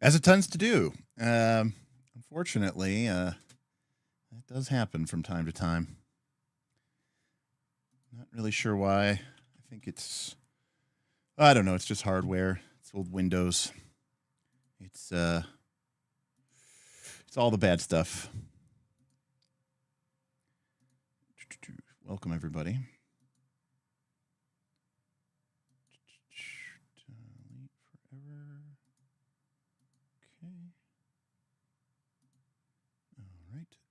As it tends to do. Unfortunately, that does happen from time to time. Not really sure why. I think it's, I don't know. It's just hardware. It's old Windows. It's all the bad stuff. Welcome, everybody.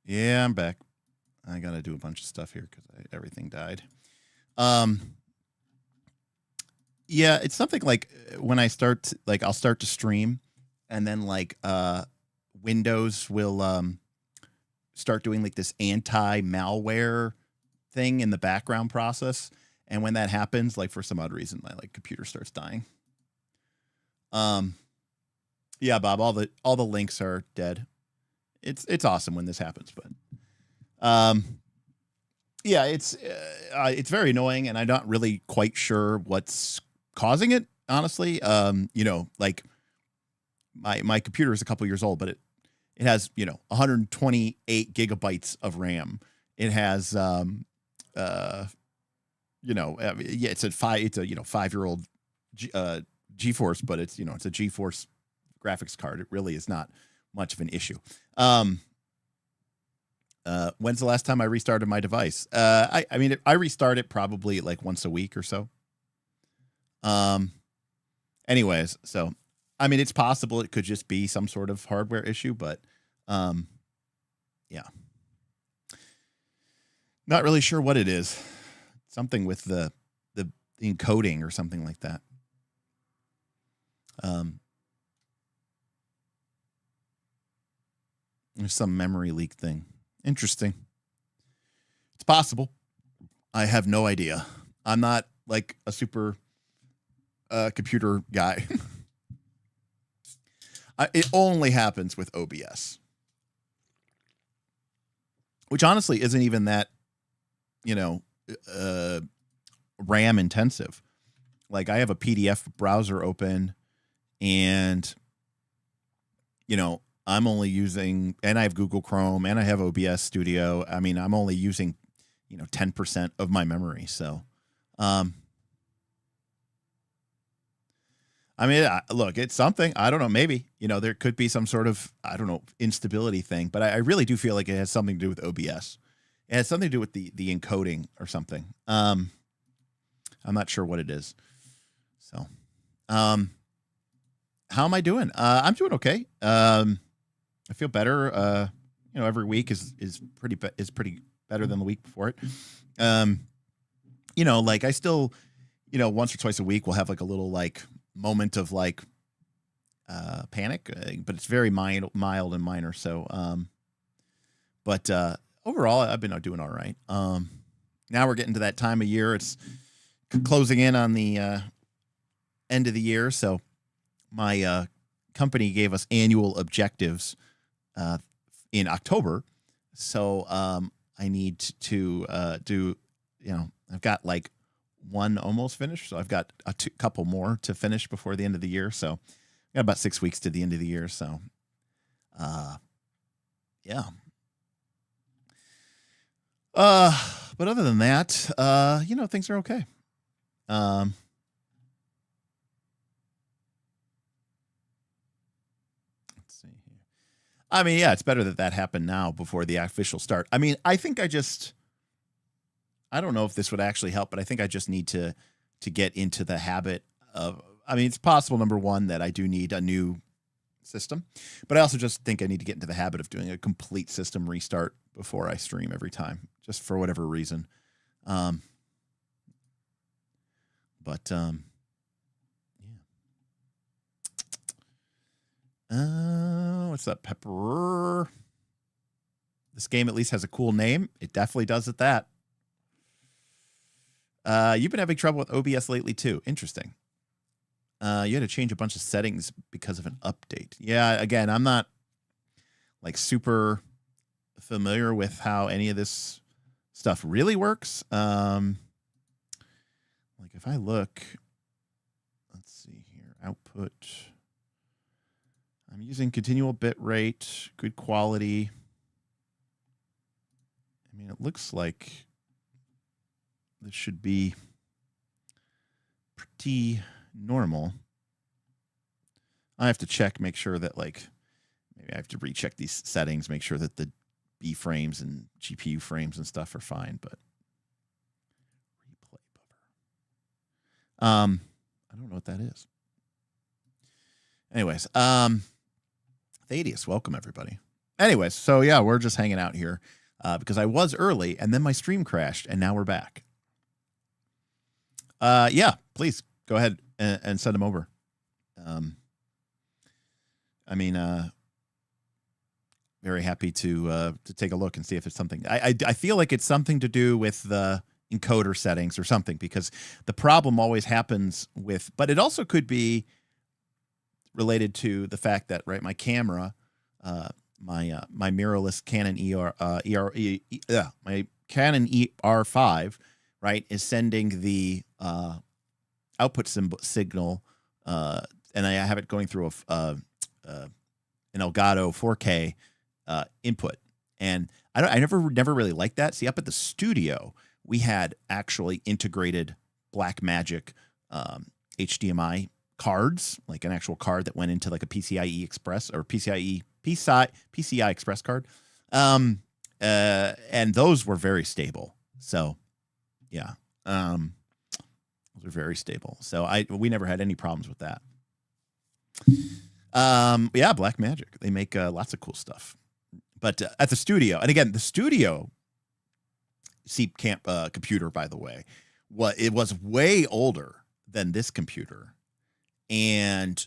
Yeah, I'm back. I got to do a bunch of stuff here because everything died. Yeah, it's something like when I start, like I'll start to stream and then like Windows will start doing like this anti-malware thing in the background process. And when that happens, like for some odd reason, my like computer starts dying. Yeah, Bob, all the links are dead. It's awesome when this happens, but yeah, it's very annoying, and I'm not really quite sure what's causing it. Honestly, you know, like my computer is a couple years old, but it has 128 gigabytes of RAM. It has yeah, it's a 5-year-old GeForce, but it's it's a GeForce graphics card. It really is not much of an issue. When's the last time I restarted my device? I mean, I restart it probably like once a week or so. Anyways, so, I mean, it's possible it could just be some sort of hardware issue, but, yeah. Not really sure what it is. Something with the encoding or something like that. There's some memory leak thing. Interesting. It's possible. I have no idea. I'm not like a super computer guy. It only happens with OBS, which honestly isn't even that, RAM intensive. Like I have a PDF browser open and, I'm only using, and I have Google Chrome and I have OBS Studio. I mean, I'm only using, 10% of my memory. So, I mean, look, it's something. I don't know. Maybe, there could be some sort of, I don't know, instability thing. But I really do feel like it has something to do with OBS. It has something to do with the encoding or something. I'm not sure what it is. So, how am I doing? I'm doing okay. I feel better. Every week is pretty better than the week before it. Like I still, once or twice a week we'll have like a little like moment of like panic, but it's very mild and minor. So, but overall I've been doing all right. Now we're getting to that time of year. It's closing in on the end of the year. So my company gave us annual objectives in October. So I need to do, I've got like one almost finished. So I've got a couple more to finish before the end of the year. So I got about 6 weeks to the end of the year. So yeah. But other than that, things are okay. I mean, yeah, it's better that happened now before the official start. I mean, I think I don't know if this would actually help, but I think I just need to get into the habit of, I mean, it's possible, number one, that I do need a new system, but I also just think I need to get into the habit of doing a complete system restart before I stream every time, just for whatever reason. What's up, Pepper? This game at least has a cool name. It definitely does at that. You've been having trouble with OBS lately too. Interesting. You had to change a bunch of settings because of an update. Yeah, again, I'm not like super familiar with how any of this stuff really works. Like if I look, let's see here, output. I'm using continual bit rate, good quality. I mean, it looks like this should be pretty normal. I have to check, make sure that, like, maybe I have to recheck these settings, make sure that the B frames and GPU frames and stuff are fine, but replay buffer. I don't know what that is. Anyways, Thaddeus, welcome everybody. Anyways, so yeah, we're just hanging out here because I was early and then my stream crashed and now we're back. Yeah, please go ahead and send them over. I mean, very happy to take a look and see if it's something. I feel like it's something to do with the encoder settings or something, because the problem always happens with, but it also could be related to the fact that, right, my camera, my mirrorless Canon my Canon ER5, right, is sending the output signal, and I have it going through an Elgato 4K input, and I never really liked that. See, up at the studio, we had actually integrated Blackmagic HDMI cards, like an actual card that went into like a PCIe Express or PCI Express card, and those were very stable. So, yeah, those are very stable. So we never had any problems with that. Yeah, Blackmagic, they make lots of cool stuff. But at the studio, and again, the studio computer, by the way, it was way older than this computer. And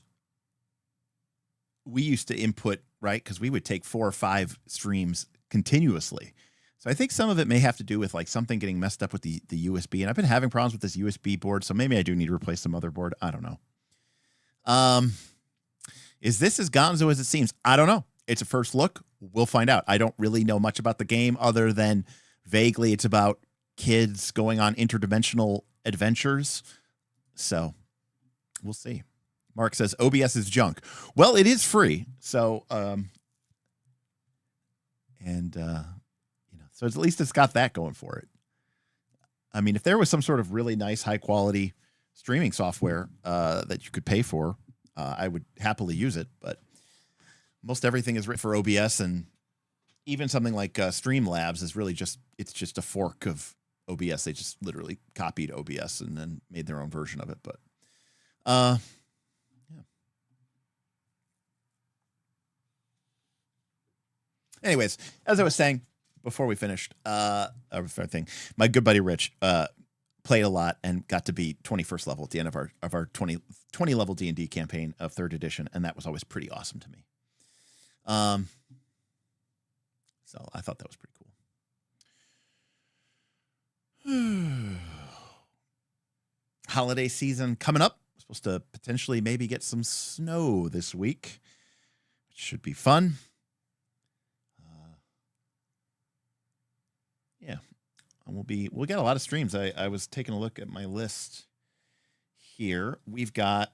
we used to input, right, because we would take 4 or 5 streams continuously. So I think some of it may have to do with like something getting messed up with the USB. And I've been having problems with this USB board, so maybe I do need to replace the motherboard. I don't know. Is this as gonzo as it seems? I don't know. It's a first look. We'll find out. I don't really know much about the game other than vaguely it's about kids going on interdimensional adventures. So we'll see. Mark says OBS is junk. Well, it is free. So, so at least it's got that going for it. I mean, if there was some sort of really nice, high quality streaming software that you could pay for, I would happily use it. But most everything is written for OBS, and even something like Streamlabs is really it's just a fork of OBS. They just literally copied OBS and then made their own version of it. But yeah. Anyways, as I was saying before we finished, my good buddy Rich played a lot and got to be 21st level at the end of our 20 level D&D campaign of 3rd edition, and that was always pretty awesome to me. So I thought that was pretty cool. Holiday season coming up. We're supposed to potentially maybe get some snow this week, which should be fun. Yeah, and we'll get a lot of streams. I was taking a look at my list here. We've got,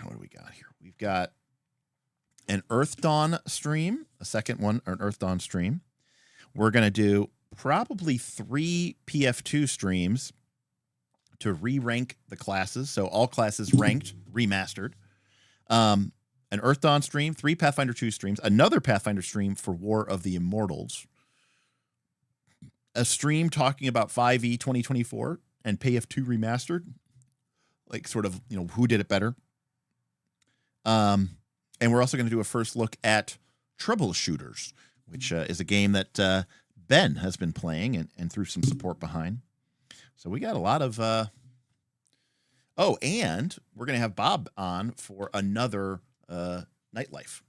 what do we got here? We've got an Earth Dawn stream, a second one, or an Earth Dawn stream. We're going to do probably 3 PF2 streams to re-rank the classes. So all classes ranked, remastered. An Earth Dawn stream, 3 Pathfinder 2 streams, another Pathfinder stream for War of the Immortals, a stream talking about 5e 2024 and PF2 remastered, like sort of, who did it better. And we're also going to do a first look at Troubleshooters, which is a game that Ben has been playing and threw some support behind. So we got a lot of... and we're going to have Bob on for another Nightlife.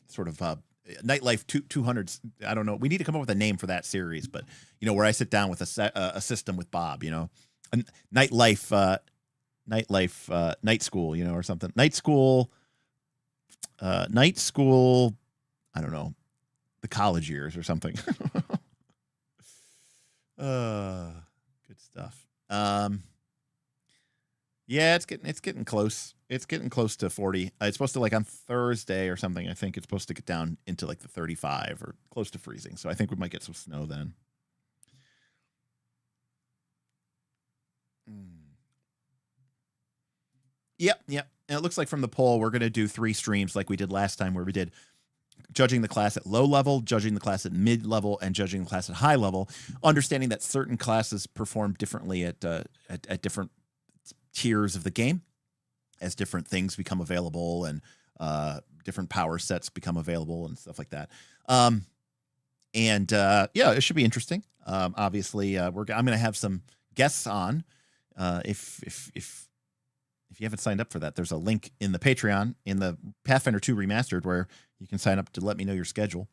Sort of Nightlife 200s. I don't know. We need to come up with a name for that series, but, where I sit down with a system with Bob, Nightlife, Night School, or something. Night School, I don't know, the college years or something. Good stuff. Yeah, it's getting close. it's getting close to 40. It's supposed to, like, on Thursday or something, I think it's supposed to get down into like the 35 or close to freezing. So I think we might get some snow then. Yep. And it looks like from the poll, we're going to do 3 streams like we did last time, where we did judging the class at low level, judging the class at mid level, and judging the class at high level, understanding that certain classes perform differently at different tiers of the game as different things become available and different power sets become available and stuff like that. Yeah, it should be interesting. Obviously, I'm going to have some guests on. If you haven't signed up for that, there's a link in the Patreon in the Pathfinder 2 Remastered where you can sign up to let me know your schedule.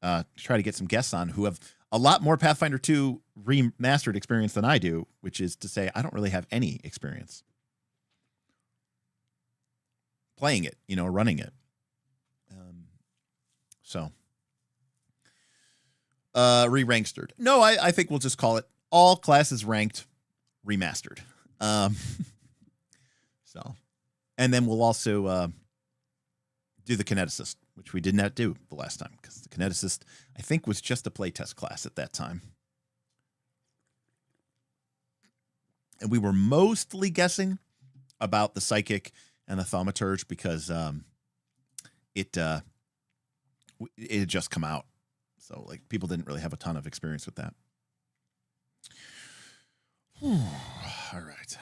Try to get some guests on who have a lot more Pathfinder 2 Remastered experience than I do, which is to say I don't really have any experience playing it, running it. Re-rankstered. No, I think we'll just call it all classes ranked remastered. And then we'll also do the kineticist, which we did not do the last time because the kineticist, I think, was just a playtest class at that time. And we were mostly guessing about the psychic and the thaumaturge because it had just come out. So, like, people didn't really have a ton of experience with that. All right.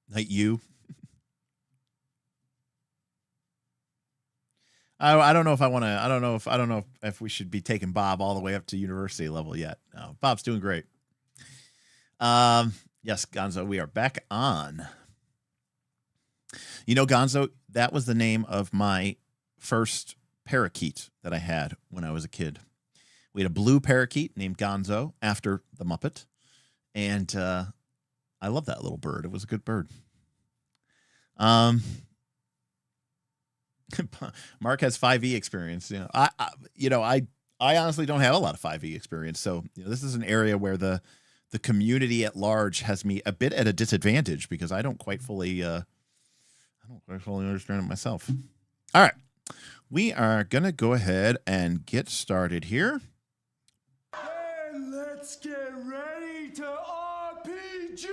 Night you. I don't know if I want to. I don't know if we should be taking Bob all the way up to university level yet. No, Bob's doing great. Yes, Gonzo, we are back on. Gonzo, that was the name of my first parakeet that I had when I was a kid. We had a blue parakeet named Gonzo after the Muppet, and I love that little bird. It was a good bird. Mark has 5e experience. I honestly don't have a lot of 5e experience. So this is an area where the community at large has me a bit at a disadvantage because I don't quite fully understand it myself. All right, we are gonna go ahead and get started here. Hey, let's get ready to RPG!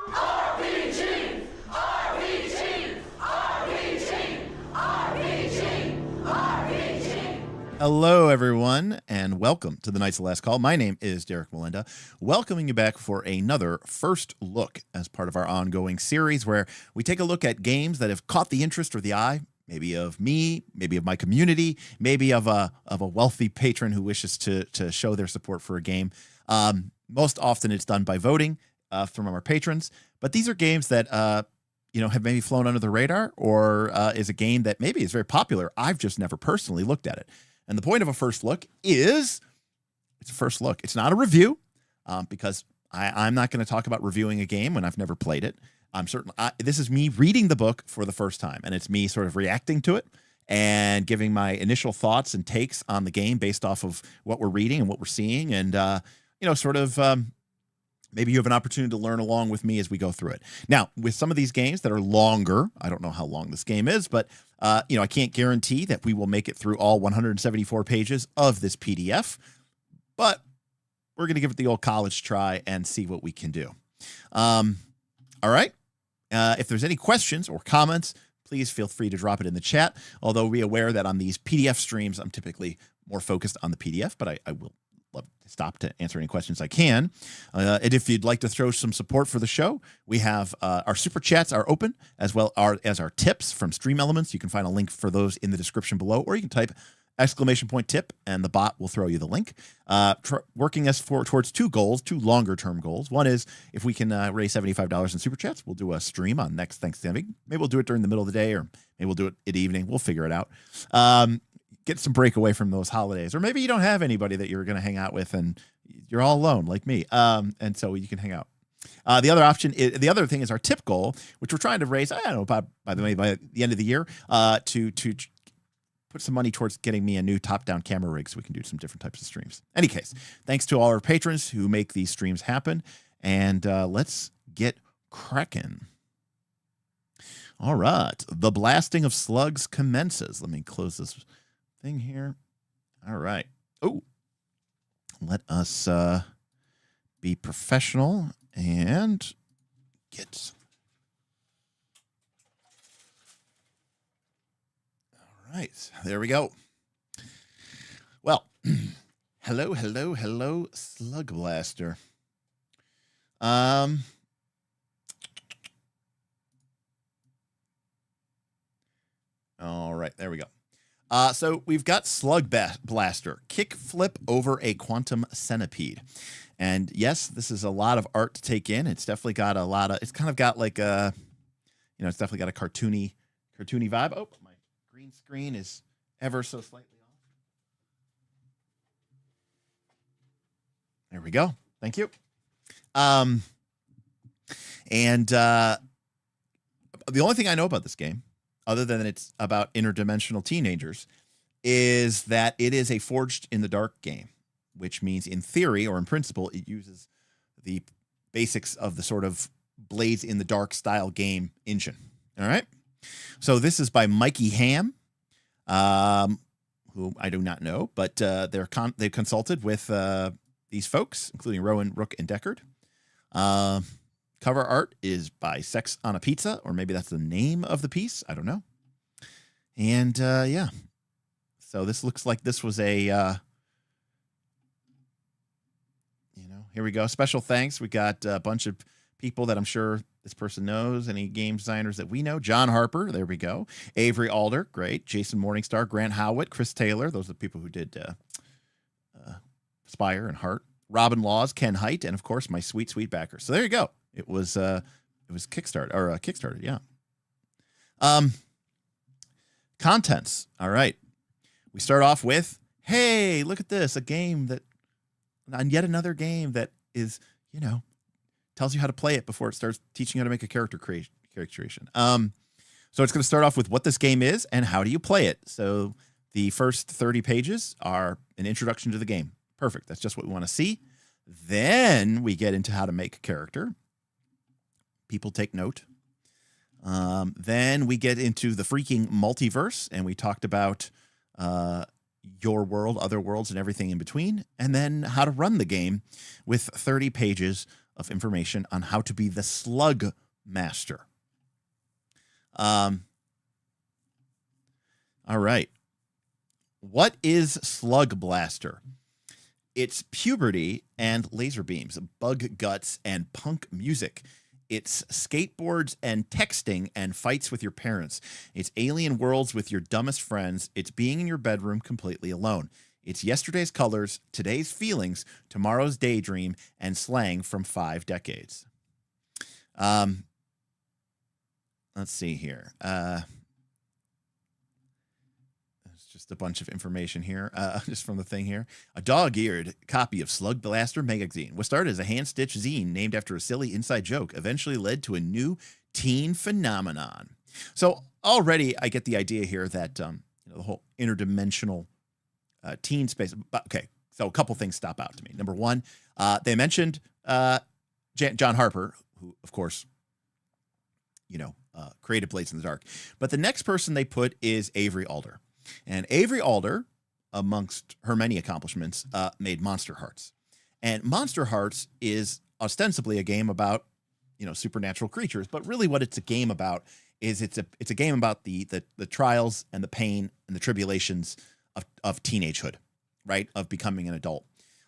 RPG! RPG! RPG! RPG! RPG! Hello, everyone, and welcome to the Knights of the Last Call. My name is Derek Melinda, welcoming you back for another First Look as part of our ongoing series where we take a look at games that have caught the interest or the eye, maybe of me, maybe of my community, maybe of a wealthy patron who wishes to show their support for a game. Most often it's done by voting from our patrons, but these are games that have maybe flown under the radar, or is a game that maybe is very popular. I've just never personally looked at it. And the point of a first look is it's a first look. It's not a review because I'm not going to talk about reviewing a game when I've never played it. This is me reading the book for the first time, and it's me sort of reacting to it and giving my initial thoughts and takes on the game based off of what we're reading and what we're seeing. And, maybe you have an opportunity to learn along with me as we go through it. Now, with some of these games that are longer, I don't know how long this game is, but, I can't guarantee that we will make it through all 174 pages of this PDF, but we're going to give it the old college try and see what we can do. All right. If there's any questions or comments, please feel free to drop it in the chat. Although be aware that on these PDF streams, I'm typically more focused on the PDF, but I will love to stop to answer any questions I can. And if you'd like to throw some support for the show, we have our super chats are open, as well as our tips from Stream Elements. You can find a link for those in the description below, or you can type !tip and the bot will throw you the link. Working us towards two longer term goals. One is if we can raise $75 in super chats, we'll do a stream on next Thanksgiving. Maybe we'll do it during the middle of the day, or maybe we'll do it at evening. We'll figure it out. Get some break away from those holidays, or maybe you don't have anybody that you're going to hang out with and you're all alone like me. And so you can hang out. The other thing is our tip goal, which we're trying to raise, I don't know, by the end of the year, to put some money towards getting me a new top-down camera rig so we can do some different types of streams. Any case, thanks to all our patrons who make these streams happen. And let's get cracking. All right. The blasting of slugs commences. Let me close this thing here. All right. Oh, let us be professional and get... Right, there we go. Well, hello, Slugblaster. All right, there we go. So we've got Slugblaster, kick flip over a quantum centipede. And yes, this is a lot of art to take in. It's definitely got a lot of, it's kind of got like a, it's definitely got a cartoony vibe. Oh, my green screen is ever so slightly off. There we go. Thank you. And the only thing I know about this game, other than it's about interdimensional teenagers, is that it is a Forged in the Dark game, which means in theory or in principle, it uses the basics of the sort of Blades in the Dark style game engine. All right. So this is by Mikey Ham, who I do not know, but they've consulted with these folks, including Rowan, Rook, and Deckard. Cover art is by Sex on a Pizza, or maybe that's the name of the piece. I don't know. And yeah, so this looks like this was a, here we go. Special thanks. We got a bunch of people that I'm sure this person knows. Any game designers that we know? John Harper. There we go. Avery Alder. Great. Jason Morningstar. Grant Howitt. Chris Taylor. Those are the people who did Spire and Heart. Robin Laws. Ken Height. And of course, my sweet backer. So there you go. It was Kickstarter or Kickstarted. Yeah. Contents. All right. We start off with, hey, look at this. A game that, and yet another game that is, tells you how to play it before it starts teaching you how to make a character creation. So it's going to start off with what this game is and how do you play it. So the first 30 pages are an introduction to the game. Perfect. That's just what we want to see. Then we get into how to make a character. People take note. Then we get into the freaking multiverse, and we talked about your world, other worlds, and everything in between, and then how to run the game with 30 pages of information on how to be the Slug Master. All right. What is Slugblaster? It's puberty and laser beams, bug guts and punk music. It's skateboards and texting and fights with your parents. It's alien worlds with your dumbest friends. It's being in your bedroom completely alone. It's yesterday's colors, today's feelings, tomorrow's daydream, and slang from 5 decades. Let's see here. Just a bunch of information here, just from the thing here. A dog-eared copy of Slugblaster magazine was started as a hand-stitched zine named after a silly inside joke, eventually led to a new teen phenomenon. So already I get the idea here that the whole interdimensional teen space. Okay, so a couple things stop out to me. Number one, they mentioned John Harper, who, of course, created Blades in the Dark. But the next person they put is Avery Alder. And Avery Alder, amongst her many accomplishments, made Monster Hearts. And Monster Hearts is ostensibly a game about, supernatural creatures. But really what it's a game about is it's a game about the trials and the pain and the tribulations of teenagehood, right? Of becoming an adult.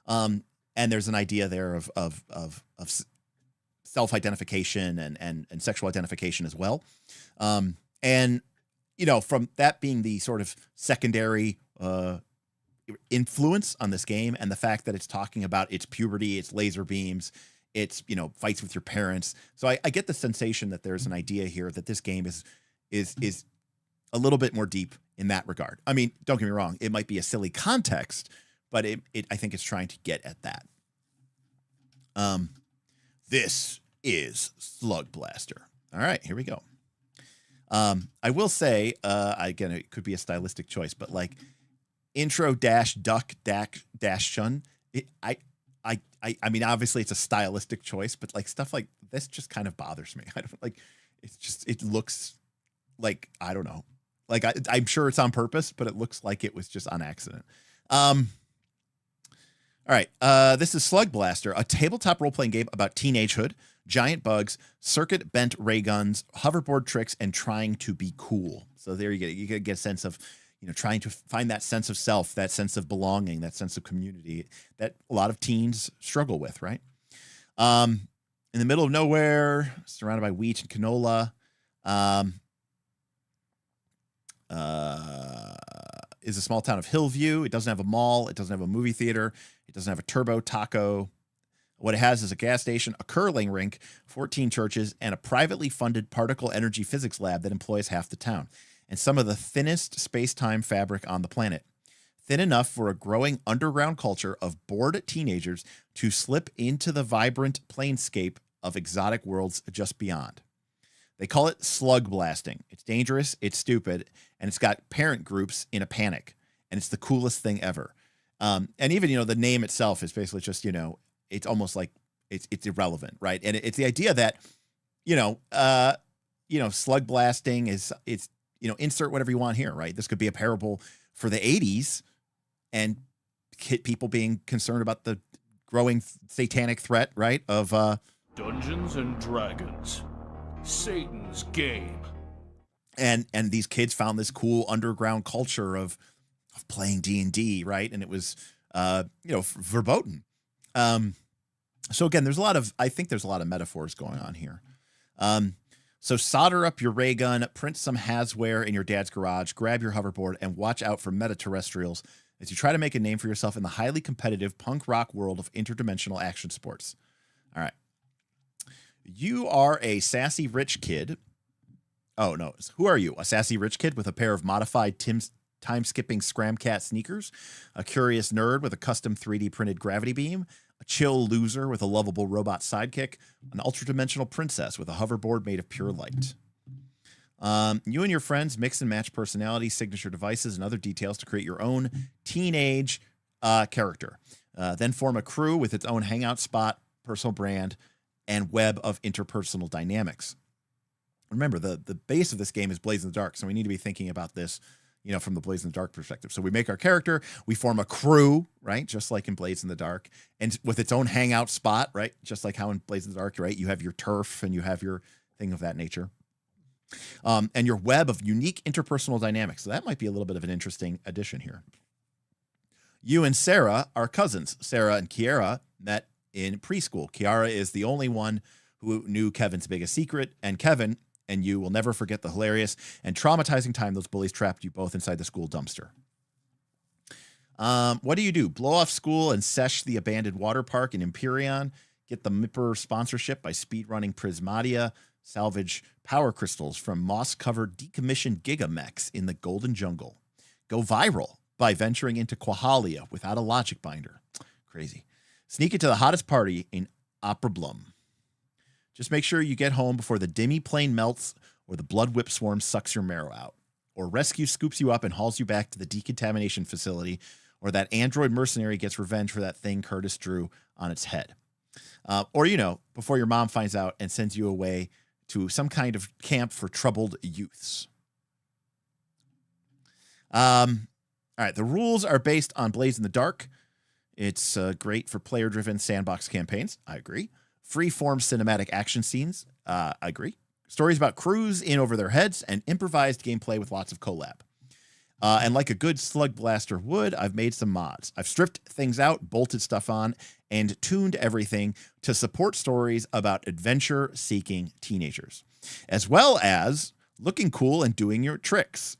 And there's an idea there of self-identification and sexual identification as well. From that being the sort of secondary influence on this game, and the fact that it's talking about its puberty, its laser beams, its fights with your parents. So I get the sensation that there's an idea here that this game is a little bit more deep in that regard. I mean, don't get me wrong; it might be a silly context, but I think it's trying to get at that. This is Slugblaster. All right, here we go. I will say, again, it could be a stylistic choice, but like intro dash duck dash shun. I mean, obviously it's a stylistic choice, but like stuff like this just kind of bothers me. I don't like. It's just it looks like I don't know. Like I'm sure it's on purpose, but it looks like it was just on accident. All right. This is Slugblaster, a tabletop role-playing game about teenagehood, giant bugs, circuit bent ray guns, hoverboard tricks, and trying to be cool. So there you get a sense of, trying to find that sense of self, that sense of belonging, that sense of community that a lot of teens struggle with, right? In the middle of nowhere, surrounded by wheat and canola, is a small town of Hillview. It doesn't have a mall. It doesn't have a movie theater. It doesn't have a turbo taco. What it has is a gas station, a curling rink, 14 churches, and a privately funded particle energy physics lab that employs half the town, and some of the thinnest space-time fabric on the planet. Thin enough for a growing underground culture of bored teenagers to slip into the vibrant planescape of exotic worlds just beyond. They call it Slugblasting. It's dangerous, it's stupid, and it's got parent groups in a panic, and it's the coolest thing ever. And even, the name itself is basically just, it's almost like it's irrelevant, right? And it's the idea that, slug blasting is, insert whatever you want here, right? This could be a parable for the 80s and people being concerned about the growing satanic threat, right? Of Dungeons and Dragons. Satan's game. And these kids found this cool underground culture of playing D&D, right? And it was, verboten. So again, I think there's a lot of metaphors going on here. So solder up your ray gun, print some Hasware in your dad's garage, grab your hoverboard, and watch out for meta-terrestrials as you try to make a name for yourself in the highly competitive punk rock world of interdimensional action sports. All right. You are a sassy rich kid. Oh, no. Who are you? A sassy rich kid with a pair of modified time-skipping Scramcat sneakers, a curious nerd with a custom 3D printed gravity beam, a chill loser with a lovable robot sidekick, an ultra-dimensional princess with a hoverboard made of pure light. You and your friends mix and match personalities, signature devices, and other details to create your own teenage character. Then form a crew with its own hangout spot, personal brand, and web of interpersonal dynamics. Remember, the base of this game is Blaze in the Dark, so we need to be thinking about this, from the Blaze in the Dark perspective. So we make our character, we form a crew, right, just like in Blaze in the Dark, and with its own hangout spot, right, just like how in Blaze in the Dark, right, you have your turf and you have your thing of that nature, and your web of unique interpersonal dynamics. So that might be a little bit of an interesting addition here. You and Sarah are cousins. Sarah and Kiara met in preschool. Kiara is the only one who knew Kevin's biggest secret, and Kevin and you will never forget the hilarious and traumatizing time those bullies trapped you both inside the school dumpster. What do? Blow off school and sesh the abandoned water park in Empyrean, get the Mipper sponsorship by speedrunning Prismatia, salvage power crystals from moss-covered decommissioned gigamechs in the Golden Jungle. Go viral by venturing into Quahalia without a logic binder. Crazy. Sneak into the hottest party in Opera Blum. Just make sure you get home before the dimmy plane melts or the blood whip swarm sucks your marrow out, or rescue scoops you up and hauls you back to the decontamination facility, or that android mercenary gets revenge for that thing Curtis drew on its head. Or, before your mom finds out and sends you away to some kind of camp for troubled youths. All right, the rules are based on Blaze in the Dark. It's great for player-driven sandbox campaigns. I agree. Free-form cinematic action scenes. I agree. Stories about crews in over their heads and improvised gameplay with lots of collab. And like a good Slugblaster would, I've made some mods. I've stripped things out, bolted stuff on, and tuned everything to support stories about adventure-seeking teenagers, as well as looking cool and doing your tricks.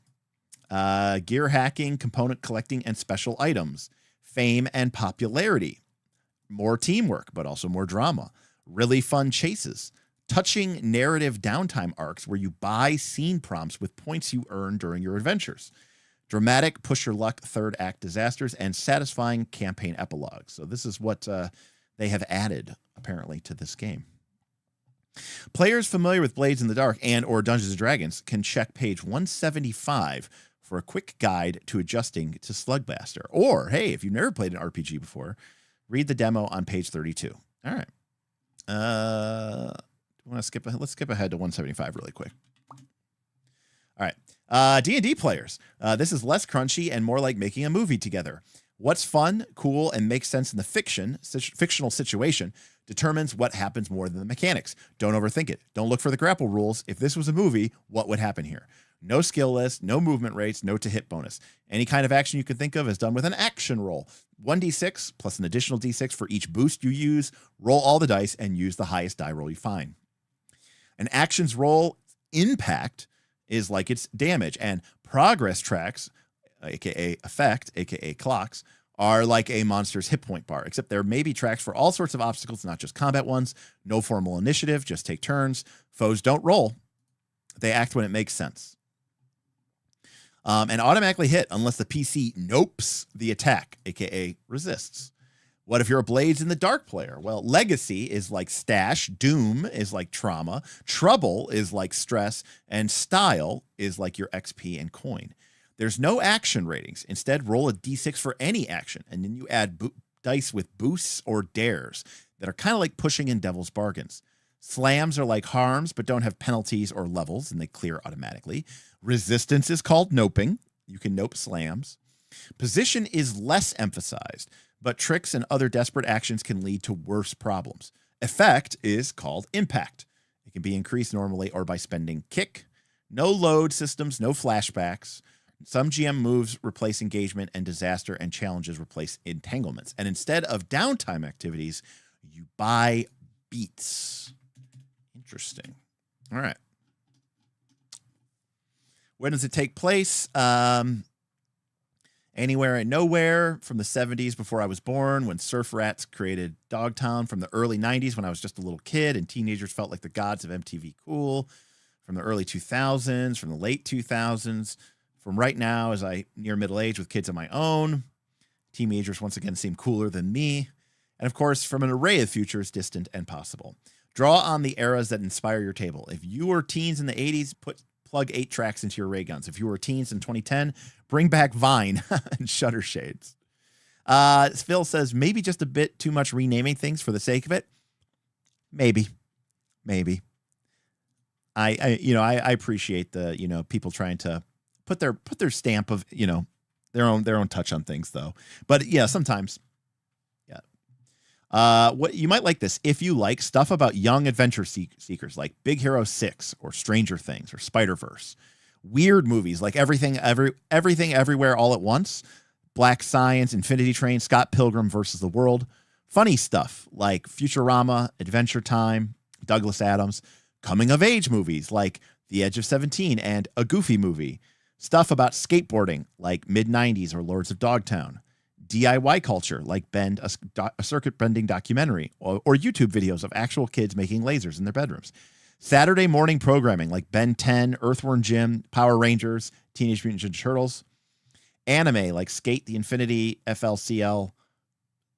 Gear hacking, component collecting, and special items. Fame and popularity. More teamwork, but also more drama. Really fun chases. Touching narrative downtime arcs where you buy scene prompts with points you earn during your adventures. Dramatic push-your-luck third act disasters, and satisfying campaign epilogues. So this is what they have added, apparently, to this game. Players familiar with Blades in the Dark and or Dungeons & Dragons can check page 175 for a quick guide to adjusting to Slugblaster. Or, hey, if you've never played an RPG before, read the demo on page 32. All right. Let's skip ahead to 175 really quick. All right. D&D players. This is less crunchy and more like making a movie together. What's fun, cool, and makes sense in the fictional situation determines what happens more than the mechanics. Don't overthink it. Don't look for the grapple rules. If this was a movie, what would happen here? No skill list, no movement rates, no to hit bonus. Any kind of action you can think of is done with an action roll. 1d6 plus an additional d6 for each boost you use. Roll all the dice and use the highest die roll you find. An actions roll impact is like its damage, and progress tracks, aka effect, aka clocks, are like a monster's hit point bar, except there may be tracks for all sorts of obstacles, not just combat ones. No formal initiative, just take turns. Foes don't roll. They act when it makes sense. And automatically hit unless the PC nopes the attack, aka resists. What if you're a Blades in the Dark player? Well, Legacy is like stash, Doom is like trauma, Trouble is like stress, and Style is like your XP and coin. There's no action ratings. Instead, roll a d6 for any action, and then you add dice with boosts or dares that are kind of like pushing in Devil's Bargains. Slams are like harms, but don't have penalties or levels, and they clear automatically. Resistance is called noping. You can nope slams. Position is less emphasized, but tricks and other desperate actions can lead to worse problems. Effect is called impact. It can be increased normally or by spending kick. No load systems, no flashbacks. Some GM moves replace engagement, and disaster and challenges replace entanglements. And instead of downtime activities, you buy beats. Interesting. All right. When does it take place? Anywhere and nowhere from the 70s before I was born, when Surf Rats created Dogtown, from the early 90s when I was just a little kid and teenagers felt like the gods of MTV Cool, from the early 2000s, from the late 2000s, from right now as I near middle age with kids of my own. Teenagers once again seem cooler than me. And of course, from an array of futures, distant and possible. Draw on the eras that inspire your table. If you were teens in the 80s, plug 8 tracks into your rayguns. If you were teens in 2010, bring back Vine and Shutter Shades. Phil says, maybe just a bit too much renaming things for the sake of it. Maybe. I appreciate the, people trying to put their stamp of, their own touch on things though. But yeah, sometimes. Yeah. What you might like this if you like stuff about young adventure seekers like Big Hero 6 or Stranger Things or Spider-Verse. Weird movies like Everything Everywhere All at Once, Black Science, Infinity Train, Scott Pilgrim versus the World. Funny stuff like Futurama, Adventure Time, Douglas Adams. Coming of age movies like The Edge of 17 and A Goofy Movie. Stuff about skateboarding like Mid-90s or Lords of Dogtown. DIY culture like Bend, a circuit bending documentary, or YouTube videos of actual kids making lasers in their bedrooms. Saturday morning programming like Ben 10, Earthworm Jim, Power Rangers, Teenage Mutant Ninja Turtles. Anime like Skate the Infinity, FLCL,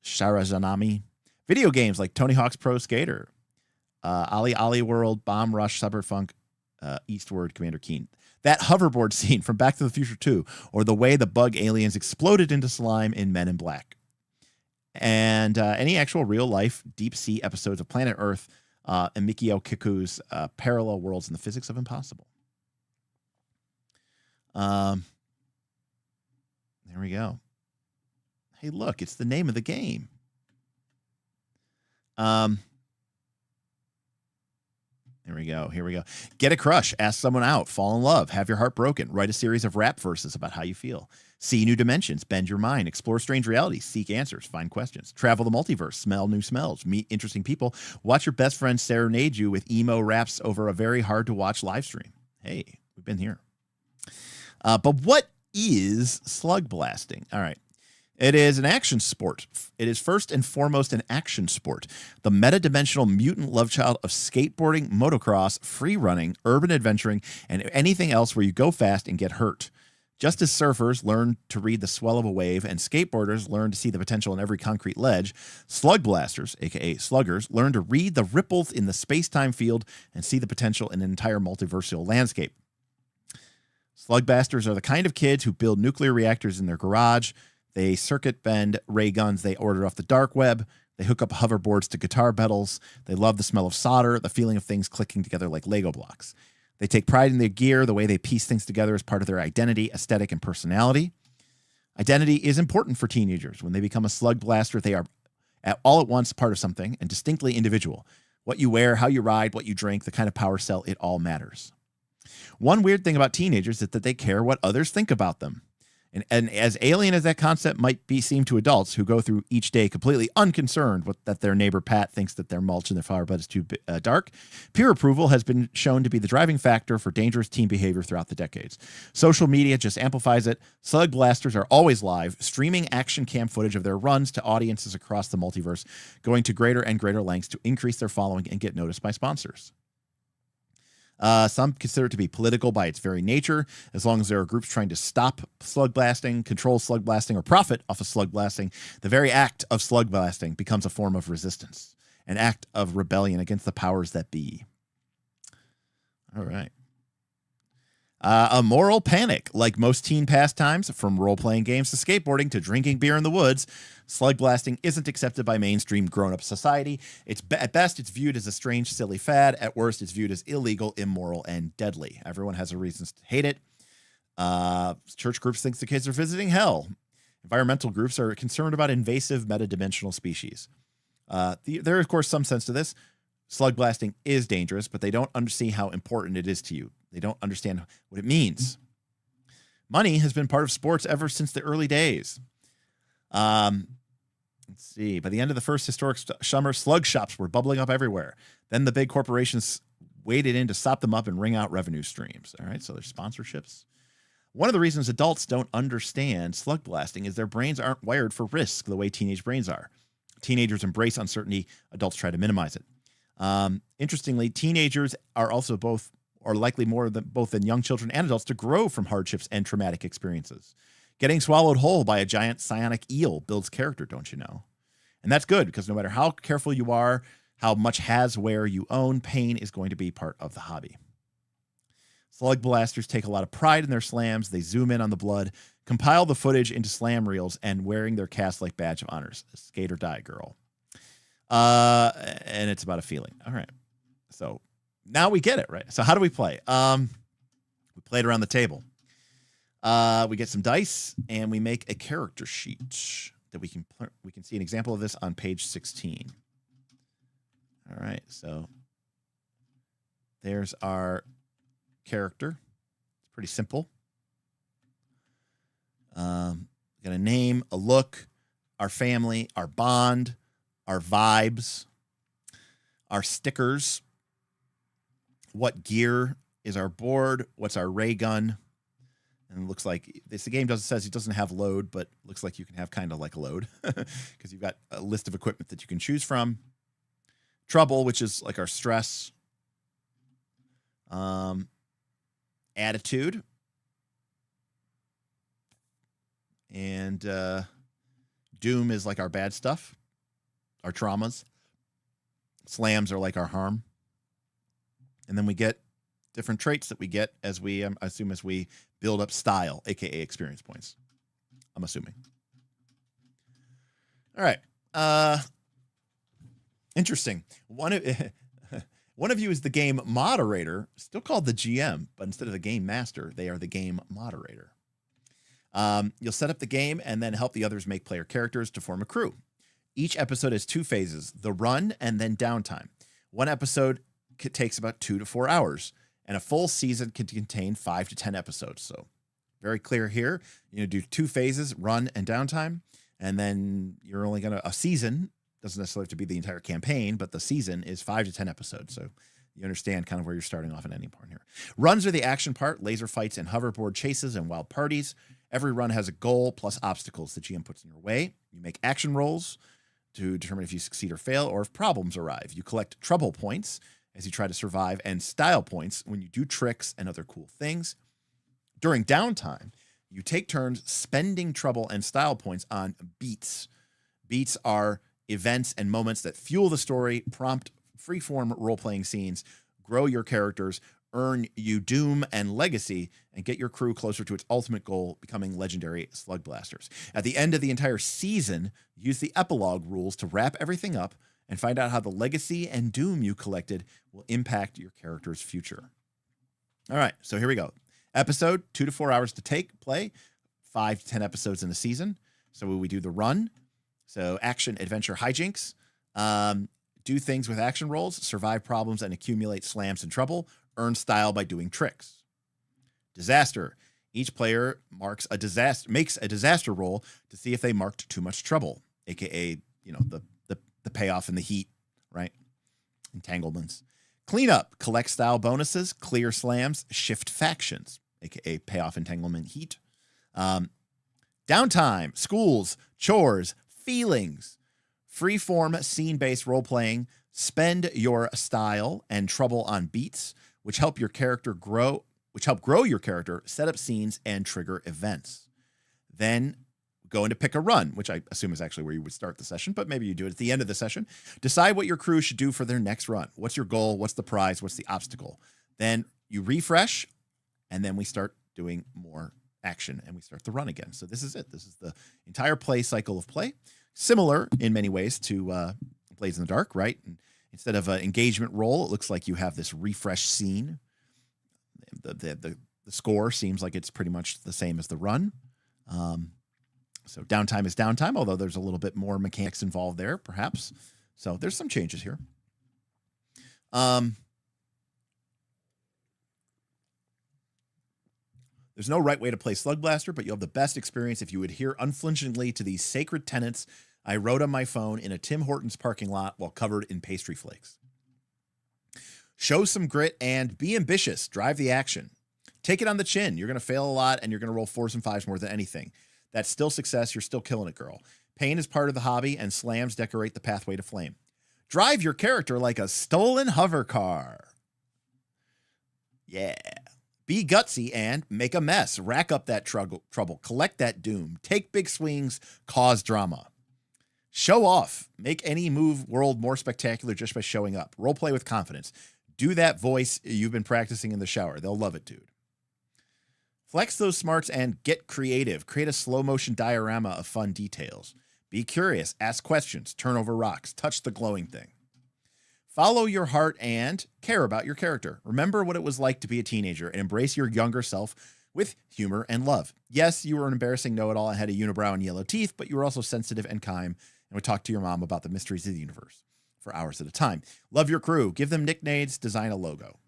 Sharazanami. Video games like Tony Hawk's Pro Skater, Ali World, Bomb Rush, Cyberpunk, Eastward, Commander Keen. That hoverboard scene from Back to the Future 2, or the way the bug aliens exploded into slime in Men in Black. And any actual real-life deep-sea episodes of Planet Earth and Mikio Kiku's Parallel Worlds and the Physics of Impossible. There we go. Hey, look, it's the name of the game. Here we go. Get a crush, ask someone out, fall in love, have your heart broken, write a series of rap verses about how you feel, see new dimensions, bend your mind, explore strange realities, seek answers, find questions, travel the multiverse, smell new smells, meet interesting people, watch your best friend serenade you with emo raps over a very hard to watch live stream. Hey, we've been here. But what is Slugblasting? All right. It is an action sport. It is first and foremost an action sport. The meta-dimensional mutant love child of skateboarding, motocross, free running, urban adventuring, and anything else where you go fast and get hurt. Just as surfers learn to read the swell of a wave and skateboarders learn to see the potential in every concrete ledge, slugblasters, aka sluggers, learn to read the ripples in the space-time field and see the potential in an entire multiversal landscape. Slugbasters are the kind of kids who build nuclear reactors in their garage. They circuit bend ray guns they order off the dark web. They hook up hoverboards to guitar pedals. They love the smell of solder, the feeling of things clicking together like Lego blocks. They take pride in their gear, the way they piece things together as part of their identity, aesthetic, and personality. Identity is important for teenagers. When they become a Slugblaster, they are all at once part of something and distinctly individual. What you wear, how you ride, what you drink, the kind of power cell, it all matters. One weird thing about teenagers is that they care what others think about them. And as alien as that concept might seem to adults who go through each day completely unconcerned that their neighbor Pat thinks that their mulch in their flower bed is too dark, peer approval has been shown to be the driving factor for dangerous teen behavior throughout the decades. Social media just amplifies it. Slugblasters are always live, streaming action cam footage of their runs to audiences across the multiverse, going to greater and greater lengths to increase their following and get noticed by sponsors. Some consider it to be political by its very nature, as long as there are groups trying to stop slugblasting, control slugblasting, or profit off of slugblasting. The very act of slugblasting becomes a form of resistance, an act of rebellion against the powers that be. All right. A moral panic. Like most teen pastimes, from role-playing games to skateboarding to drinking beer in the woods, slugblasting isn't accepted by mainstream grown-up society. At best, it's viewed as a strange, silly fad. At worst, it's viewed as illegal, immoral, and deadly. Everyone has a reason to hate it. Church groups think the kids are visiting hell. Environmental groups are concerned about invasive metadimensional species. There is, of course, some sense to this. Slugblasting is dangerous, but they don't understand how important it is to you. They don't understand what it means. Money has been part of sports ever since the early days. Let's see. By the end of the first historic summer, slug shops were bubbling up everywhere. Then the big corporations waded in to sop them up and wring out revenue streams. All right, so there's sponsorships. One of the reasons adults don't understand slugblasting is their brains aren't wired for risk the way teenage brains are. Teenagers embrace uncertainty. Adults try to minimize it. Interestingly, teenagers are also likely more than both than young children and adults to grow from hardships and traumatic experiences. Getting swallowed whole by a giant psionic eel builds character, don't you know? And that's good, because no matter how careful you are, how much has-ware you own, pain is going to be part of the hobby. Slugblasters take a lot of pride in their slams. They zoom in on the blood, compile the footage into slam reels, and wearing their cast-like badge of honors. Skate or die, girl. And it's about a feeling. All right. So now we get it, right? So how do we play? We play it around the table. We get some dice and we make a character sheet that we can see an example of this on page 16. All right. So there's our character. It's pretty simple. Got a name, a look, our family, our bond, our vibes, our stickers, what gear is our board, what's our ray gun, and it looks like the game says it doesn't have load, but looks like you can have kind of like a load because you've got a list of equipment that you can choose from. Trouble, which is like our stress. Attitude. And doom is like our bad stuff. Our traumas. Slams are like our harm. And then we get different traits that we get as we, assume as we build up style, aka experience points. I'm assuming. All right. Interesting. One of you is the game moderator, still called the GM, but instead of the game master, they are the game moderator. You'll set up the game and then help the others make player characters to form a crew. Each episode has 2 phases, the run and then downtime. One episode takes about 2 to 4 hours, and a full season can contain 5 to 10 episodes. So very clear here. You do 2 phases, run and downtime, and then you're only a season doesn't necessarily have to be the entire campaign, but the season is 5 to 10 episodes. So you understand kind of where you're starting off at any point here. Runs are the action part, laser fights and hoverboard chases and wild parties. Every run has a goal plus obstacles the GM puts in your way. You make action rolls to determine if you succeed or fail, or if problems arrive. You collect trouble points as you try to survive, and style points when you do tricks and other cool things. During downtime, you take turns spending trouble and style points on beats. Beats are events and moments that fuel the story, prompt freeform role-playing scenes, grow your characters, earn you doom and legacy, and get your crew closer to its ultimate goal, becoming legendary Slugblasters. At the end of the entire season, use the epilogue rules to wrap everything up and find out how the legacy and doom you collected will impact your character's future. All right, so here we go. Episode, 2 to 4 hours to play, 5 to 10 episodes in the season. So we do the run. So action, adventure, hijinks. Do things with action rolls, survive problems and accumulate slams and trouble, earn style by doing tricks. Disaster. Each player makes a disaster roll to see if they marked too much trouble, aka, the payoff in the heat, right? Entanglements. Cleanup. Collect style bonuses, clear slams, shift factions, aka payoff, entanglement, heat. Downtime. Schools, chores, feelings. Freeform scene-based role-playing. Spend your style and trouble on beats, which help grow your character, set up scenes, and trigger events. Then go into pick a run, which I assume is actually where you would start the session, but maybe you do it at the end of the session. Decide what your crew should do for their next run. What's your goal? What's the prize? What's the obstacle? Then you refresh, and then we start doing more action, and we start the run again. So this is it. This is the entire play cycle of play. Similar in many ways to Blades in the Dark, right? And instead of an engagement roll, it looks like you have this refresh scene. The score seems like it's pretty much the same as the run. So downtime is downtime, although there's a little bit more mechanics involved there, perhaps. So there's some changes here. There's no right way to play Slugblaster, but you'll have the best experience if you adhere unflinchingly to these sacred tenets I wrote on my phone in a Tim Hortons parking lot while covered in pastry flakes. Show some grit and be ambitious. Drive the action. Take it on the chin. You're going to fail a lot, and you're going to roll 4s and 5s more than anything. That's still success. You're still killing it, girl. Pain is part of the hobby, and slams decorate the pathway to flame. Drive your character like a stolen hover car. Yeah. Be gutsy and make a mess. Rack up that trouble. Collect that doom. Take big swings. Cause drama. Show off. Make any world more spectacular just by showing up. Roleplay with confidence. Do that voice you've been practicing in the shower. They'll love it, dude. Flex those smarts and get creative. Create a slow motion diorama of fun details. Be curious. Ask questions. Turn over rocks. Touch the glowing thing. Follow your heart and care about your character. Remember what it was like to be a teenager and embrace your younger self with humor and love. Yes, you were an embarrassing know-it-all and had a unibrow and yellow teeth, but you were also sensitive and kind and would talk to your mom about the mysteries of the universe for hours at a time. Love your crew. Give them nicknames. Design a logo.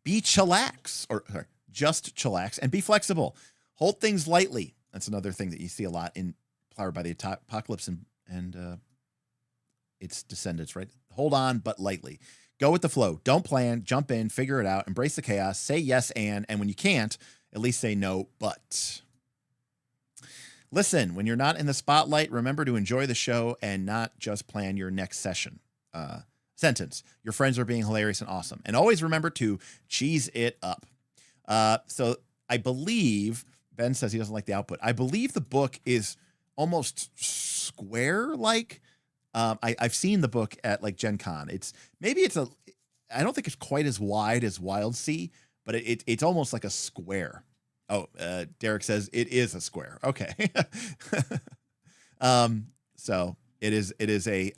Be chillax, just chillax, and be flexible. Hold things lightly. That's another thing that you see a lot in Powered by the Apocalypse and its descendants, right? Hold on, but lightly. Go with the flow. Don't plan. Jump in. Figure it out. Embrace the chaos. Say yes and when you can't, at least say no, but. Listen, when you're not in the spotlight, remember to enjoy the show and not just plan your next session. Sentence. Your friends are being hilarious and awesome. And always remember to cheese it up. So I believe, Ben says he doesn't like the output. I believe the book is almost square-like. I've seen the book at like Gen Con. I don't think it's quite as wide as Wild Sea, but it's almost like a square. Oh, Derek says it is a square. Okay. So it is a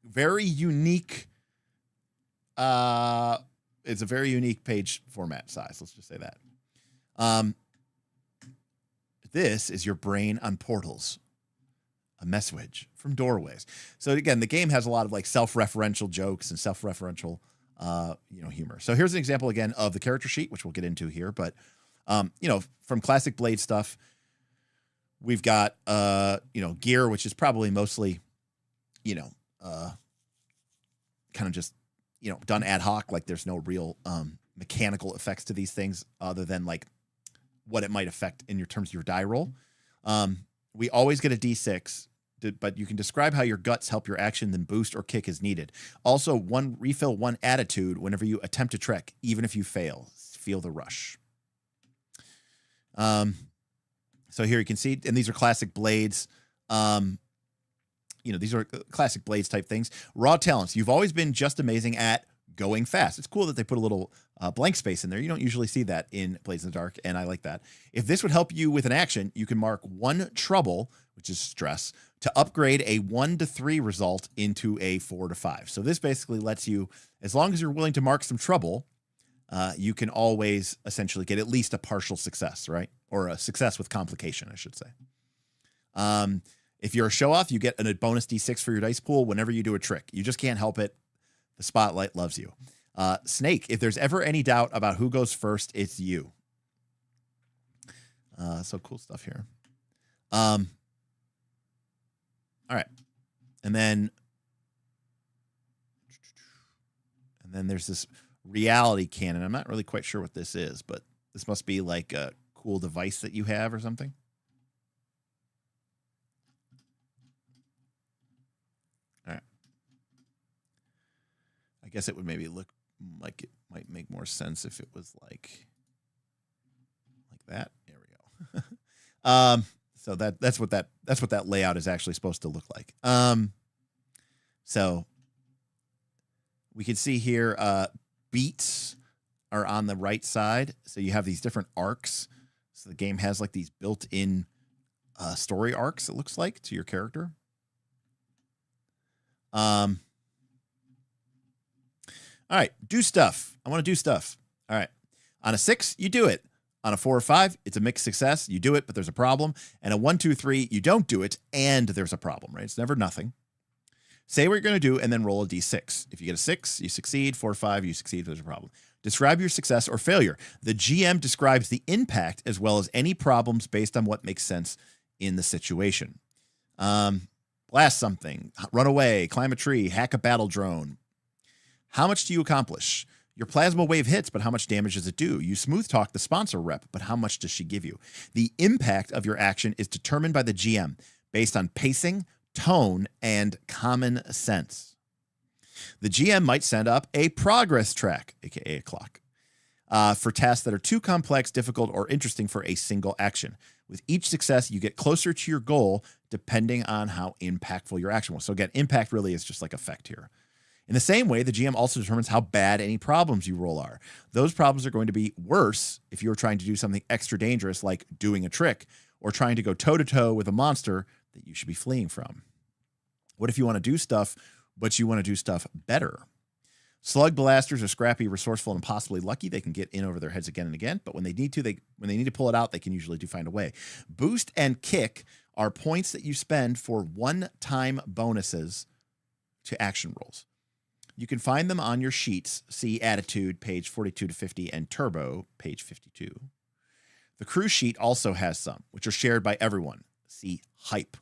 very unique, it's a very unique page format size. Let's just say that. This is your brain on portals. A message from doorways. So again, the game has a lot of like self-referential jokes and self-referential, humor. So here's an example again of the character sheet, which we'll get into here. But, from classic Blade stuff, we've got, gear, which is probably mostly, kind of just, done ad hoc. Like there's no real mechanical effects to these things other than like what it might affect in your terms of your die roll. We always get a D6. But you can describe how your guts help your action, then boost or kick as needed. Also, refill one attitude whenever you attempt a trek, even if you fail. Feel the rush. So here you can see, and these are classic blades. These are classic blades type things. Raw talents. You've always been just amazing at going fast. It's cool that they put a little blank space in there. You don't usually see that in Blades in the Dark, and I like that. If this would help you with an action, you can mark 1 trouble, which is stress, to upgrade a 1 to 3 result into a 4 to 5. So this basically lets you, as long as you're willing to mark some trouble, you can always essentially get at least a partial success, right? Or a success with complication, I should say. If you're a show-off, you get a bonus D6 for your dice pool whenever you do a trick. You just can't help it. The spotlight loves you. Snake, if there's ever any doubt about who goes first, it's you. So cool stuff here. All right. And then there's this reality cannon. I'm not really quite sure what this is, but this must be like a cool device that you have or something. All right. I guess it would maybe look like it might make more sense if it was like that. There we go. So that's what that layout is actually supposed to look like. So we can see here, beats are on the right side. So you have these different arcs. So the game has like these built-in story arcs, it looks like, to your character. All right, do stuff. I want to do stuff. All right. On a 6, you do it. On a 4 or 5, it's a mixed success. You do it, but there's a problem. And a 1, 2, 3, you don't do it, and there's a problem, right? It's never nothing. Say what you're going to do, and then roll a d6. If you get a 6, you succeed. 4 or 5, you succeed. There's a problem. Describe your success or failure. The GM describes the impact as well as any problems based on what makes sense in the situation. Blast something, run away, climb a tree, hack a battle drone. How much do you accomplish? Your plasma wave hits, but how much damage does it do? You smooth talk the sponsor rep, but how much does she give you? The impact of your action is determined by the GM based on pacing, tone, and common sense. The GM might send up a progress track, aka a clock, for tasks that are too complex, difficult, or interesting for a single action. With each success, you get closer to your goal depending on how impactful your action was. So again, impact really is just like effect here. In the same way, the GM also determines how bad any problems you roll are. Those problems are going to be worse if you're trying to do something extra dangerous, like doing a trick, or trying to go toe-to-toe with a monster that you should be fleeing from. What if you want to do stuff, but you want to do stuff better? Slugblasters are scrappy, resourceful, and possibly lucky. They can get in over their heads again and again, but when they need to pull it out, they can usually find a way. Boost and kick are points that you spend for one-time bonuses to action rolls. You can find them on your sheets. See Attitude, page 42 to 50, and Turbo, page 52. The crew sheet also has some, which are shared by everyone. See Hype.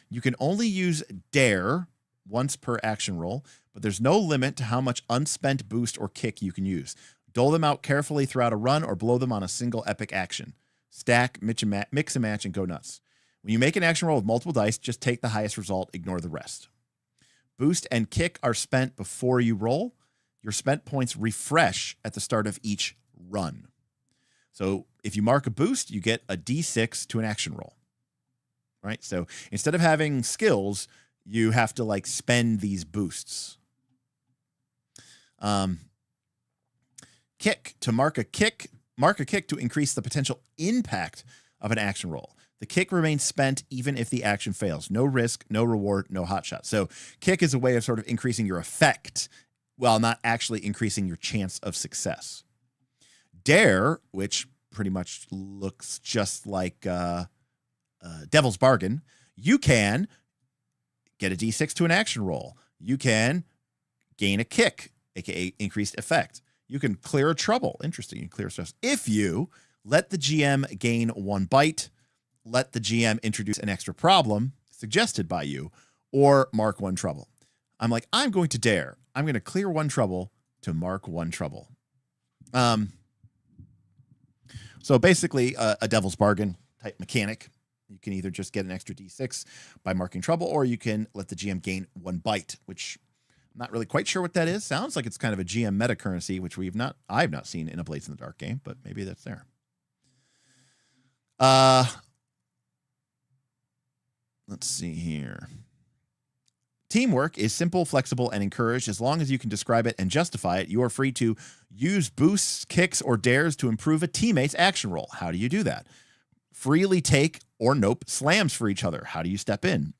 You can only use Dare once per action roll, but there's no limit to how much unspent boost or kick you can use. Dole them out carefully throughout a run or blow them on a single epic action. Stack, mix and match, and go nuts. When you make an action roll with multiple dice, just take the highest result, ignore the rest. Boost and kick are spent before you roll. Your spent points refresh at the start of each run. So if you mark a boost, you get a D6 to an action roll. Right? So instead of having skills, you have to like spend these boosts. Kick, to mark a kick to increase the potential impact of an action roll. The kick remains spent even if the action fails. No risk, no reward, no hotshot. So kick is a way of sort of increasing your effect while not actually increasing your chance of success. Dare, which pretty much looks just like Devil's Bargain, you can get a D6 to an action roll. You can gain a kick, aka increased effect. You can clear a trouble. Interesting. You can clear stress. If you let the GM gain 1 bite, let the GM introduce an extra problem suggested by you, or mark 1 trouble. I'm like, I'm going to dare. I'm going to clear 1 trouble to mark 1 trouble. So basically a Devil's Bargain type mechanic. You can either just get an extra D6 by marking trouble, or you can let the GM gain 1 bite, which I'm not really quite sure what that is. Sounds like it's kind of a GM meta currency, which I've not seen in a Blades in the Dark game, but maybe that's there. Let's see here. Teamwork is simple, flexible, and encouraged. As long as you can describe it and justify it, you are free to use boosts, kicks, or dares to improve a teammate's action roll. How do you do that? Freely take or nope slams for each other. How do you step in?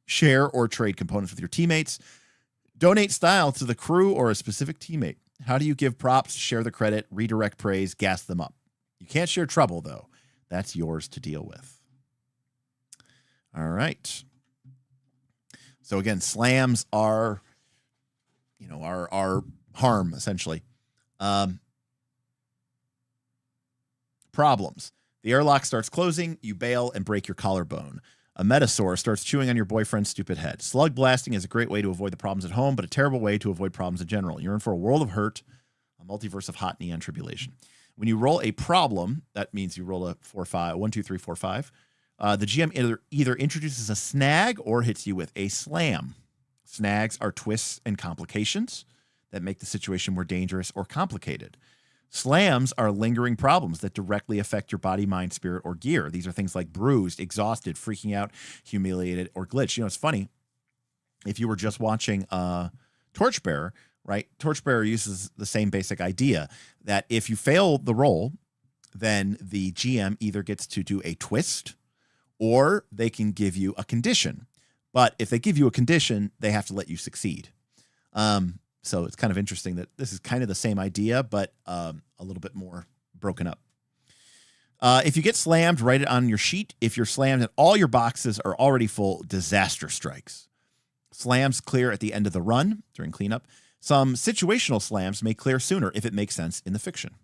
Share or trade components with your teammates. Donate style to the crew or a specific teammate. How do you give props, share the credit, redirect praise, gas them up? You can't share trouble, though. That's yours to deal with. All right. So again, slams are, are harm, essentially. Problems. The airlock starts closing, you bail and break your collarbone. A metasaur starts chewing on your boyfriend's stupid head. Slugblasting is a great way to avoid the problems at home, but a terrible way to avoid problems in general. You're in for a world of hurt, a multiverse of hot neon tribulation. When you roll a problem, that means you roll a 1, 2, 3, 4, 5. The GM either introduces a snag or hits you with a slam. Snags are twists and complications that make the situation more dangerous or complicated. Slams are lingering problems that directly affect your body, mind, spirit, or gear. These are things like bruised, exhausted, freaking out, humiliated, or glitched. It's funny. If you were just watching Torchbearer, right? Torchbearer uses the same basic idea that if you fail the roll, then the GM either gets to do a twist or they can give you a condition. But if they give you a condition, they have to let you succeed. So it's kind of interesting that this is kind of the same idea, but a little bit more broken up. If you get slammed, write it on your sheet. If you're slammed and all your boxes are already full, disaster strikes. Slams clear at the end of the run during cleanup. Some situational slams may clear sooner if it makes sense in the fiction.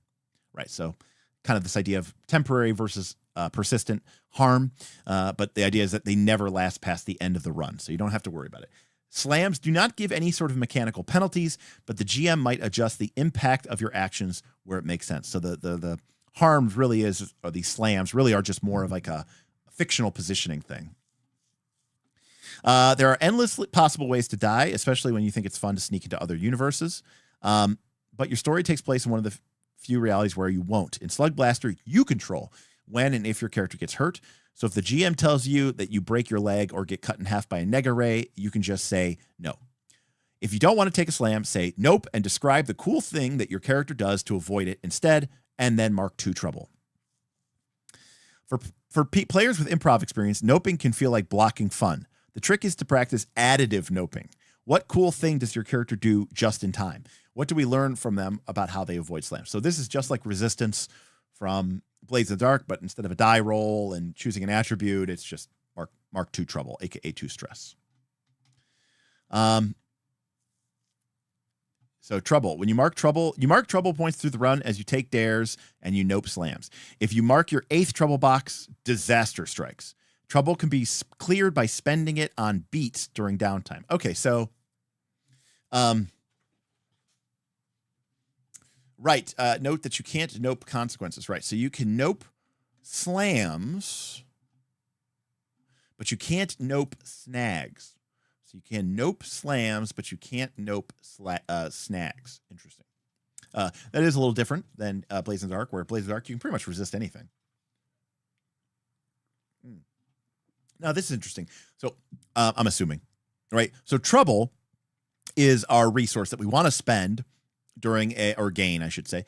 Right, so kind of this idea of temporary versus persistent harm, but the idea is that they never last past the end of the run, so you don't have to worry about it. Slams do not give any sort of mechanical penalties, but the GM might adjust the impact of your actions where it makes sense. So the harms really is, or these slams really are just more of like a fictional positioning thing. There are endless possible ways to die, especially when you think it's fun to sneak into other universes. But your story takes place in one of the few realities where you won't. In Slugblaster, you control when and if your character gets hurt. So if the GM tells you that you break your leg or get cut in half by a nega ray, you can just say no. If you don't want to take a slam, say nope and describe the cool thing that your character does to avoid it instead, and then mark 2 trouble. For players with improv experience, noping can feel like blocking fun. The trick is to practice additive noping. What cool thing does your character do just in time? What do we learn from them about how they avoid slams? So this is just like resistance from Blades of the Dark, but instead of a die roll and choosing an attribute, it's just mark 2 trouble, aka 2 stress. So trouble. When you mark trouble points through the run as you take dares and you nope slams. If you mark your 8th trouble box, disaster strikes. Trouble can be cleared by spending it on beats during downtime. Okay, so right. Note that you can't nope consequences. Right. So you can nope slams, but you can't nope snags. So you can nope slams, but you can't nope snags. Interesting. That is a little different than Blades in the Dark, where Blades in the Dark, you can pretty much resist anything. Now, this is interesting. So I'm assuming, right? So trouble is our resource that we want to spend during gain, I should say,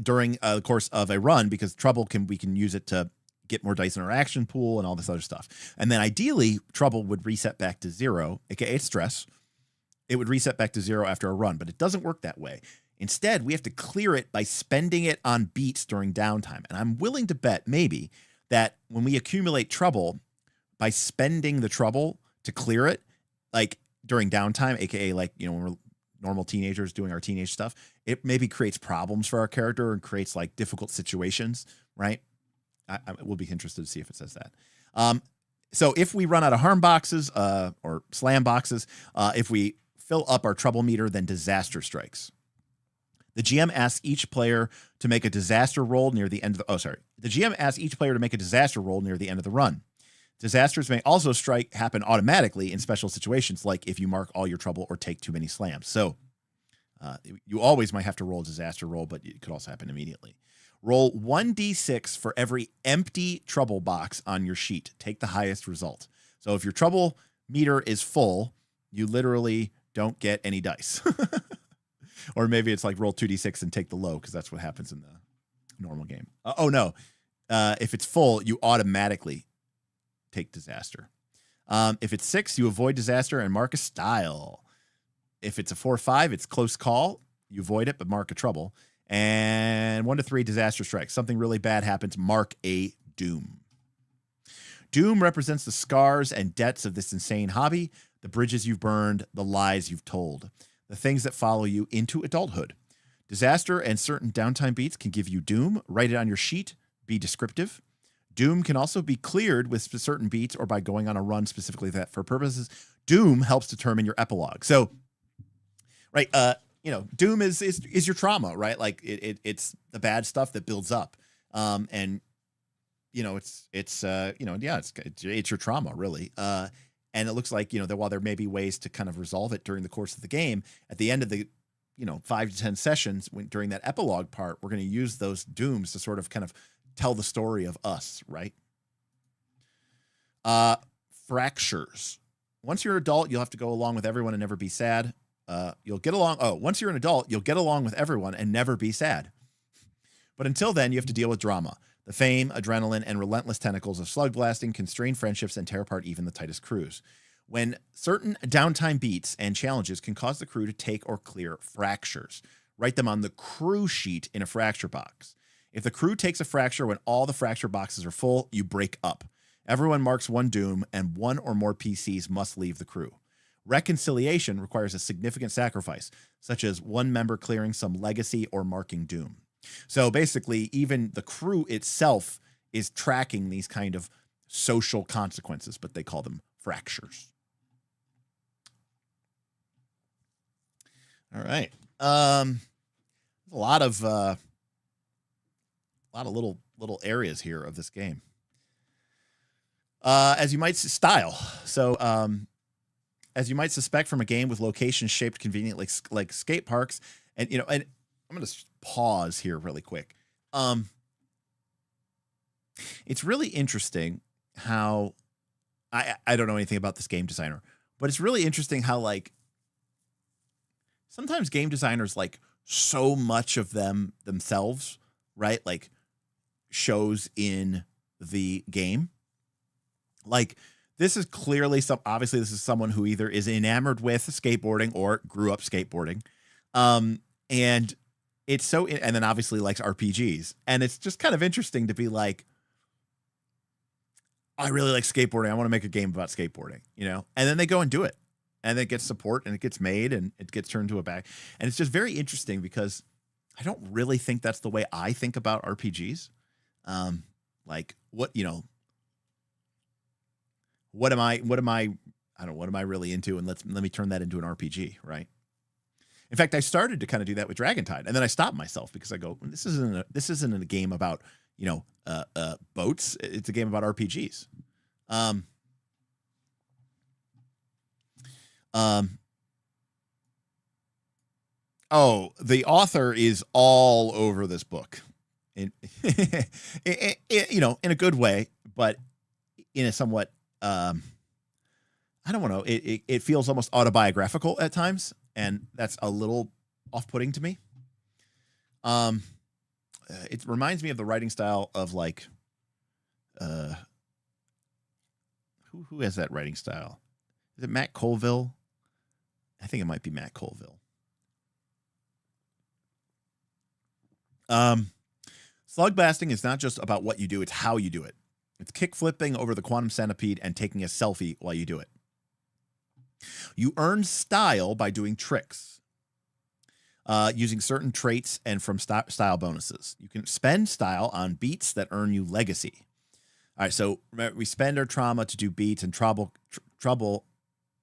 during the course of a run, because trouble we can use it to get more dice in our action pool and all this other stuff. And then ideally, trouble would reset back to 0, aka stress. It would reset back to 0 after a run, but it doesn't work that way. Instead, we have to clear it by spending it on beats during downtime. And I'm willing to bet maybe that when we accumulate trouble, by spending the trouble to clear it, like during downtime, aka like, when we're normal teenagers doing our teenage stuff, it maybe creates problems for our character and creates like difficult situations, right? I will be interested to see if it says that. So if we run out of harm boxes or slam boxes, if we fill up our trouble meter, then disaster strikes. The GM asks each player to make a disaster roll near the end of the... The GM asks each player to make a disaster roll near the end of the run. Disasters may also happen automatically in special situations, like if you mark all your trouble or take too many slams. So you always might have to roll a disaster roll, but it could also happen immediately. Roll 1d6 for every empty trouble box on your sheet. Take the highest result. So if your trouble meter is full, you literally don't get any dice. Or maybe it's like roll 2d6 and take the low, because that's what happens in the normal game. Oh, no. If it's full, you automatically take disaster. If it's 6, you avoid disaster and mark a style. If it's a 4 or 5, it's close call. You avoid it, but mark a trouble. And 1 to 3, disaster strikes. Something really bad happens, mark a doom. Doom represents the scars and debts of this insane hobby, the bridges you've burned, the lies you've told, the things that follow you into adulthood. Disaster and certain downtime beats can give you doom. Write it on your sheet. Be descriptive. Doom can also be cleared with certain beats or by going on a run specifically that for purposes. Doom helps determine your epilogue. So, right, doom is your trauma, right? Like it's the bad stuff that builds up, and it's your trauma really. And it looks like that while there may be ways to kind of resolve it during the course of the game, at the end of the 5 to 10 sessions during that epilogue part, we're going to use those dooms to sort of kind of tell the story of us, right? Fractures. Once you're an adult, you'll have to go along with everyone and never be sad. You'll get along. Oh, once you're an adult, you'll get along with everyone and never be sad. But until then, you have to deal with drama. The fame, adrenaline, and relentless tentacles of Slugblasting can strain friendships and tear apart even the tightest crews. When certain downtime beats and challenges can cause the crew to take or clear fractures. Write them on the crew sheet in a fracture box. If the crew takes a fracture when all the fracture boxes are full, you break up. Everyone marks 1 doom, and 1 or more PCs must leave the crew. Reconciliation requires a significant sacrifice, such as 1 member clearing some legacy or marking doom. So basically, even the crew itself is tracking these kind of social consequences, but they call them fractures. All right. A lot of little areas here of this game. As you might style. So, as you might suspect from a game with locations shaped conveniently like skate parks, and I'm going to pause here really quick. It's really interesting how I don't know anything about this game designer, but it's really interesting how sometimes game designers so much of themselves, right? Like shows in the game. Like this is clearly obviously this is someone who either is enamored with skateboarding or grew up skateboarding. And it's and then obviously likes RPGs. And it's just kind of interesting to be like, I really like skateboarding. I want to make a game about skateboarding, and then they go and do it, and it gets support and it gets made and it gets turned to a bag. And it's just very interesting because I don't really think that's the way I think about RPGs. Like what am I really into? And let me turn that into an RPG. Right. In fact, I started to kind of do that with Dragontide, and then I stopped myself because I go, this isn't a game about, boats. It's a game about RPGs. The author is all over this book in a good way, but in a somewhat, I don't know. It feels almost autobiographical at times. And that's a little off-putting to me. It reminds me of the writing style of who has that writing style? Is it Matt Colville? I think it might be Matt Colville. Slugblasting is not just about what you do, it's how you do it. It's kick flipping over the quantum centipede and taking a selfie while you do it. You earn style by doing tricks, using certain traits and from style bonuses. You can spend style on beats that earn you legacy. All right, so we spend our trauma to do beats, and trouble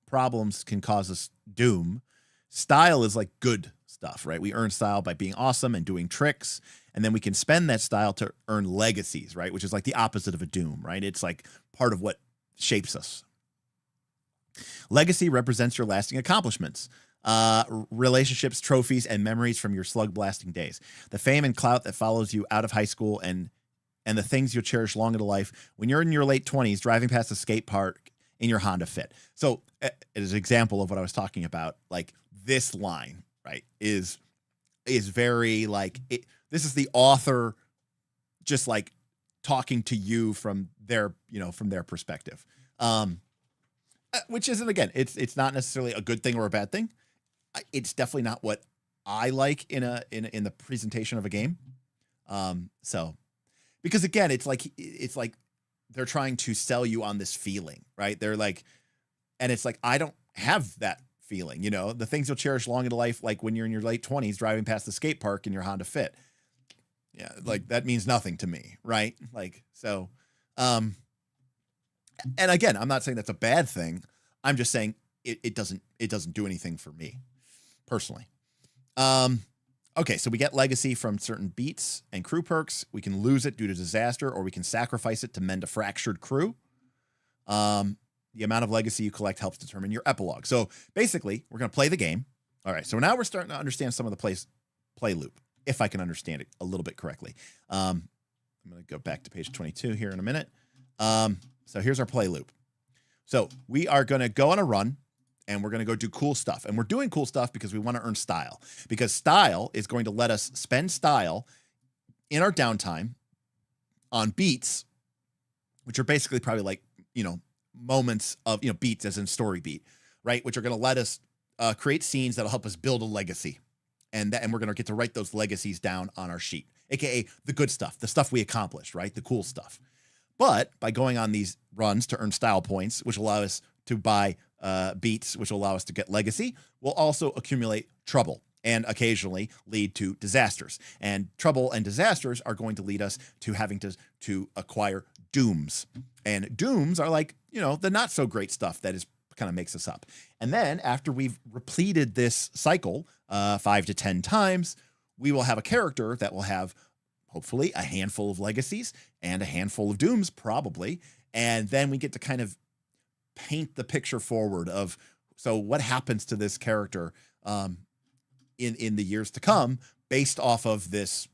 problems can cause us doom. Style is like good stuff, right? We earn style by being awesome and doing tricks, and then we can spend that style to earn legacies, right? Which is like the opposite of a doom, right? It's like part of what shapes us. Legacy represents your lasting accomplishments. relationships, trophies, and memories from your Slugblasting days. The fame and clout that follows you out of high school and the things you'll cherish long into life when you're in your late 20s driving past a skate park in your Honda Fit. So as an example of what I was talking about, like this line, right, is very like it. This is the author just like talking to you from their, from their perspective. Which isn't, again, it's not necessarily a good thing or a bad thing. It's definitely not what I like in the presentation of a game. So, because again, it's like they're trying to sell you on this feeling, right? They're like, and it's like, I don't have that feeling, the things you'll cherish long into life, like when you're in your late 20s driving past the skate park in your Honda Fit. Yeah, like that means nothing to me, right? Like, so, and again, I'm not saying that's a bad thing. I'm just saying it doesn't do anything for me personally. Okay, so we get legacy from certain beats and crew perks. We can lose it due to disaster, or we can sacrifice it to mend a fractured crew. The amount of legacy you collect helps determine your epilogue. So basically, we're going to play the game. All right, so now we're starting to understand some of the play loop, if I can understand it a little bit correctly. I'm going to go back to page 22 here in a minute. So here's our play loop. So we are going to go on a run, and we're going to go do cool stuff. And we're doing cool stuff because we want to earn style. Because style is going to let us spend style in our downtime on beats, which are basically probably like, moments of, beats as in story beat, right? Which are going to let us create scenes that'll help us build a legacy. And we're going to get to write those legacies down on our sheet, AKA the good stuff, the stuff we accomplished, right? The cool stuff. But by going on these runs to earn style points, which allow us to buy beats, which will allow us to get legacy, will also accumulate trouble and occasionally lead to disasters. And trouble and disasters are going to lead us to having to acquire dooms. And dooms are like, the not so great stuff that is kind of makes us up. And then after we've repleted this cycle 5 to 10 times, we will have a character that will have hopefully a handful of legacies and a handful of dooms, probably. And then we get to kind of paint the picture forward of, so what happens to this character in the years to come based off of this,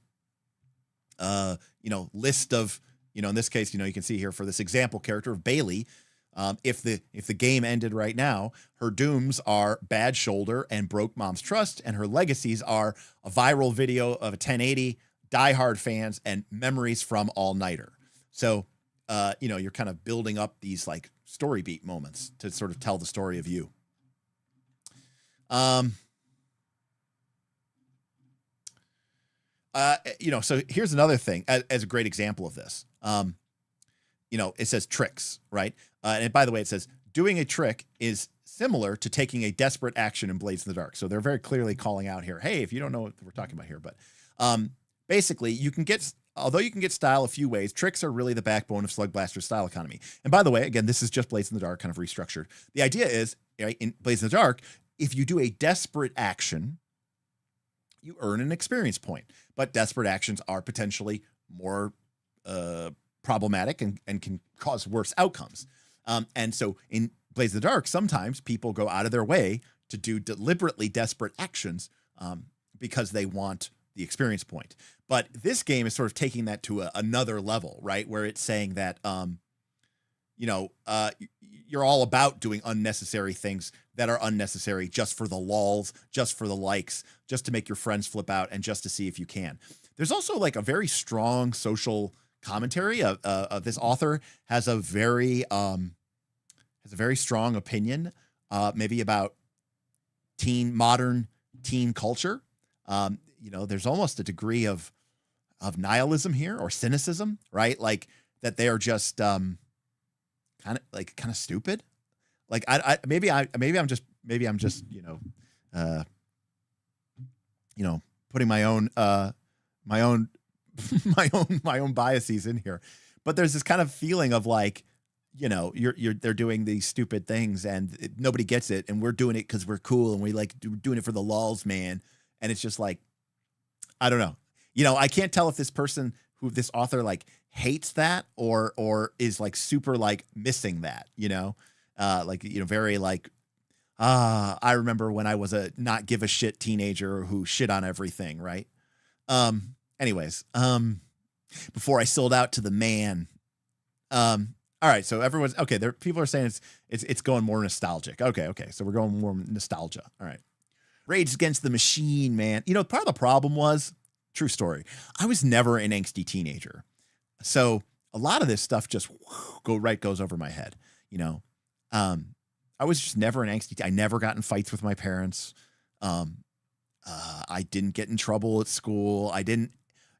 list of, in this case, you can see here for this example character of Bailey, if the game ended right now, her dooms are bad shoulder and broke mom's trust, and her legacies are a viral video of a 1080, diehard fans, and memories from all-nighter. So, you're kind of building up these like story beat moments to sort of tell the story of you. So here's another thing as a great example of this. It says tricks, right? And by the way, it says doing a trick is similar to taking a desperate action in Blades in the Dark. So they're very clearly calling out here, hey, if you don't know what we're talking about here, but basically although you can get style a few ways, tricks are really the backbone of Slugblaster's style economy. And by the way, again, this is just Blades in the Dark kind of restructured. The idea is, right, in Blades in the Dark, if you do a desperate action, you earn an experience point. But desperate actions are potentially more problematic and can cause worse outcomes. And so in Blades in the Dark, sometimes people go out of their way to do deliberately desperate actions because they want the experience point. But this game is sort of taking that to another level, right? Where it's saying that, you're all about doing unnecessary things that are unnecessary just for the lols, just for the likes, just to make your friends flip out and just to see if you can. There's also like a very strong social commentary of this author has a very strong opinion, maybe about modern teen culture. There's almost a degree of nihilism here or cynicism, right? Like that they are just kind of stupid. Like maybe I'm just putting my own my own biases in here, but there's this kind of feeling of like, they're doing these stupid things and nobody gets it, and we're doing it because we're cool and we like doing it for the lols, man. And it's just like, I don't know. I can't tell if this author like hates that or is like super like missing that, very like I remember when I was a not give a shit teenager who shit on everything, right? Anyways, before I sold out to the man. All right, so everyone's okay. There, people are saying it's going more nostalgic. Okay. So we're going more nostalgia. All right. Rage Against the Machine, man. You know, part of the problem was, true story, I was never an angsty teenager. So a lot of this stuff just goes over my head, you know. I was just never an angsty. I never got in fights with my parents. I didn't get in trouble at school. I didn't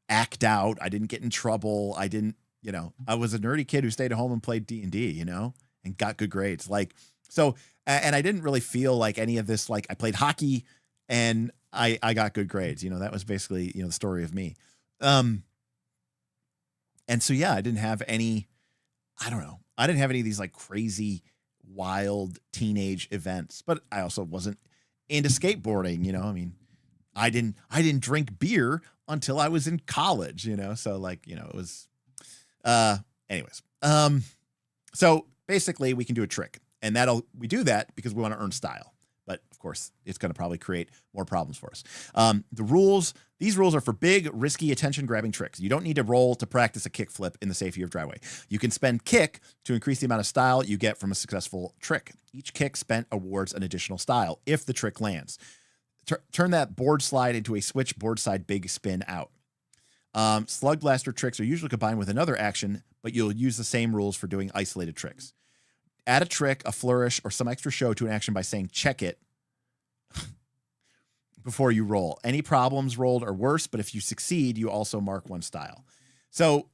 act out. I didn't get in trouble. I didn't, you know, I was a nerdy kid who stayed at home and played D&D, you know, and got good grades. Like, so, and I didn't really feel like any of this, like I played hockey and I got good grades, you know, that was basically, you know, the story of me. And so, yeah, I didn't have any, I don't know. I didn't have any of these like crazy, wild teenage events, but I also wasn't into skateboarding, you know, I mean, I didn't drink beer until I was in college, you know? So like, you know, it was, anyways. So basically we can do a trick and we do that because we want to earn style, but of course it's going to probably create more problems for us. These rules are for big, risky, attention-grabbing tricks. You don't need to roll to practice a kickflip in the safety of driveway. You can spend kick to increase the amount of style you get from a successful trick. Each kick spent awards an additional style if the trick lands. Turn that board slide into a switch board side big spin out. Slugblaster tricks are usually combined with another action, but you'll use the same rules for doing isolated tricks. Add a trick, a flourish, or some extra show to an action by saying check it before you roll. Any problems rolled are worse, but if you succeed, you also mark one style. So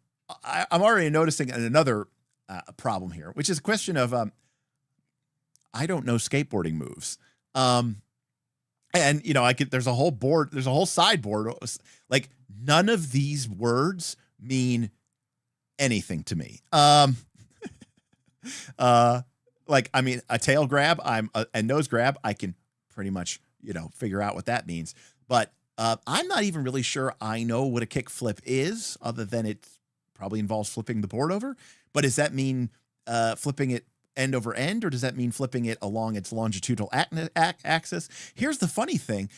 I'm already noticing another problem here, which is a question of I don't know skateboarding moves. And, you know, there's a whole sideboard. Like none of these words mean anything to me. Like, I mean, a tail grab, a nose grab, I can pretty much, you know, figure out what that means. But I'm not even really sure I know what a kick flip is, other than it probably involves flipping the board over. But does that mean flipping it end over end, or does that mean flipping it along its longitudinal axis? Here's the funny thing.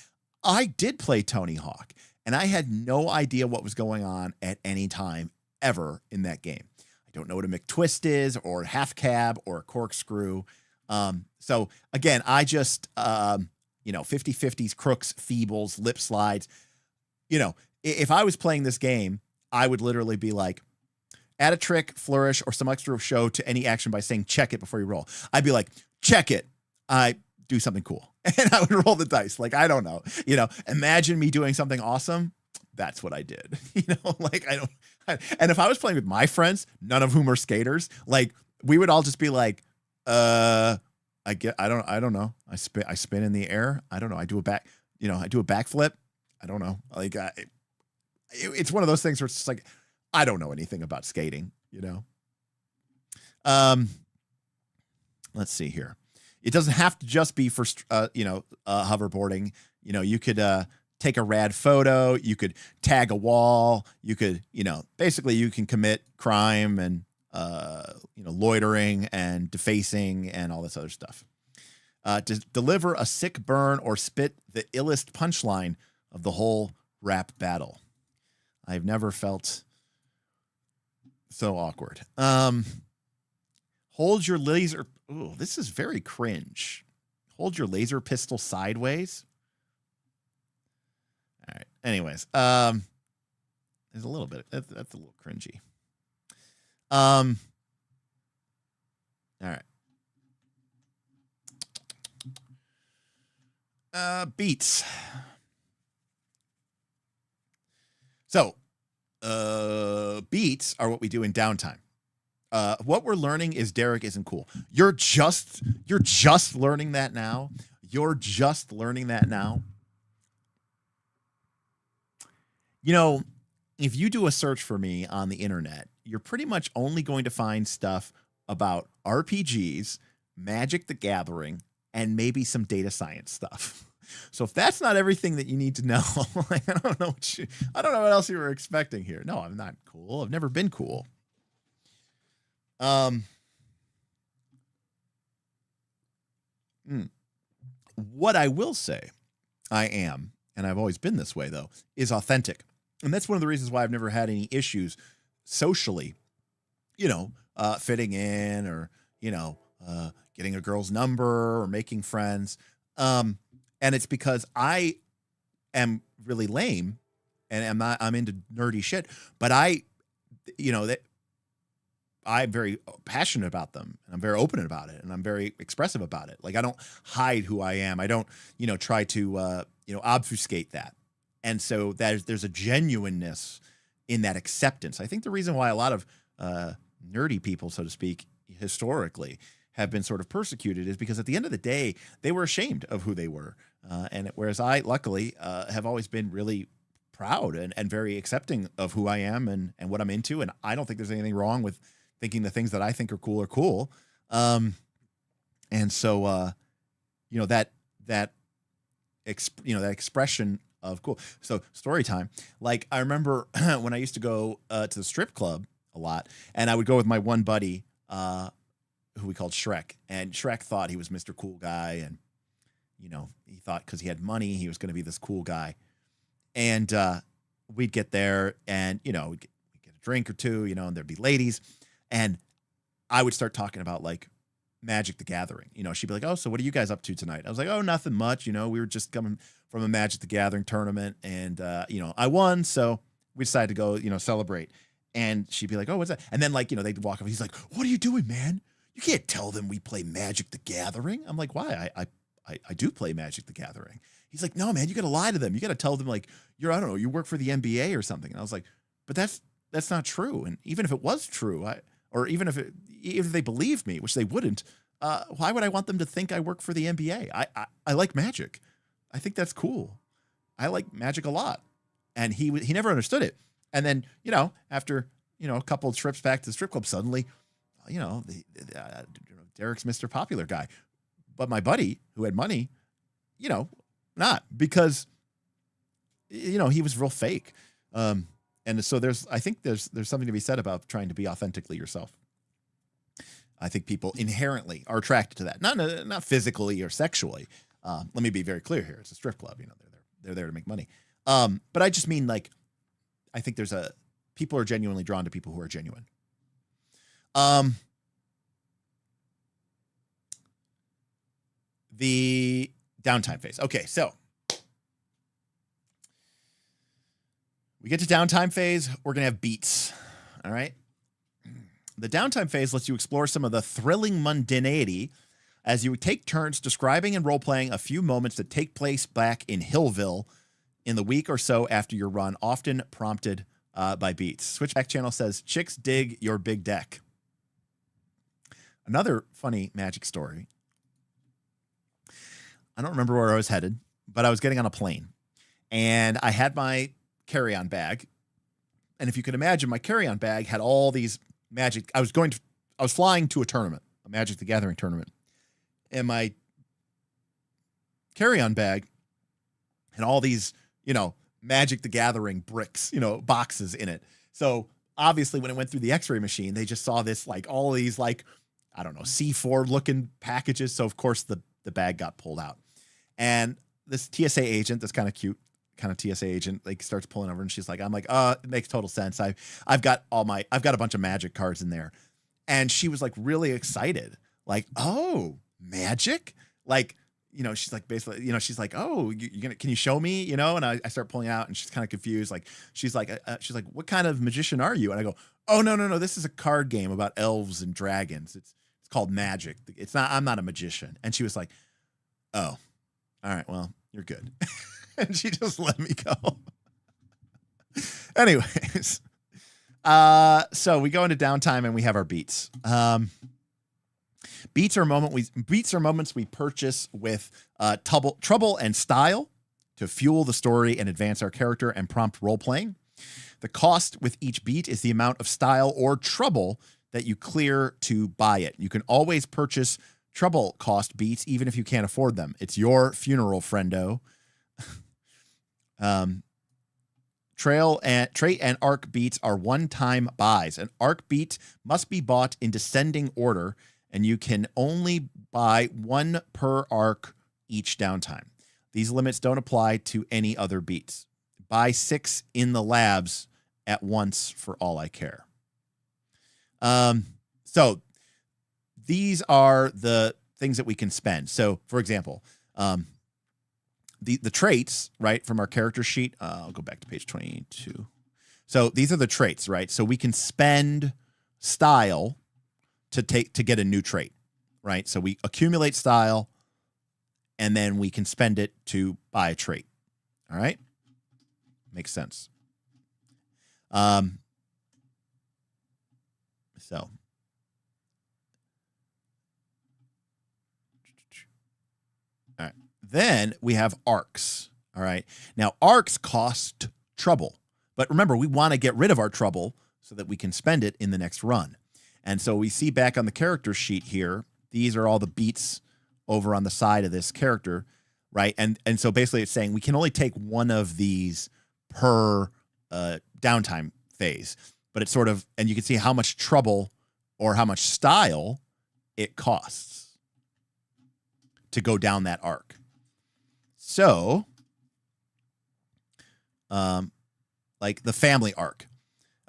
I did play Tony Hawk, and I had no idea what was going on at any time ever in that game. I don't know what a McTwist is, or a half cab, or a corkscrew. So again, I just, you know, 50-50s, crooks, feebles, lip slides. You know, if I was playing this game, I would literally be like, add a trick, flourish, or some extra show to any action by saying check it before you roll. I'd be like, check it. I do something cool. And I would roll the dice. Like, I don't know. You know, imagine me doing something awesome. That's what I did. You know, like and if I was playing with my friends, none of whom are skaters, like we would all just be like, I don't know. I spin in the air. I don't know. I do a backflip. I don't know. Like, it's one of those things where it's just like, I don't know anything about skating, you know? Let's see here. It doesn't have to just be for, hoverboarding. You know, you could, take a rad photo. You could tag a wall. You could, you know, basically you can commit crime and, loitering and defacing and all this other stuff. To deliver a sick burn or spit the illest punchline of the whole rap battle. I've never felt so awkward. Hold your laser. Ooh, this is very cringe. Hold your laser pistol sideways. All right. Anyways, there's a little bit. That's a little cringy. All right. Beats. So, beats are what we do in downtime. What we're learning is Derek isn't cool. You're just learning that now. You know, if you do a search for me on the internet, you're pretty much only going to find stuff about RPGs, Magic the Gathering, and maybe some data science stuff. So if that's not everything that you need to know, like, I don't know what else you were expecting here. No, I'm not cool. I've never been cool. What I will say I am, and I've always been this way though, is authentic. And that's one of the reasons why I've never had any issues socially, fitting in or, getting a girl's number or making friends. And it's because I am really lame and I'm into nerdy shit, but I'm very passionate about them and I'm very open about it and I'm very expressive about it. Like I don't hide who I am. I don't, try to, obfuscate that. And so there's a genuineness in that acceptance. I think the reason why a lot of nerdy people, so to speak, historically have been sort of persecuted is because at the end of the day, they were ashamed of who they were. Whereas I, luckily, have always been really proud and very accepting of who I am and what I'm into. And I don't think there's anything wrong with thinking the things that I think are cool are cool. That expression of cool. So story time. Like I remember when I used to go to the strip club a lot and I would go with my one buddy, who we called Shrek, and Shrek thought he was Mr. Cool Guy. And, he thought cause he had money, he was going to be this cool guy. And, we'd get there and, we'd get a drink or two, and there'd be ladies. And I would start talking about like Magic the Gathering. She'd be like, oh, so what are you guys up to tonight? I was like, oh, nothing much. We were just coming from a Magic the Gathering tournament and, I won. So we decided to go, celebrate. And she'd be like, oh, what's that? And then they'd walk up. He's like, what are you doing, man? You can't tell them we play Magic the Gathering. I'm like, why? I do play Magic the Gathering. He's like, no, man, you got to lie to them. You got to tell them like, you work for the NBA or something. And I was like, but that's not true. And even if it was true, even if they believed me, which they wouldn't, why would I want them to think I work for the NBA? I like Magic. I think that's cool. I like Magic a lot. And he never understood it. And then, after, a couple of trips back to the strip club, suddenly, Derek's Mr. Popular Guy. But my buddy who had money, not because, he was real fake. And so I think there's something to be said about trying to be authentically yourself. I think people inherently are attracted to that, not physically or sexually. Let me be very clear here. It's a strip club, they're there to make money. But I just mean like, I think people are genuinely drawn to people who are genuine. The downtime phase. Okay, so we get to downtime phase. We're going to have beats. All right. The downtime phase lets you explore some of the thrilling mundanity as you take turns describing and role-playing a few moments that take place back in Hillview in the week or so after your run, often prompted by beats. Switchback Channel says, chicks dig your big deck. Another funny Magic story. I don't remember where I was headed, but I was getting on a plane. And I had my carry-on bag. And if you can imagine, my carry-on bag had all these Magic. I was flying to a tournament, a Magic the Gathering tournament. And my carry-on bag had all these, Magic the Gathering bricks, boxes in it. So obviously when it went through the x-ray machine, they just saw this, like all these, like, I don't know, C4 looking packages. So of course the bag got pulled out. And this TSA agent, this kind of cute kind of TSA agent, like starts pulling over and she's like, I'm like, it makes total sense. I've got a bunch of Magic cards in there. And she was like really excited. Like, oh, Magic? Like, she's like basically, she's like, oh, can you show me, and I start pulling out and she's kind of confused. Like, she's like, what kind of magician are you? And I go, oh, no. This is a card game about elves and dragons. It's called Magic. I'm not a magician. And she was like, oh, all right, well, you're good. And she just let me go. Anyways, so we go into downtime and we have our beats. Beats are moments we purchase with trouble and style to fuel the story and advance our character and prompt role playing. The cost with each beat is the amount of style or trouble that you clear to buy it. You can always purchase trouble cost beats even if you can't afford them. It's your funeral, friendo. Trait and arc beats are one-time buys. An arc beat must be bought in descending order, and you can only buy one per arc each downtime. These limits don't apply to any other beats. Buy 6 in the labs at once for all I care. So these are the things that we can spend. So, for example, the traits, right, from our character sheet. I'll go back to page 22. So these are the traits, right? So we can spend style to get a new trait, right? So we accumulate style, and then we can spend it to buy a trait. All right, makes sense. So. All right. Then we have arcs. All right. Now, arcs cost trouble. But remember, we want to get rid of our trouble so that we can spend it in the next run. And so we see back on the character sheet here, these are all the beats over on the side of this character, right? And so basically it's saying we can only take one of these per downtime phase. But it's sort of, and you can see how much trouble or how much style it costs to go down that arc. So, like the family arc.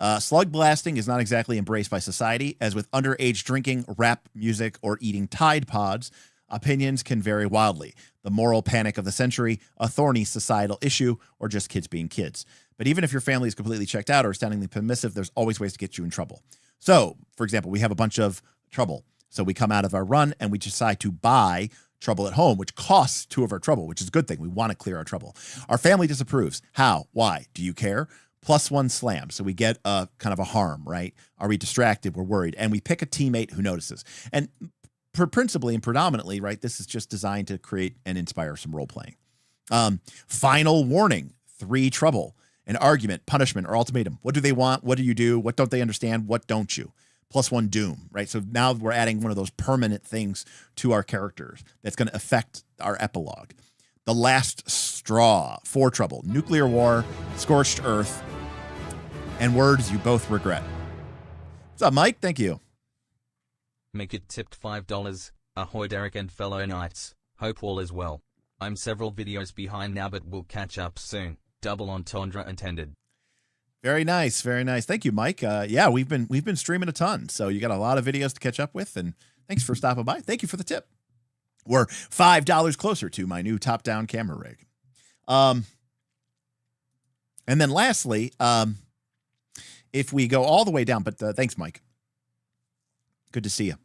Slugblasting is not exactly embraced by society, as with underage drinking, rap music, or eating Tide Pods, opinions can vary wildly. The moral panic of the century, a thorny societal issue, or just kids being kids. But even if your family is completely checked out or astoundingly permissive, there's always ways to get you in trouble. So, for example, we have a bunch of trouble. So we come out of our run and we decide to buy trouble at home, which costs 2 of our trouble, which is a good thing. We want to clear our trouble. Our family disapproves. How? Why? Do you care? +1 slam. So we get a kind of a harm, right? Are we distracted? We're worried. And we pick a teammate who notices. And principally and predominantly, right, this is just designed to create and inspire some role playing. Final warning, 3 trouble, an argument, punishment, or ultimatum. What do they want? What do you do? What don't they understand? What don't you? +1 doom, right? So now we're adding one of those permanent things to our characters that's going to affect our epilogue. The last straw, 4 trouble, nuclear war, scorched earth, and words you both regret. What's up, Mike? Thank you. Make it tipped $5. Ahoy, Derek and fellow knights. Hope all is well. I'm several videos behind now, but we'll catch up soon. Double entendre intended. Very nice, very nice. Thank you, Mike. Yeah, we've been streaming a ton, so you got a lot of videos to catch up with, and thanks for stopping by. Thank you for the tip. We're $5 closer to my new top-down camera rig. And then lastly, if we go all the way down, but thanks, Mike. Good to see you.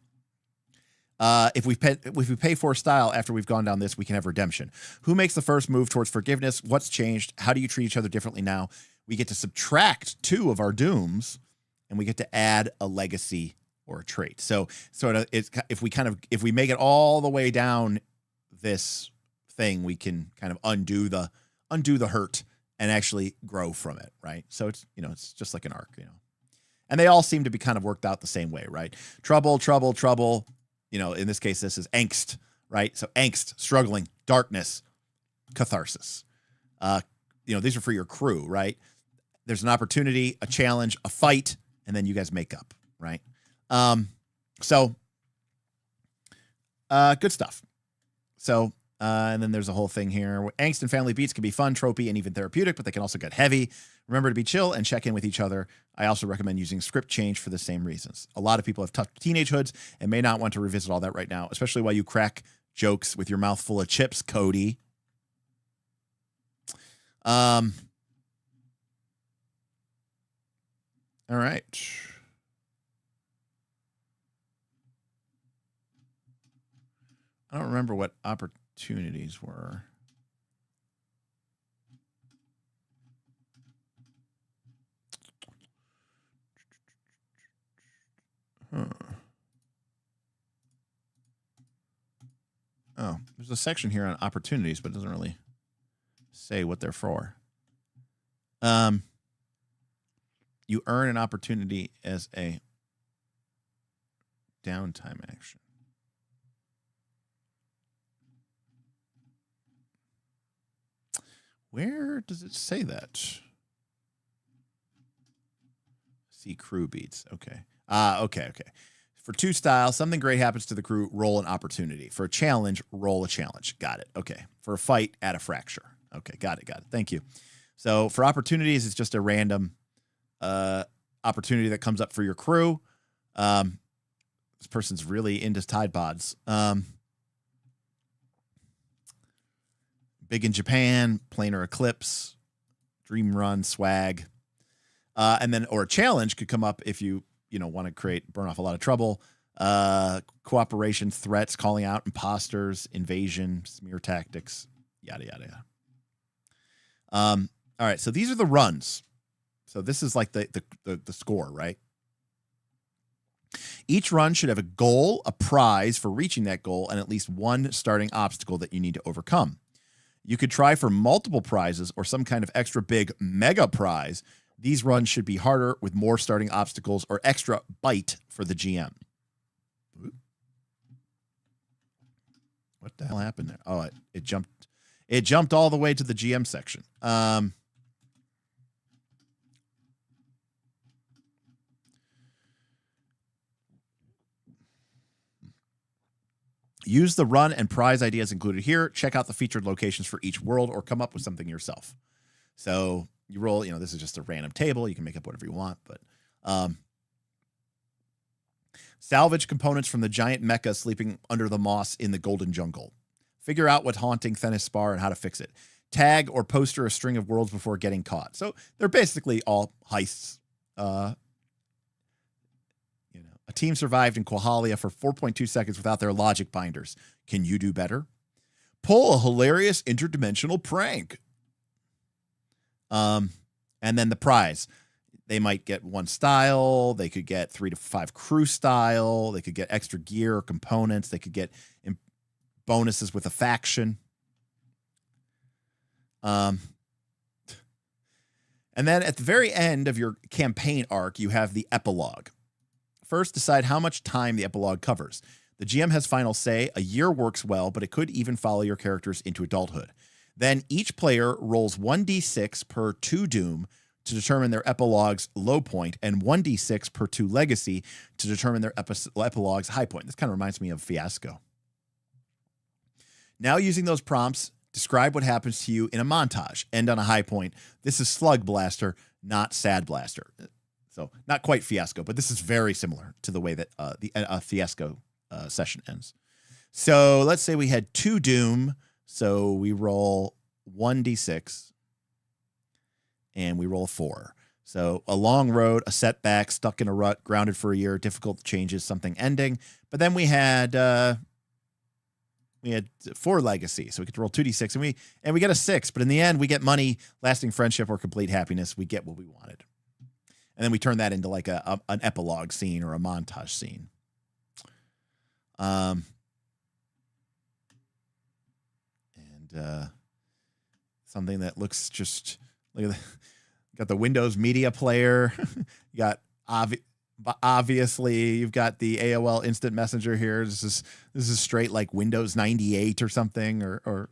If we pay for style after we've gone down this, we can have redemption. Who makes the first move towards forgiveness? What's changed? How do you treat each other differently now? We get to subtract 2 of our dooms, and we get to add a legacy or a trait. So if we make it all the way down this thing, we can kind of undo the hurt and actually grow from it, right? So it's just like an arc, And they all seem to be kind of worked out the same way, right? Trouble, trouble, trouble. In this case, this is angst, right? So angst, struggling, darkness, catharsis. These are for your crew, right? There's an opportunity, a challenge, a fight, and then you guys make up, right? Good stuff. So, and then there's a whole thing here. Angst and family beats can be fun, tropey, and even therapeutic, but they can also get heavy. Remember to be chill and check in with each other. I also recommend using script change for the same reasons. A lot of people have tough teenagehoods and may not want to revisit all that right now, especially while you crack jokes with your mouth full of chips, Cody. All right. I don't remember what opportunities were. Oh, there's a section here on opportunities, but it doesn't really say what they're for. You earn an opportunity as a downtime action. Where does it say that? See crew beats. Okay. Okay. For 2 style, something great happens to the crew, roll an opportunity. For a challenge, roll a challenge. Got it. Okay. For a fight, add a fracture. Okay, got it. Thank you. So for opportunities, it's just a random opportunity that comes up for your crew. This person's really into Tide Pods. Big in Japan, planar eclipse, dream run, swag. And then, or a challenge could come up if you want to burn off a lot of trouble. Cooperation, threats, calling out imposters, invasion, smear tactics, yada, yada, yada. All right. So these are the runs. So this is like the score, right? Each run should have a goal, a prize for reaching that goal, and at least one starting obstacle that you need to overcome. You could try for multiple prizes or some kind of extra big mega prize. These runs should be harder with more starting obstacles or extra bite for the GM. What the hell happened there? Oh, it jumped. It jumped all the way to the GM section. Use the run and prize ideas included here. Check out the featured locations for each world or come up with something yourself. So you roll, this is just a random table. You can make up whatever you want, but salvage components from the giant mecha sleeping under the moss in the golden jungle. Figure out what haunting Thenis spar and how to fix it. Tag or poster a string of worlds before getting caught. So they're basically all heists. A team survived in Quahalia for 4.2 seconds without their logic binders. Can you do better? Pull a hilarious interdimensional prank. And then the prize. They might get 1 style. They could get 3 to 5 crew style. They could get extra gear or components. They could get bonuses with a faction. And then at the very end of your campaign arc, you have the epilogue. First, decide how much time the epilogue covers. The GM has final say. A year works well, but it could even follow your characters into adulthood. Then each player rolls 1d6 per 2 doom to determine their epilogue's low point, and 1d6 per 2 legacy to determine their epilogue's high point. This kind of reminds me of Fiasco. Now, using those prompts, describe what happens to you in a montage. End on a high point. This is Slugblaster, not Sad Blaster. So not quite Fiasco, but this is very similar to the way that the Fiasco session ends. So let's say we had 2 doom. So we roll 1d6 and we roll 4. So a long road, a setback, stuck in a rut, grounded for a year, difficult changes, something ending. But then we had 4 legacy. So we get to roll 2d6 and we get a 6. But in the end, we get money, lasting friendship, or complete happiness. We get what we wanted. And then we turn that into like an epilogue scene or a montage scene. Something that looks just look at got the Windows Media Player. You got obviously you've got the AOL Instant Messenger here. This is straight like Windows 98 or something or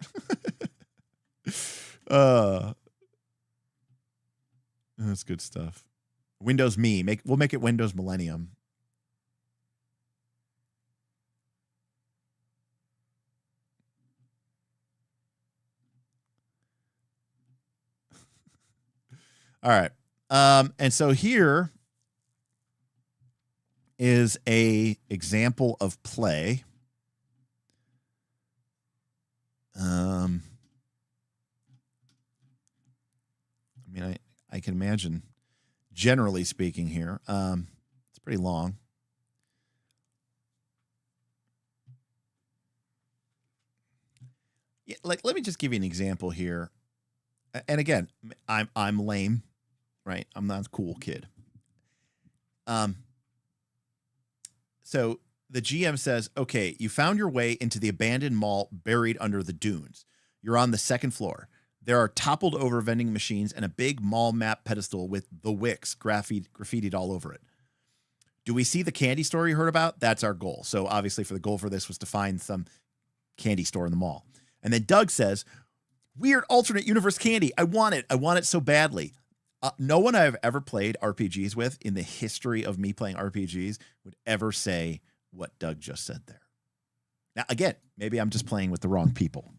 that's good stuff. Windows Me. We'll make it Windows Millennium. All right. And so here is a example of play. I mean, I can imagine, generally speaking here, it's pretty long. Yeah, like, let me just give you an example here. And again, I'm lame, right? I'm not a cool kid. So the GM says, okay, you found your way into the abandoned mall buried under the dunes. You're on the 2nd floor. There are toppled over vending machines and a big mall map pedestal with the Wicks graffitied all over it. Do we see the candy store you heard about? That's our goal. So obviously the goal for this was to find some candy store in the mall. And then Doug says, weird alternate universe candy. I want it. I want it so badly. No one I've ever played RPGs with in the history of me playing RPGs would ever say what Doug just said there. Now, again, maybe I'm just playing with the wrong people,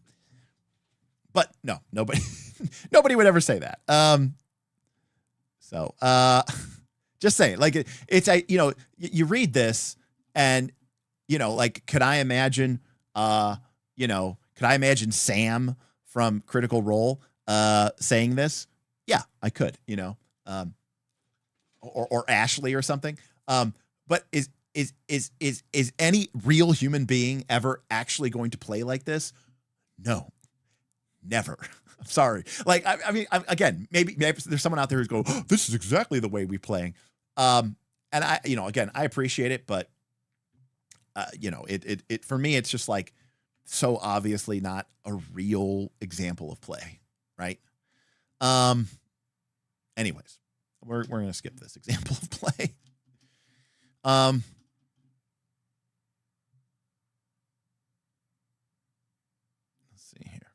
but no, nobody, nobody would ever say that. Just saying, like it's you read this and like, could I imagine Sam from Critical Role saying this? Yeah, I could, or Ashley or something. But is any real human being ever actually going to play like this? No, never. I'm sorry. Like, I mean, again, maybe there's someone out there who's going, oh, this is exactly the way we playing. And again, I appreciate it, but it for me, it's just like so obviously not a real example of play, right? Anyways, we're gonna skip this example of play. Let's see here.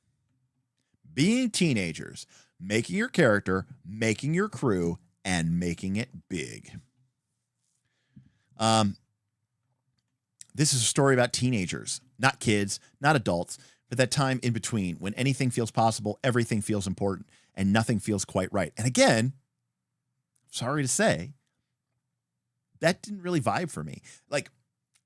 Being teenagers, making your character, making your crew, and making it big. This is a story about teenagers, not kids, not adults, but that time in between when anything feels possible, everything feels important, and nothing feels quite right. And again, sorry to say, that didn't really vibe for me. Like,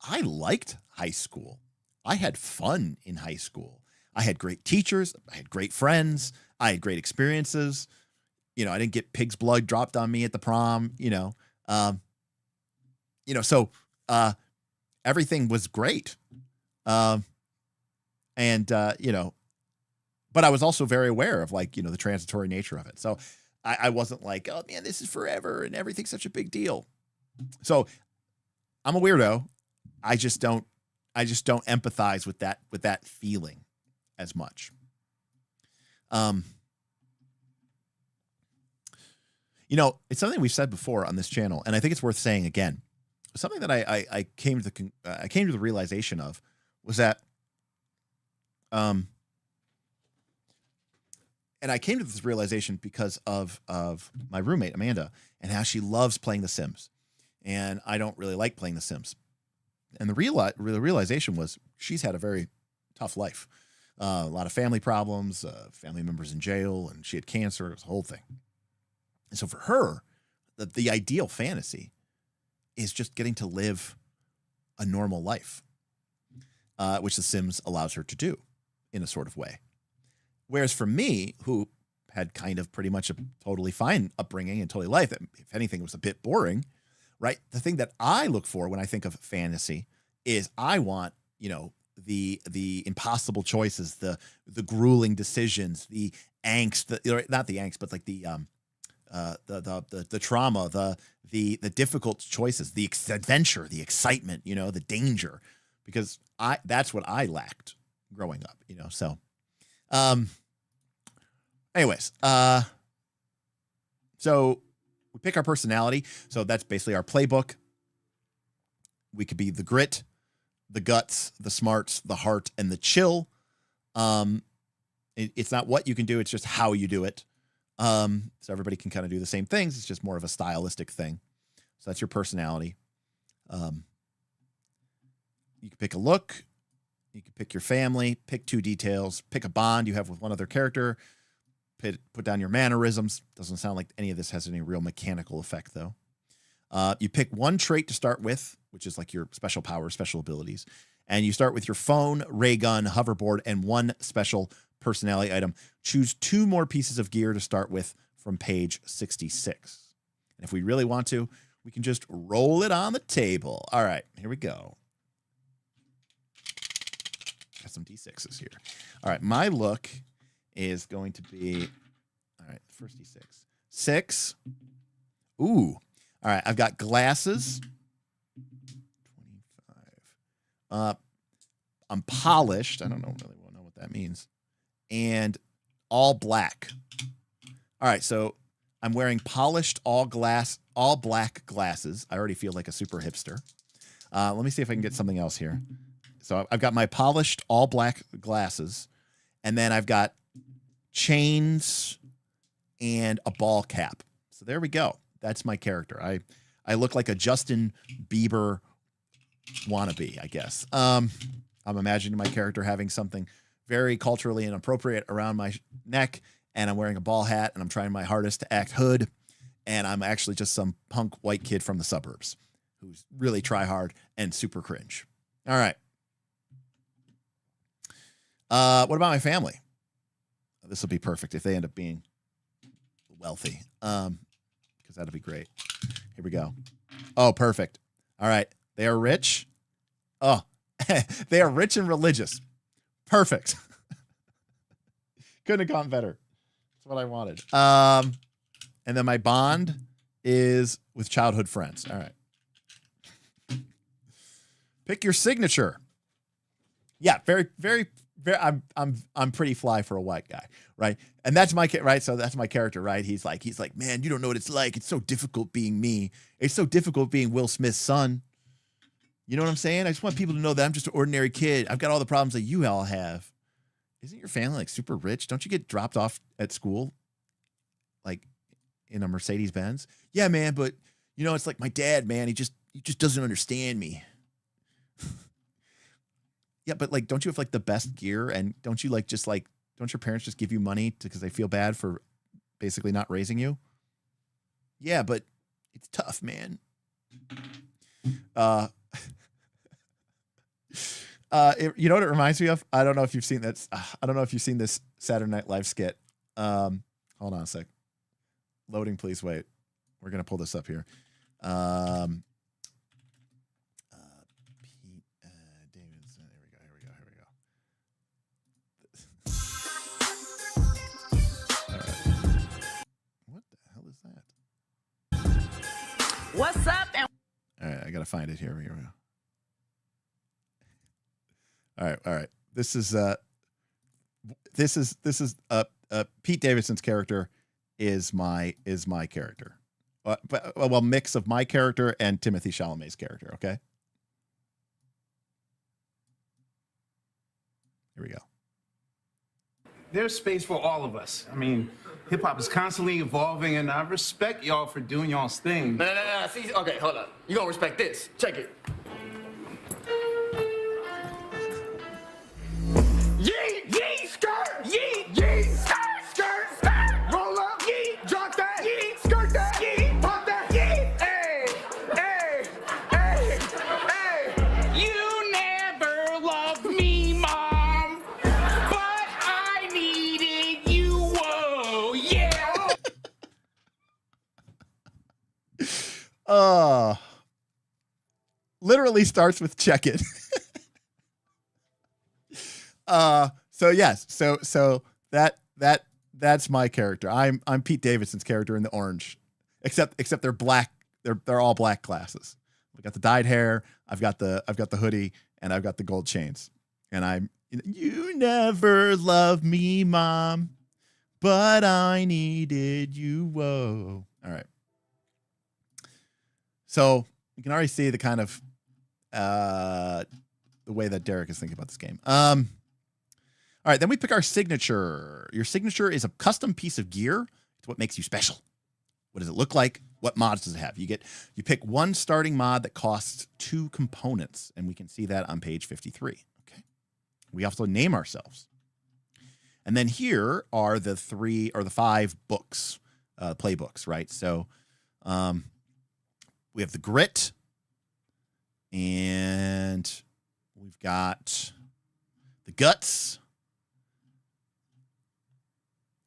I liked high school. I had fun in high school. I had great teachers. I had great friends. I had great experiences. I didn't get pig's blood dropped on me at the prom, so everything was great. But I was also very aware of the transitory nature of it. So I wasn't like, oh man, this is forever and everything's such a big deal. So I'm a weirdo. I just don't empathize with that feeling as much. It's something we've said before on this channel, and I think it's worth saying again. Something that I came to the realization of was that, and I came to this realization because of my roommate Amanda and how she loves playing The Sims, and I don't really like playing The Sims. And the realization was she's had a very tough life, a lot of family problems, family members in jail, and she had cancer. It was a whole thing. And so for her, the ideal fantasy is just getting to live a normal life, which The Sims allows her to do in a sort of way. Whereas for me, who had kind of pretty much a totally fine upbringing and totally life, that if anything was a bit boring, right? The thing that I look for when I think of fantasy is I want, the impossible choices, the grueling decisions, the angst, not the angst, but like the trauma, the difficult choices, the adventure, the excitement, the danger, because that's what I lacked growing up, so, anyways, so we pick our personality. So that's basically our playbook. We could be the grit, the guts, the smarts, the heart, and the chill. It's not what you can do. It's just how you do it. So everybody can kind of do the same things. It's just more of a stylistic thing. So that's your personality. You can pick a look. You can pick your family, pick 2 details, pick a bond you have with one other character, put down your mannerisms. Doesn't sound like any of this has any real mechanical effect, though. You pick 1 trait to start with, which is like your special powers, special abilities. And you start with your phone, ray gun, hoverboard, and 1 special personality item. Choose 2 more pieces of gear to start with from page 66. And if we really want to, we can just roll it on the table. All right, here we go. Got some D6s here. All right, my look is going to be, all right, first D6. 6. Ooh. All right, I've got glasses. 25. I'm polished. I don't know what that means. And all black. All right, so I'm wearing polished all black glasses. I already feel like a super hipster. Let me see if I can get something else here. So I've got my polished all black glasses, and then I've got chains and a ball cap. So there we go. That's my character. I look like a Justin Bieber wannabe, I guess. I'm imagining my character having something very culturally inappropriate around my neck, and I'm wearing a ball hat, and I'm trying my hardest to act hood, and I'm actually just some punk white kid from the suburbs who's really try hard and super cringe. All right. What about my family? This will be perfect if they end up being wealthy, because that'd be great. Here we go. Oh, perfect. All right. They are rich. Oh, they are rich and religious. Perfect. Couldn't have gone better. That's what I wanted. And then my bond is with childhood friends. All right. Pick your signature. Yeah, very, very, very. I'm pretty fly for a white guy, right? And that's my right. So that's my character, right? He's like, man, you don't know what it's like. It's so difficult being me. It's so difficult being Will Smith's son. You know what I'm saying? I just want people to know that I'm just an ordinary kid. I've got all the problems that you all have. Isn't your family like super rich? Don't you get dropped off at school, like in a Mercedes Benz? Yeah, man. But you know, it's like my dad, man. He just doesn't understand me. Yeah, but like, don't you have like the best gear? And don't you don't your parents just give you money because they feel bad for basically not raising you? Yeah, but it's tough, man. You know what it reminds me of? I don't know if you've seen that. I don't know if you've seen this Saturday Night Live skit. Hold on a sec. Loading, please wait. We're gonna pull this up here. Pete Davidson. Here we go. All right. What the hell is that? What's up? All right, I gotta find it here. Here we go. All right. This is Pete Davidson's character is my character. Well, mix of my character and Timothy Chalamet's character. Okay. Here we go. There's space for all of us. I mean, hip hop is constantly evolving, and I respect y'all for doing y'all's thing. No. See, okay, hold up. You gonna respect this? Check it. Yee, skirt, yee, skirt, roll up, yee, drop that, yee, skirt that, yee, pop that, yee, hey. You never loved me, Mom, but I needed you, whoa, yeah. Literally starts with check it. So yes, so that's my character. I'm Pete Davidson's character in the orange, except they're black. They're all black glasses. We got the dyed hair. I've got the hoodie, and I've got the gold chains. And you never loved me, Mom, but I needed you. Whoa. All right. So you can already see the kind of the way that Derek is thinking about this game. All right, then we pick our signature. Your signature is a custom piece of gear. It's what makes you special. What does it look like? What mods does it have? You pick one starting mod that costs 2 components, and we can see that on page 53. Okay. We also name ourselves. And then here are the 3 or the 5 books, playbooks, right? So we have the grit, and we've got the guts,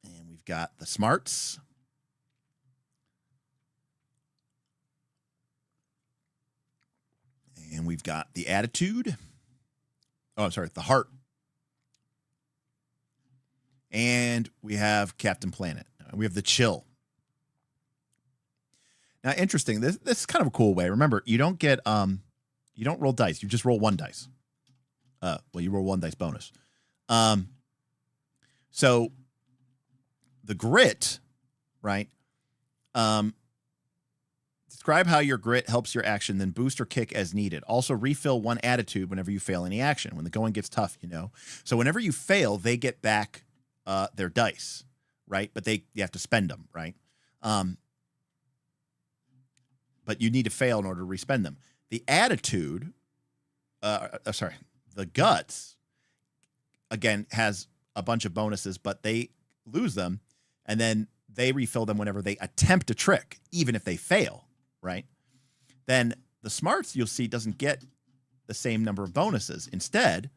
and we've got the smarts, and we've got the attitude. Oh, sorry, the heart. And we have Captain Planet. We have the chill. Now, interesting. This is kind of a cool way. Remember, you don't get you don't roll dice. You just roll 1 dice. Well, you roll 1 dice bonus. So the grit, right? Describe how your grit helps your action, then boost or kick as needed. Also refill 1 attitude whenever you fail any action. When the going gets tough, you know. So whenever you fail, they get back their dice, right? But you have to spend them, right? but you need to fail in order to respend them. The attitude, the guts, again, has a bunch of bonuses, but they lose them, and then they refill them whenever they attempt a trick, even if they fail, right? Then the smarts, you'll see, doesn't get the same number of bonuses. Instead,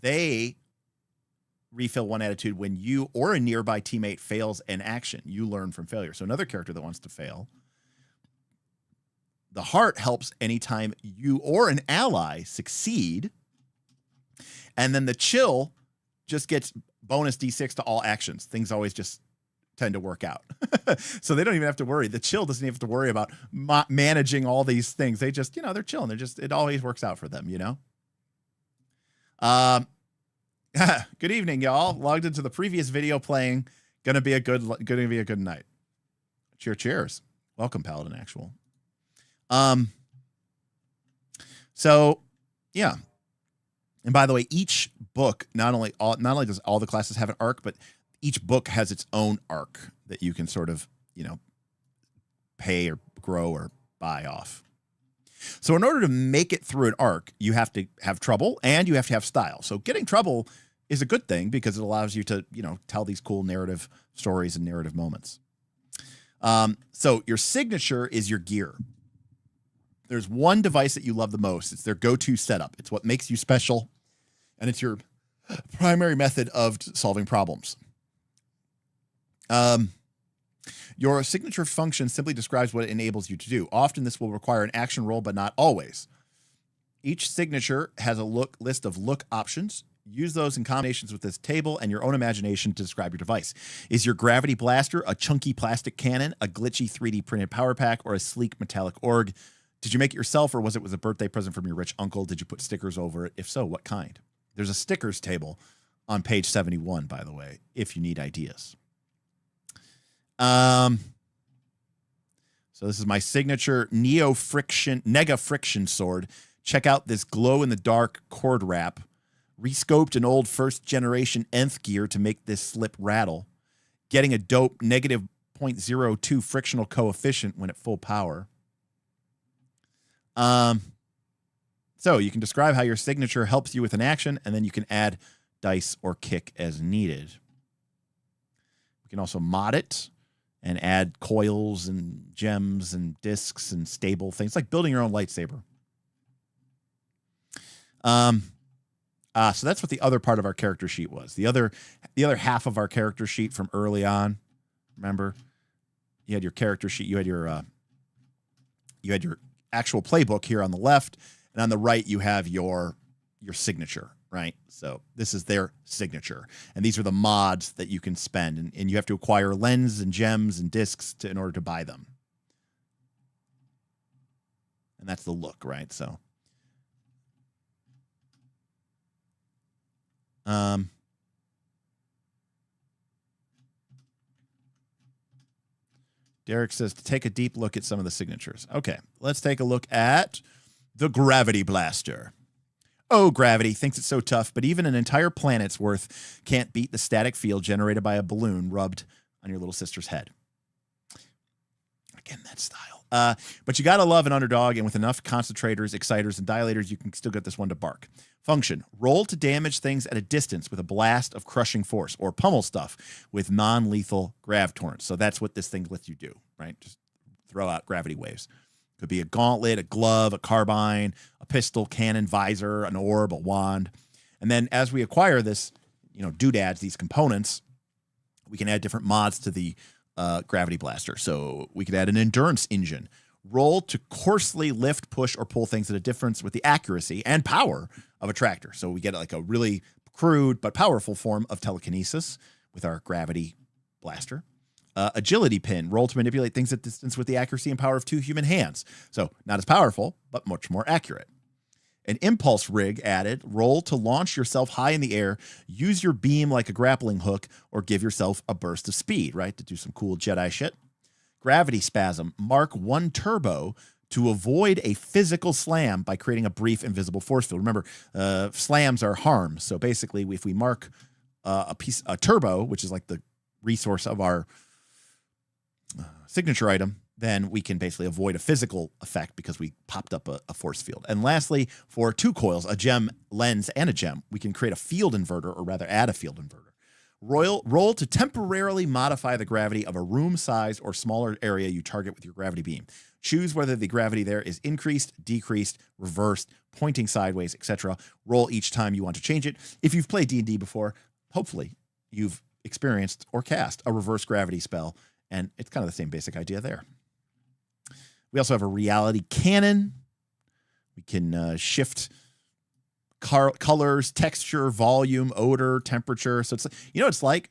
they refill one attitude when you or a nearby teammate fails an action. You learn from failure. So another character that wants to fail. The heart helps anytime you or an ally succeed. And then the chill just gets bonus D6 to all actions. Things always just tend to work out. So they don't even have to worry. The chill doesn't even have to worry about managing all these things. They just, they're chilling. It always works out for them, Good evening, y'all. Logged into the previous video playing. Gonna be a good night. Cheers. Welcome, Paladin Actual. So yeah. And by the way, each book, not only does all the classes have an arc, but each book has its own arc that you can sort of, pay or grow or buy off. So in order to make it through an arc, you have to have trouble and you have to have style. So getting trouble is a good thing because it allows you to, tell these cool narrative stories and narrative moments. So your signature is your gear. There's one device that you love the most. It's their go-to setup. It's what makes you special, and it's your primary method of solving problems. Your signature function simply describes what it enables you to do. Often this will require an action roll, but not always. Each signature has a list of look options. Use those in combinations with this table and your own imagination to describe your device. Is your gravity blaster a chunky plastic cannon, a glitchy 3D printed power pack, or a sleek metallic org? Did you make it yourself, or was it a birthday present from your rich uncle? Did you put stickers over it? If so, what kind? There's a stickers table on page 71, by the way, if you need ideas. So this is my signature nega friction sword. Check out this glow in the dark cord wrap. Rescoped an old first generation nth gear to make this slip rattle. Getting a dope negative 0.02 frictional coefficient when at full power. So you can describe how your signature helps you with an action, and then you can add dice or kick as needed. We can also mod it and add coils and gems and discs and stable things, like building your own lightsaber. So that's what the other part of our character sheet was. The other half of our character sheet from early on. Remember, you had your character sheet. You had your actual playbook here on the left, and on the right you have your signature, right? So this is their signature, and these are the mods that you can spend, and you have to acquire lens and gems and discs in order to buy them. And that's the look, right? So Derek says to take a deep look at some of the signatures. Okay, let's take a look at the Gravity Blaster. Oh, gravity thinks it's so tough, but even an entire planet's worth can't beat the static field generated by a balloon rubbed on your little sister's head. Again, that style. But you got to love an underdog, and with enough concentrators, exciters, and dilators, you can still get this one to bark. Function: roll to damage things at a distance with a blast of crushing force, or pummel stuff with non-lethal grav torrents. So that's what this thing lets you do, right? Just throw out gravity waves. Could be a gauntlet, a glove, a carbine, a pistol, cannon, visor, an orb, a wand. And then as we acquire this, doodads, these components, we can add different mods to the Gravity Blaster. So we could add an endurance engine. Roll to coarsely lift, push, or pull things at a difference with the accuracy and power of a tractor. So we get like a really crude but powerful form of telekinesis with our Gravity Blaster. Agility pin. Roll to manipulate things at distance with the accuracy and power of 2 human hands. So not as powerful, but much more accurate. An impulse rig added. Roll to launch yourself high in the air. Use your beam like a grappling hook, or give yourself a burst of speed, right? To do some cool Jedi shit. Gravity spasm. Mark 1 turbo to avoid a physical slam by creating a brief invisible force field. Remember, slams are harms. So basically, if we mark a turbo, which is like the resource of our signature item, then we can basically avoid a physical effect because we popped up a force field. And lastly, for 2 coils, a gem, lens, and a gem, we can create a field inverter, or rather add a field inverter. Roll to temporarily modify the gravity of a room size or smaller area you target with your gravity beam. Choose whether the gravity there is increased, decreased, reversed, pointing sideways, etc. Roll each time you want to change it. If you've played D&D before, hopefully you've experienced or cast a reverse gravity spell, and it's kind of the same basic idea there. We also have a reality cannon. We can shift colors, texture, volume, odor, temperature. So it's, you know, it's kind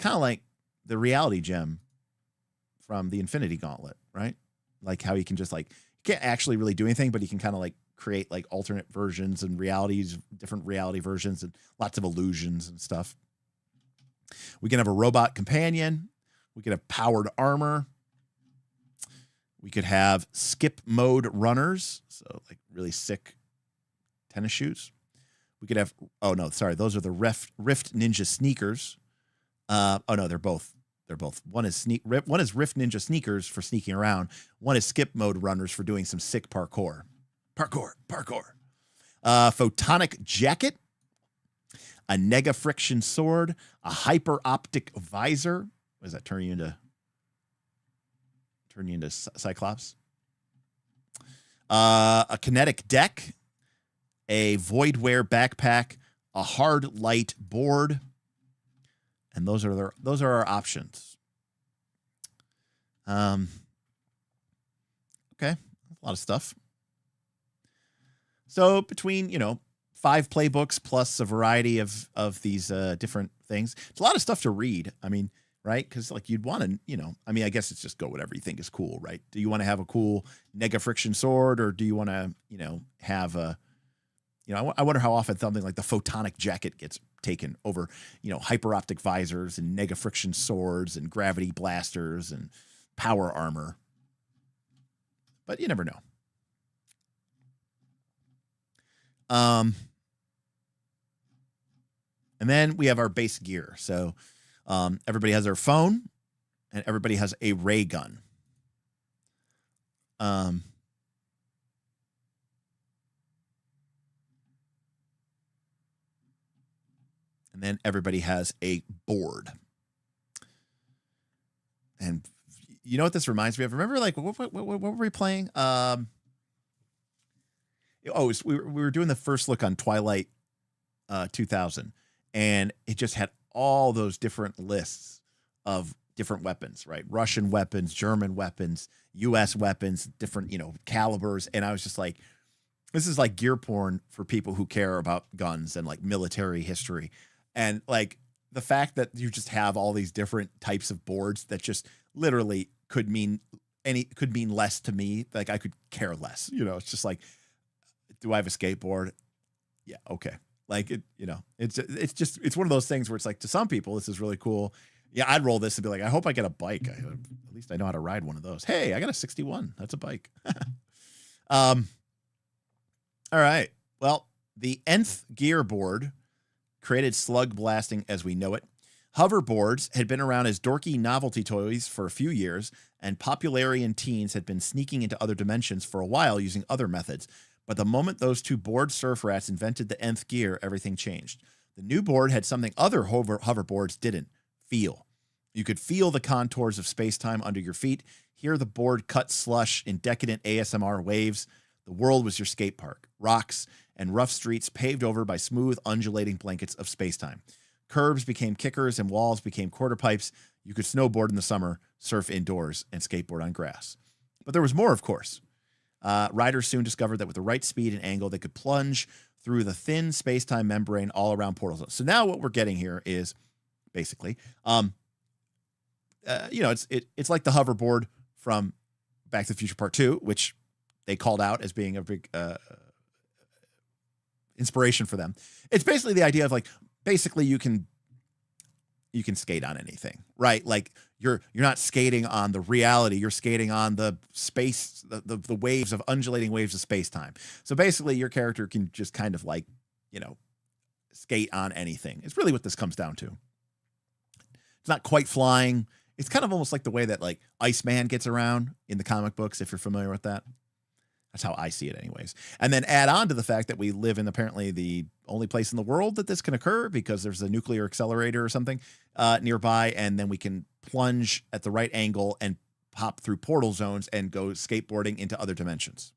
of like the reality gem from the Infinity Gauntlet, right? Like how you can just like, you can't actually really do anything, but you can kind of like create like alternate versions and realities, different reality versions, and lots of illusions and stuff. We can have a robot companion. We could have powered armor. We could have skip mode runners. So like really sick tennis shoes. We could have, oh no, sorry. Those are the Rift Ninja sneakers. Oh no, they're both. One is Rift Ninja sneakers for sneaking around. One is skip mode runners for doing some sick parkour. Photonic jacket, a nega friction sword, a hyper optic visor. What does that turn you into? Turn you into Cyclops. A kinetic deck, a voidware backpack, a hard light board. And those are our options. Okay, a lot of stuff. So between, 5 playbooks plus a variety of these different things, it's a lot of stuff to read. I mean, right? Because like you'd want to, I guess it's just go whatever you think is cool, right? Do you want to have a cool nega friction sword, or do you want to, have a, I wonder how often something like the photonic jacket gets taken over, hyper optic visors and nega friction swords and gravity blasters and power armor. But you never know. And then we have our base gear. So everybody has their phone and everybody has a ray gun. And then everybody has a board. And you know what this reminds me of? Remember, like, what were we playing? We were doing the first look on Twilight 2000, and it just had all those different lists of different weapons, right? Russian weapons, German weapons, U.S. weapons, different, calibers. And I was just like, this is like gear porn for people who care about guns and like military history. And like the fact that you just have all these different types of boards that just literally could mean less to me. Like I could care less, it's just like, do I have a skateboard? Yeah. Okay. Like it, it's one of those things where it's like, to some people, this is really cool. Yeah. I'd roll this and be like, I hope I get a bike. At least I know how to ride one of those. Hey, I got a 61. That's a bike. All right. Well, the nth gear board created Slugblasting as we know it. Hoverboards had been around as dorky novelty toys for a few years, and popularian teens had been sneaking into other dimensions for a while using other methods. But the moment those 2 bored surf rats invented the nth gear, everything changed. The new board had something other hoverboards didn't: feel. You could feel the contours of space-time under your feet, hear the board cut slush in decadent ASMR waves. The world was your skate park, rocks and rough streets paved over by smooth, undulating blankets of space-time. Curbs became kickers and walls became quarter pipes. You could snowboard in the summer, surf indoors, and skateboard on grass. But there was more, of course. Riders soon discovered that with the right speed and angle, they could plunge through the thin space-time membrane all around portal zones. So now what we're getting here is basically, it's like the hoverboard from Back to the Future Part 2, which they called out as being a big inspiration for them. It's basically the idea of like, basically you can skate on anything, right? Like you're not skating on the reality, you're skating on the space, the waves of undulating waves of space-time. So basically your character can just kind of like, skate on anything. It's really what this comes down to. It's not quite flying. It's kind of almost like the way that like Iceman gets around in the comic books, if you're familiar with that. That's how I see it anyways. And then add on to the fact that we live in apparently the only place in the world that this can occur because there's a nuclear accelerator or something nearby. And then we can plunge at the right angle and hop through portal zones and go skateboarding into other dimensions.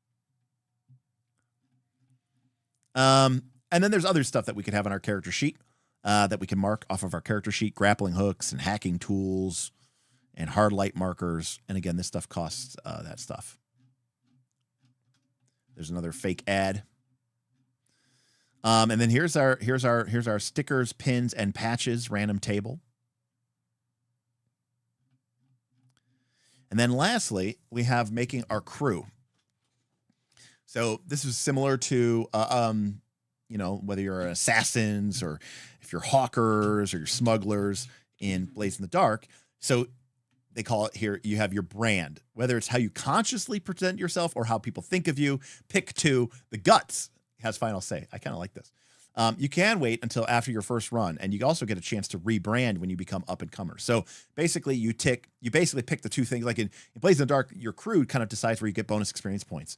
And then there's other stuff that we could have on our character sheet that we can mark off of our character sheet, grappling hooks and hacking tools and hard light markers. And again, this stuff costs that stuff. There's another fake ad. And then here's our stickers, pins, and patches random table. And then lastly, we have making our crew. So this is similar to you know, whether you're assassins or if you're hawkers or you're smugglers in Blades in the Dark. So they call it here, you have your brand, whether it's how you consciously present yourself or how people think of you. Pick two. The guts has final say. I kind of like this. You can wait until after your first run, and you also get a chance to rebrand when you become up and comer. So basically, you basically pick the two things. Like in Blades in the Dark, your crew kind of decides where you get bonus experience points,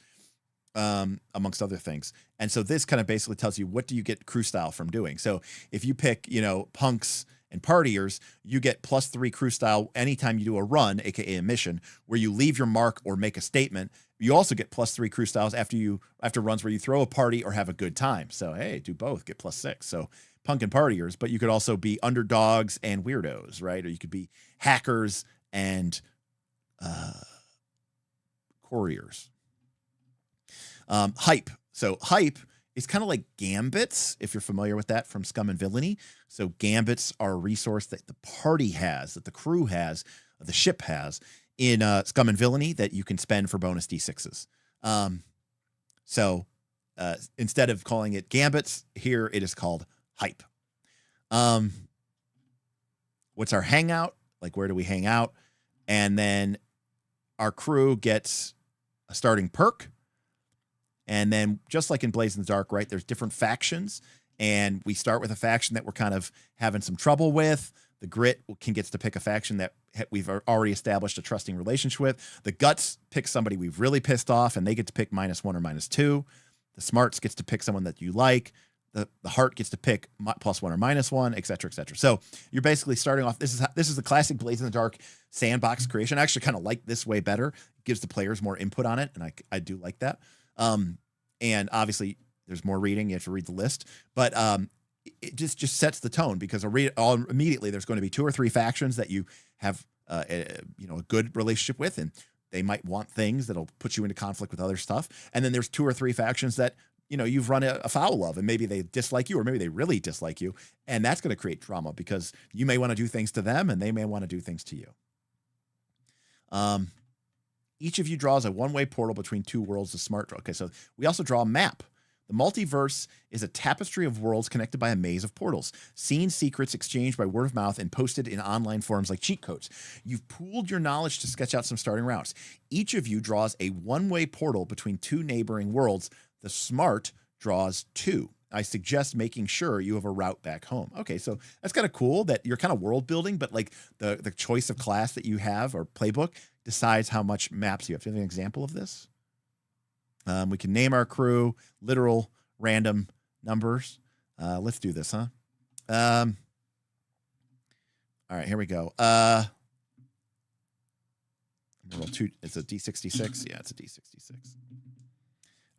amongst other things. And so this kind of basically tells you what do you get crew style from doing. So if you pick, you know, punks and partiers, you get +3 crew style anytime you do a run, aka a mission, where you leave your mark or make a statement. You also get +3 crew styles after runs where you throw a party or have a good time. So hey, do both, get +6. So punk and partiers, but you could also be underdogs and weirdos, right? Or you could be hackers and couriers. Hype. So hype is kind of like gambits, if you're familiar with that from Scum and Villainy. So gambits are a resource that the party has, that the crew has, the ship has in Scum and Villainy that you can spend for bonus D6s. So instead of calling it gambits, here it is called hype. What's our hangout? Like, where do we hang out? And then our crew gets a starting perk. And then just like in Blades in the Dark, right, there's different factions. And we start with a faction that we're kind of having some trouble with. The Grit gets to pick a faction that we've already established a trusting relationship with. The Guts pick somebody we've really pissed off, and they get to pick -1 or -2. The Smarts gets to pick someone that you like. The Heart gets to pick +1 or -1, et cetera, et cetera. So you're basically starting off. This is the classic Blades in the Dark sandbox creation. I actually kind of like this way better. It gives the players more input on it, and I do like that. And obviously there's more reading. You have to read the list, but it just sets the tone because immediately there's going to be 2 or 3 factions that you have a good relationship with, and they might want things that'll put you into conflict with other stuff. And then there's 2 or 3 factions that, you know, you've run afoul of, and maybe they dislike you, or maybe they really dislike you. And that's going to create drama because you may want to do things to them and they may want to do things to you. Each of you draws a one-way portal between 2 worlds to smart draw. Okay, so we also draw a map. The multiverse is a tapestry of worlds connected by a maze of portals. Seen secrets exchanged by word of mouth and posted in online forums like cheat codes. You've pooled your knowledge to sketch out some starting routes. Each of you draws a one-way portal between 2 neighboring worlds. The smart draws 2. I suggest making sure you have a route back home. Okay, so that's kind of cool that you're kind of world building, but like the choice of class that you have or playbook decides how much maps you have. Do you have an example of this? We can name our crew, literal random numbers. Let's do this, huh? All right, here we go. Roll 2. It's a D66. Yeah, it's a D66.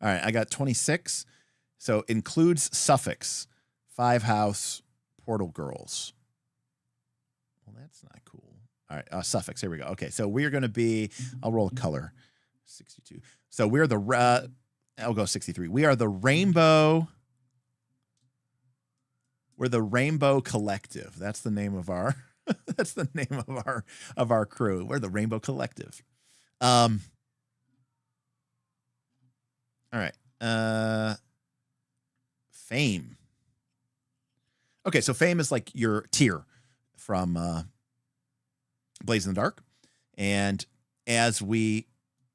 All right, I got 26. So includes suffix, 5 house, portal girls. Well, that's not cool. All right, suffix. Here we go. Okay, so we're going to be, I'll roll a color, 62. So we're the, I'll go 63. We are the Rainbow. We're the Rainbow Collective. That's the name of our, that's the name of our crew. We're the Rainbow Collective. All right. Fame. Okay, so fame is like your tier from Blades in the Dark. And as we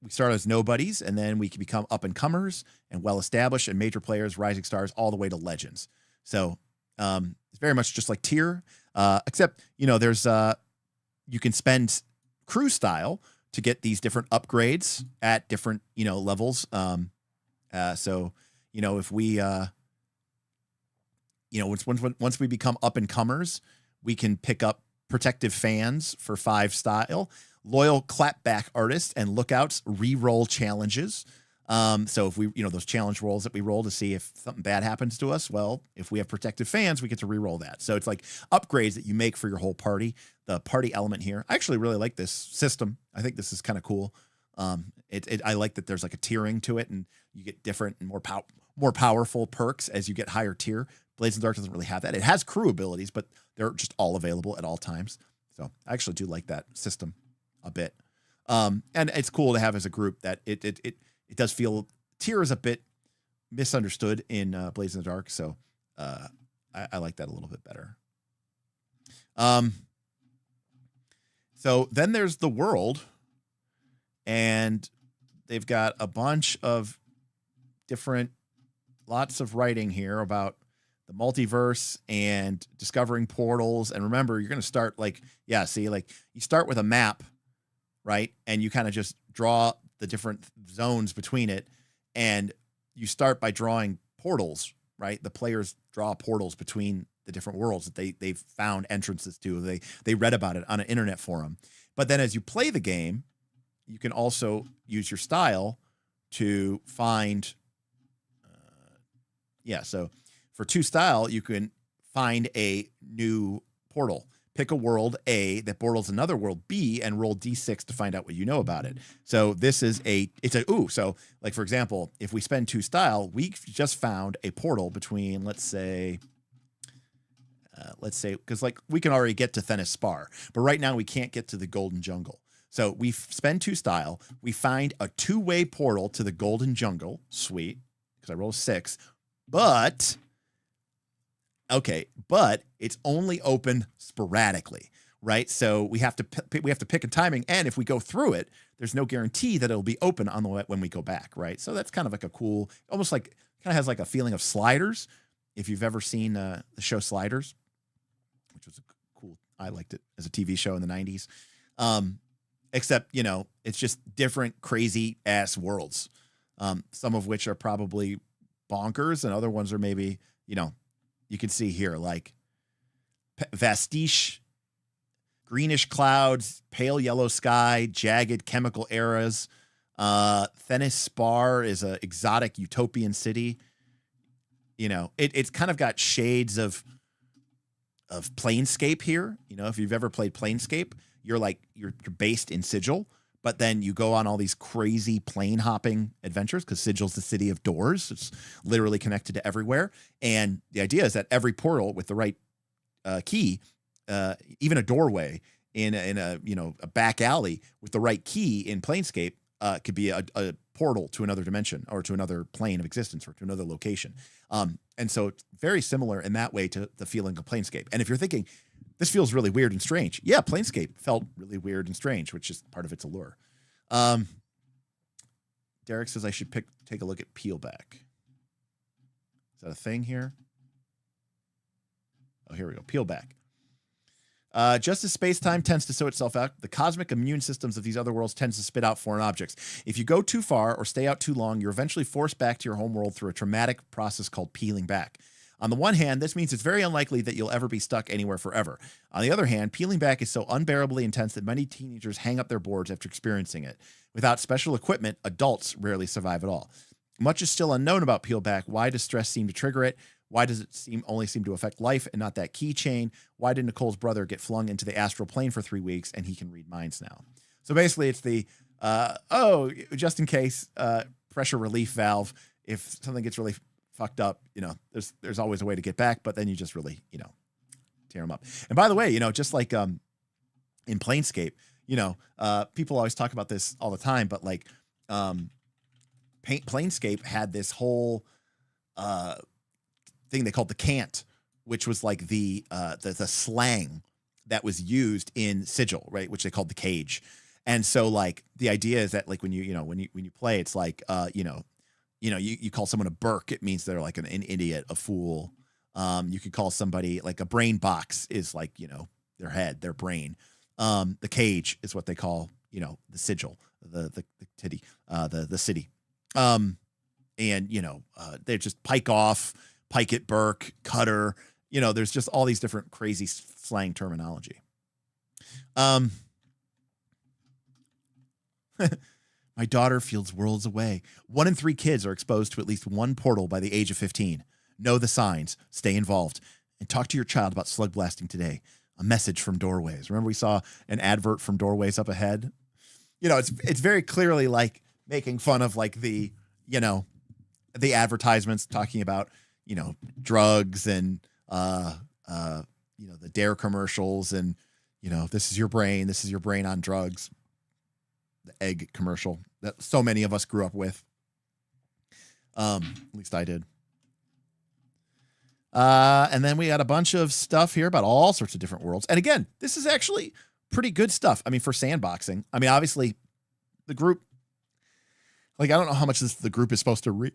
start as nobodies, and then we can become up and comers and well-established and major players, rising stars, all the way to legends. So it's very much just like tier, except, you know, there's you can spend crew style to get these different upgrades at different, levels. So, if we, once we become up and comers, we can pick up protective fans for 5 style, loyal clapback artists and lookouts re-roll challenges. So if we, those challenge rolls that we roll to see if something bad happens to us, well, if we have protective fans, we get to re-roll that. So it's like upgrades that you make for your whole party. The party element here, I actually really like this system. I think this is kind of cool. I like that there's like a tiering to it, and you get different and more powerful perks as you get higher tier. Blades in the Dark doesn't really have that. It has crew abilities, but they're just all available at all times. So I actually do like that system a bit. And it's cool to have as a group that it does feel tier is a bit misunderstood in Blades in the Dark. So I like that a little bit better. So then there's the world, and they've got a bunch of lots of writing here about the multiverse and discovering portals. And remember, you're going to start you start with a map, right? And you kind of just draw the different zones between it. And you start by drawing portals, right? The players draw portals between the different worlds that they've found entrances to. They read about it on an internet forum. But then as you play the game, you can also use your style to find, so for 2 style, you can find a new portal. Pick a world A that portals another world B and roll D6 to find out what you know about it. So this is so like, for example, if we spend 2 style, we just found a portal between, let's say, because like we can already get to Thenis Spar, but right now we can't get to the Golden Jungle. So we spend 2 style, we find a 2-way portal to the Golden Jungle. Sweet, because I roll 6, but it's only open sporadically, right? So we have to pick a timing, and if we go through it, there's no guarantee that it'll be open on when we go back, right? So that's kind of like a cool, almost like kind of has like a feeling of Sliders. If you've ever seen the show Sliders, which was cool, I liked it as a TV show in the 90s. Except, it's just different crazy ass worlds. Some of which are probably bonkers, and other ones are maybe, you can see here, like Vastiche, greenish clouds, pale yellow sky, jagged chemical eras. Thenis Spar is a exotic utopian city. It's kind of got shades of Planescape here. If you've ever played Planescape, you're based in Sigil, but then you go on all these crazy plane hopping adventures because Sigil's the city of doors. It's literally connected to everywhere. And the idea is that every portal with the right key, even a doorway in a back alley with the right key in Planescape, could be a portal to another dimension or to another plane of existence or to another location. And so it's very similar in that way to the feeling of Planescape. And if you're thinking, this feels really weird and strange. Yeah, Planescape felt really weird and strange, which is part of its allure. Derek says I should take a look at Peelback. Is that a thing here? Oh, here we go. Peelback. Just as space-time tends to sew itself out, the cosmic immune systems of these other worlds tends to spit out foreign objects. If you go too far or stay out too long, you're eventually forced back to your home world through a traumatic process called peeling back. On the one hand, this means it's very unlikely that you'll ever be stuck anywhere forever. On the other hand, peeling back is so unbearably intense that many teenagers hang up their boards after experiencing it. Without special equipment, adults rarely survive at all. Much is still unknown about Peelback. Why does stress seem to trigger it? Why does it only seem to affect life and not that keychain? Why did Nicole's brother get flung into the astral plane for 3 weeks and he can read minds now? So basically it's the, just in case, pressure relief valve. If something gets really fucked up, there's always a way to get back, but then you just really, tear them up. And by the way, just like in Planescape, people always talk about this all the time, but like Planescape had this whole thing they called the cant, which was like the slang that was used in Sigil, right? Which they called the cage. And so like the idea is that like when you play, it's like you call someone a Burk, it means they're like an idiot, a fool. You could call somebody like a brain box is like, their head, their brain. The cage is what they call, you know, the sigil, the titty, the city. And, you know, they're just pike off, pike at Burke, cutter. You know, there's just all these different crazy slang terminology. My daughter feels worlds away. 1 in 3 kids are exposed to at least one portal by the age of 15. Know the signs, stay involved, and talk to your child about slug blasting today. A message from Doorways. Remember we saw an advert from Doorways up ahead? You know, it's very clearly like making fun of like the, you know, the advertisements talking about, you know, drugs and, you know, the Dare commercials and, you know, this is your brain on drugs. The egg commercial that so many of us grew up with. At least I did. And then we got a bunch of stuff here about all sorts of different worlds. And again, this is actually pretty good stuff. I mean, for sandboxing, I mean, obviously the group, like, I don't know how much the group is supposed to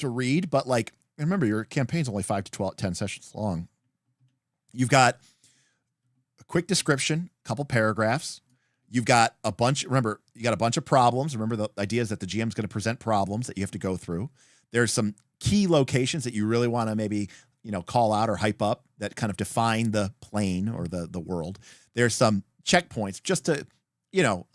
read, but like, remember your campaign's only 5 to 10 sessions long. You've got a quick description, a couple paragraphs. You've got a bunch, remember, you got a bunch of problems. Remember, the idea is that the GM is going to present problems that you have to go through. There's some key locations that you really want to maybe, you know, call out or hype up that kind of define the plane or the world. There's some checkpoints just to, you know,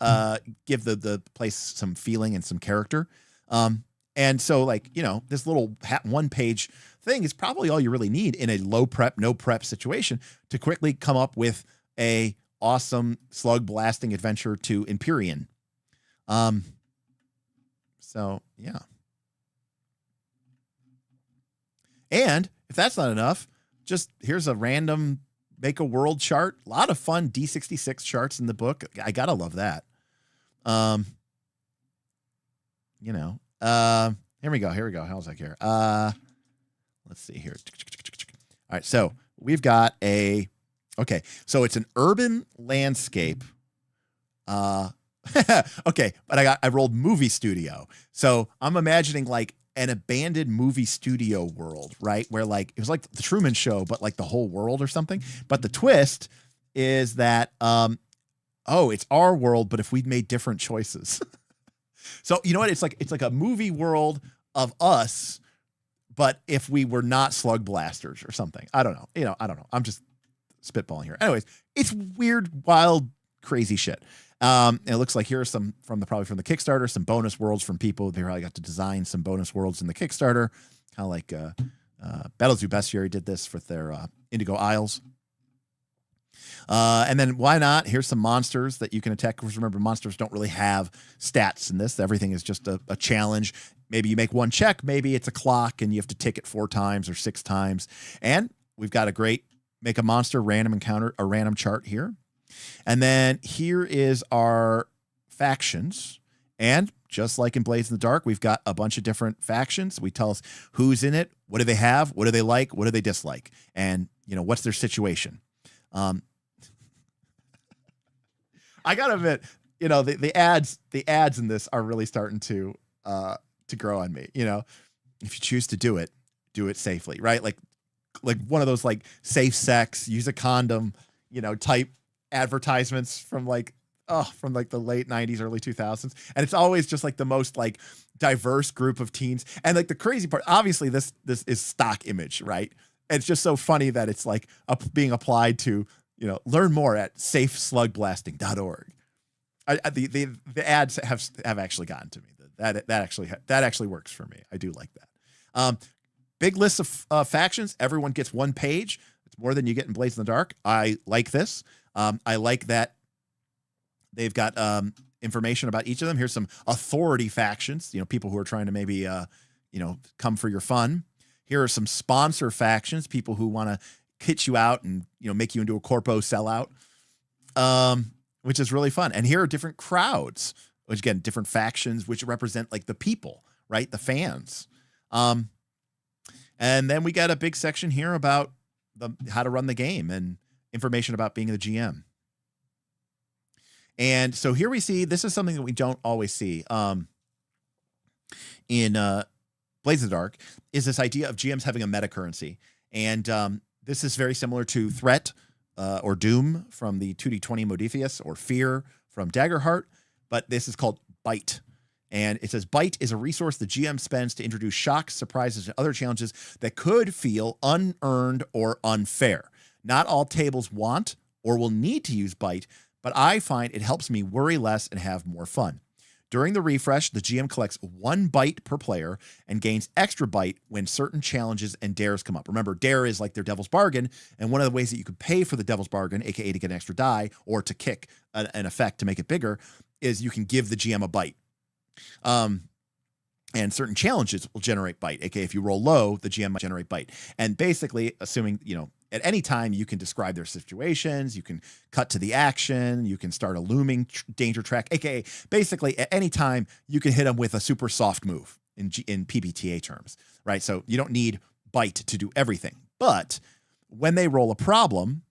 give the place some feeling and some character. And so, like, you know, this little 1-page thing is probably all you really need in a low prep, no prep situation to quickly come up with a awesome slug blasting adventure to Empyrean. So yeah. And if that's not enough, just here's a random make a world chart. A lot of fun D66 charts in the book. I gotta love that. You know, here we go. How's that here? Let's see here. All right. So we've got okay. So it's an urban landscape. Okay. But I rolled movie studio. So I'm imagining like an abandoned movie studio world, right? Where like, it was like the Truman Show, but like the whole world or something. But the twist is that, it's our world, but if we'd made different choices. So you know what? It's like a movie world of us, but if we were not slug blasters or something. I don't know. You know, I don't know. I'm just spitballing here. Anyways, it's weird, wild, crazy shit. It looks like here are some probably from the Kickstarter, some bonus worlds from people. They probably got to design some bonus worlds in the Kickstarter, kind of like Battles of Bestiary did this for their Indigo Isles. And then why not? Here's some monsters that you can attack. Because remember, monsters don't really have stats in this. Everything is just a challenge. Maybe you make one check. Maybe it's a clock and you have to tick it 4 times or 6 times. And we've got a great make a monster random encounter, a random chart here. And then here is our factions. And just like in Blades in the Dark, we've got a bunch of different factions. We tell us who's in it, what do they have, what do they like, what do they dislike, and you know what's their situation. I gotta admit, you know, the ads in this are really starting to grow on me. You know, if you choose to do it safely, right? Like one of those like safe sex, use a condom, you know, type advertisements from the late 90s, early 2000s. And it's always just like the most like diverse group of teens. And like the crazy part, obviously this is stock image, right? And it's just so funny that it's like being applied to, you know, learn more at safeslugblasting.org. The ads have actually gotten to me. That actually works for me. I do like that. Big list of factions. Everyone gets 1 page. It's more than you get in Blades in the Dark. I like this. I like that they've got information about each of them. Here's some authority factions, you know, people who are trying to maybe, you know, come for your fun. Here are some sponsor factions, people who want to hit you out and, you know, make you into a corpo sellout, which is really fun. And here are different crowds, which again, different factions, which represent like the people, right? The fans. And then we got a big section here about how to run the game and information about being the GM. And so here we see, this is something that we don't always see in Blades of the Dark, is this idea of GMs having a meta currency. And this is very similar to Threat, or Doom from the 2d20 Modifius, or Fear from Daggerheart, but this is called Bite. And it says, Bite is a resource the GM spends to introduce shocks, surprises, and other challenges that could feel unearned or unfair. Not all tables want or will need to use Bite, but I find it helps me worry less and have more fun. During the refresh, the GM collects 1 bite per player and gains extra bite when certain challenges and dares come up. Remember, dare is like their devil's bargain, and one of the ways that you could pay for the devil's bargain, aka to get an extra die or to kick an effect to make it bigger, is you can give the GM a bite. And certain challenges will generate bite, aka if you roll low, the GM might generate bite. And basically, assuming, at any time you can describe their situations, you can cut to the action, you can start a looming danger track, aka basically at any time you can hit them with a super soft move in PBTA terms, right? So you don't need bite to do everything. But when they roll a problem,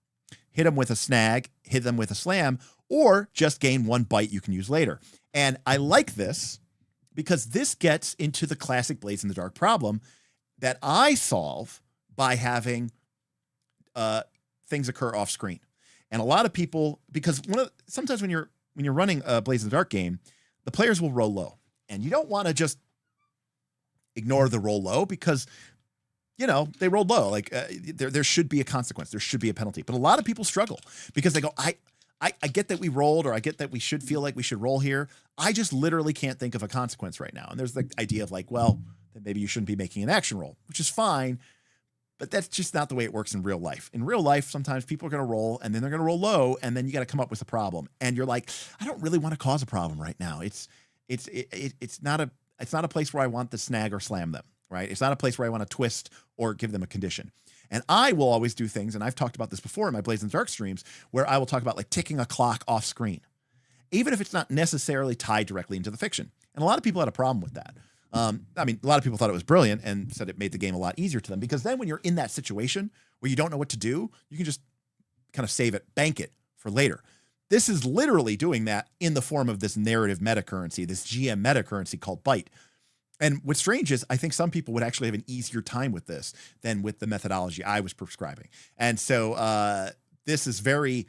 hit them with a snag, hit them with a slam, or just gain 1 bite you can use later. And I like this because this gets into the classic Blades in the Dark problem that I solve by having things occur off screen. And a lot of people, because sometimes when you're running a Blades in the Dark game, the players will roll low, and you don't want to just ignore the roll low because they rolled low. Like there should be a consequence, there should be a penalty. But a lot of people struggle because they go, I get that we rolled, or I get that we should feel like we should roll here. I just literally can't think of a consequence right now. And there's the idea of like, well, then maybe you shouldn't be making an action roll, which is fine. But that's just not the way it works in real life. In real life, sometimes people are going to roll, and then they're going to roll low, and then you got to come up with a problem. And you're like, I don't really want to cause a problem right now. It's not a place where I want to snag or slam them, right? It's not a place where I want to twist or give them a condition. And I will always do things, and I've talked about this before in my Blades in the Dark streams, where I will talk about like ticking a clock off screen, even if it's not necessarily tied directly into the fiction. And a lot of people had a problem with that. A lot of people thought it was brilliant and said it made the game a lot easier to them, because then when you're in that situation where you don't know what to do, you can just kind of save it, bank it for later. This is literally doing that in the form of this narrative meta currency, this GM meta currency called Bite. And what's strange is I think some people would actually have an easier time with this than with the methodology I was prescribing. And so this is very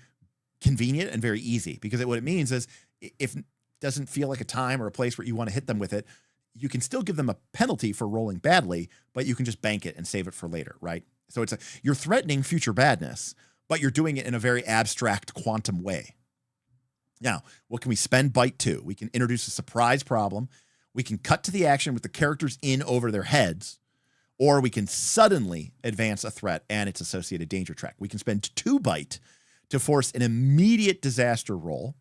convenient and very easy, because what it means is if it doesn't feel like a time or a place where you want to hit them with it, you can still give them a penalty for rolling badly, but you can just bank it and save it for later, right? So you're threatening future badness, but you're doing it in a very abstract quantum way. Now, what can we spend Bite to? We can introduce a surprise problem. We can cut to the action with the characters in over their heads, or we can suddenly advance a threat and its associated danger track. We can spend 2 Bite to force an immediate disaster roll,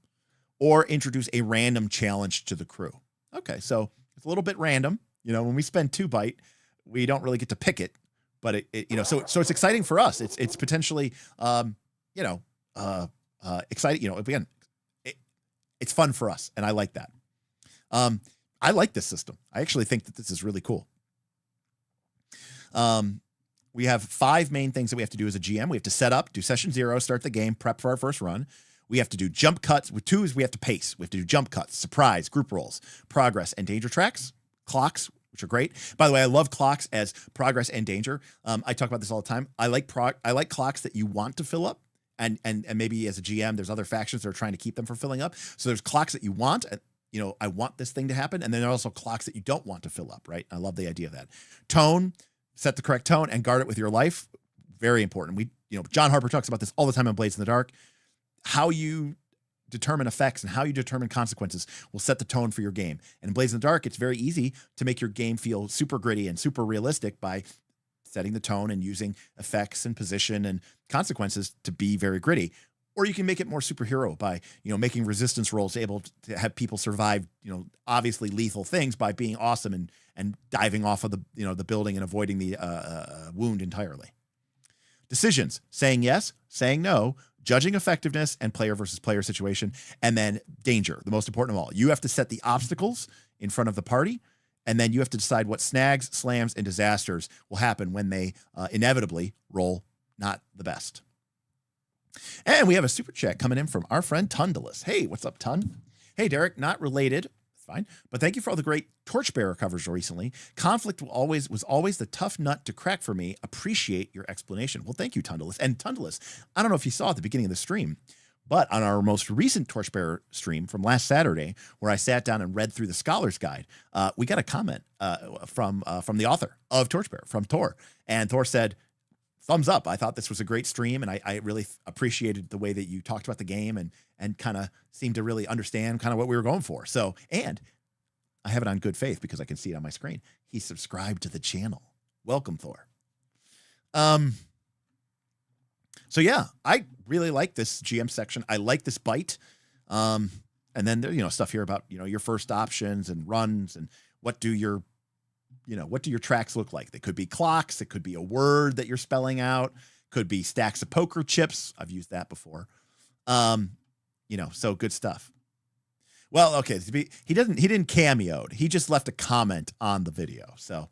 or introduce a random challenge to the crew. Okay, so it's a little bit random. When we spend 2 Bite, we don't really get to pick it, but so it's exciting for us. It's potentially, exciting. Again, it's fun for us, and I like that. I like this system. I actually think that this is really cool. We have 5 main things that we have to do as a GM. We have to set up, do session 0, start the game, prep for our first run. We have to do jump cuts. With 2 is we have to pace. We have to do jump cuts, surprise, group rolls, progress, and danger tracks, clocks, which are great. By the way, I love clocks as progress and danger. I talk about this all the time. I like clocks that you want to fill up. And maybe as a GM, there's other factions that are trying to keep them from filling up. So there's clocks that you want. I want this thing to happen. And then there are also clocks that you don't want to fill up, right? I love the idea of that. Tone, set the correct tone and guard it with your life. Very important. John Harper talks about this all the time in Blades in the Dark. How you determine effects and how you determine consequences will set the tone for your game. And in Blades in the Dark, it's very easy to make your game feel super gritty and super realistic by setting the tone and using effects and position and consequences to be very gritty. Or you can make it more superhero by, making resistance rolls able to have people survive, obviously lethal things by being awesome and diving off of the building and avoiding the wound entirely. Decisions: saying yes, saying no, judging effectiveness and player versus player situation, and then danger, the most important of all. You have to set the obstacles in front of the party, and then you have to decide what snags, slams, and disasters will happen when they inevitably roll not the best. And we have a super chat coming in from our friend Tundalus. Hey, what's up, Tun? Hey, Derek, not related, fine. But thank you for all the great Torchbearer covers recently. Conflict was always the tough nut to crack for me. Appreciate your explanation. Well, thank you, Tundalus. And Tundalus, I don't know if you saw at the beginning of the stream, but on our most recent Torchbearer stream from last Saturday, where I sat down and read through the Scholar's Guide, we got a comment from the author of Torchbearer, from Thor. And Thor said, thumbs up. I thought this was a great stream, and I really appreciated the way that you talked about the game and kind of seemed to really understand kind of what we were going for. So, and I have it on good faith because I can see it on my screen. He subscribed to the channel. Welcome, Thor. So yeah, I really like this GM section. I like this bite. And then there, stuff here about, your first options and runs and what do your tracks look like? They could be clocks. It could be a word that you're spelling out. Could be stacks of poker chips. I've used that before. So good stuff. Well, okay. He didn't cameoed. He just left a comment on the video. So,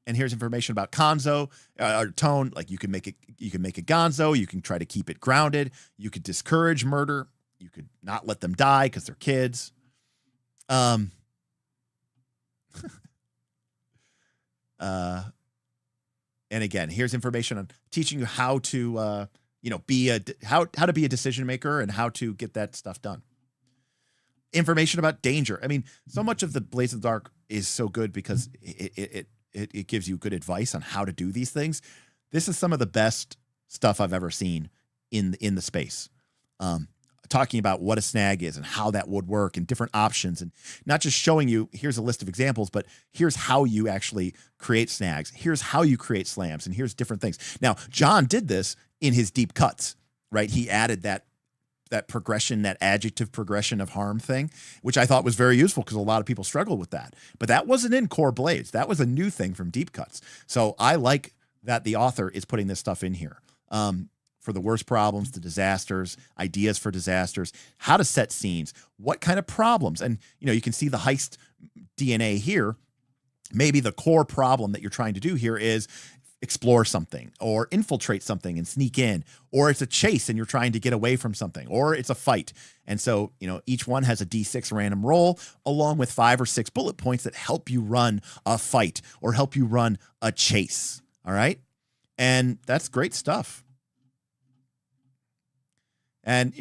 and here's information about Konzo or tone. Like you can make it Gonzo. You can try to keep it grounded. You could discourage murder. You could not let them die because they're kids. And again, here's information on teaching you how to, how to be a decision maker and how to get that stuff done. Information about danger. I mean, so much of the Blades of the Dark is so good because it gives you good advice on how to do these things. This is some of the best stuff I've ever seen in the space. Talking about what a snag is and how that would work and different options, and not just showing you, here's a list of examples, but here's how you actually create snags. Here's how you create slams, and here's different things. Now, John did this in his deep cuts, right? He added that progression, that adjective progression of harm thing, which I thought was very useful because a lot of people struggle with that. But that wasn't in core Blades. That was a new thing from deep cuts. So I like that the author is putting this stuff in here. For the worst problems, the disasters, ideas for disasters, how to set scenes, what kind of problems. And, you can see the heist DNA here. Maybe the core problem that you're trying to do here is explore something or infiltrate something and sneak in, or it's a chase and you're trying to get away from something, or it's a fight. And so, each one has a D6 random roll along with 5 or 6 bullet points that help you run a fight or help you run a chase. All right. And that's great stuff. And,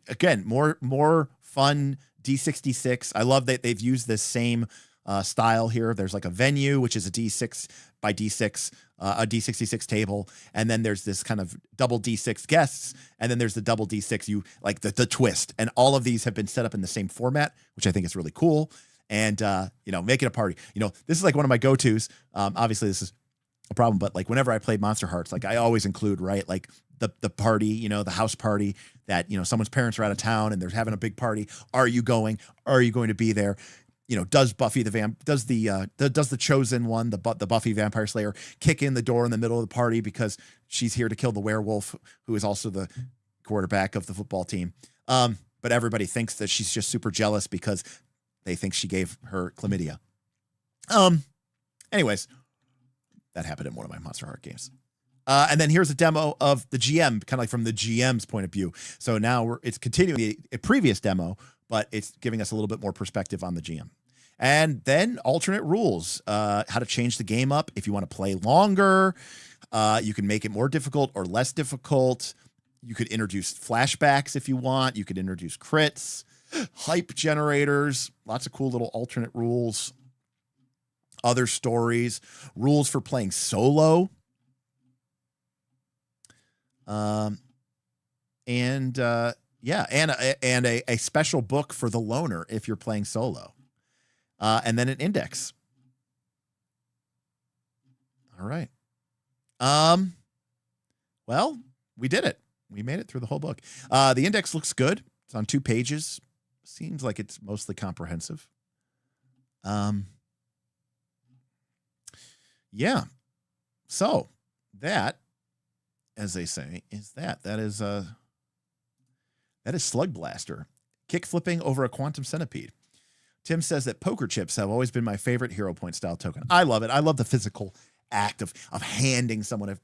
again, more fun D66. I love that they've used this same style here. There's like a venue, which is a D6 by D6, a D66 table. And then there's this kind of double D6 guests. And then there's the double D6, the twist. And all of these have been set up in the same format, which I think is really cool. And, make it a party. This is like one of my go-tos. Obviously, this is a problem, but like whenever I played Monster Hearts, like I always include, right, like the party, the house party that, someone's parents are out of town and they're having a big party. Are you going? Are you going to be there? Does Buffy does the chosen one, the Buffy Vampire Slayer, kick in the door in the middle of the party because she's here to kill the werewolf, who is also the quarterback of the football team. But everybody thinks that she's just super jealous because they think she gave her chlamydia. Anyways, that happened in one of my Monster Heart games. And then here's a demo of the GM, kind of like from the GM's point of view. So now it's continuing a previous demo, but it's giving us a little bit more perspective on the GM. And then alternate rules, how to change the game up. If you want to play longer, you can make it more difficult or less difficult. You could introduce flashbacks if you want. You could introduce crits, hype generators, lots of cool little alternate rules. Other stories, rules for playing solo. And a special book for the loner if you're playing solo. And then an index. All right. Well, we did it. We made it through the whole book. The index looks good. It's on 2 pages. Seems like it's mostly comprehensive. Yeah. So that, as they say, is that is Slugblaster, kick flipping over a quantum centipede. Tim says that poker chips have always been my favorite hero point style token. I love it. I love the physical act of handing someone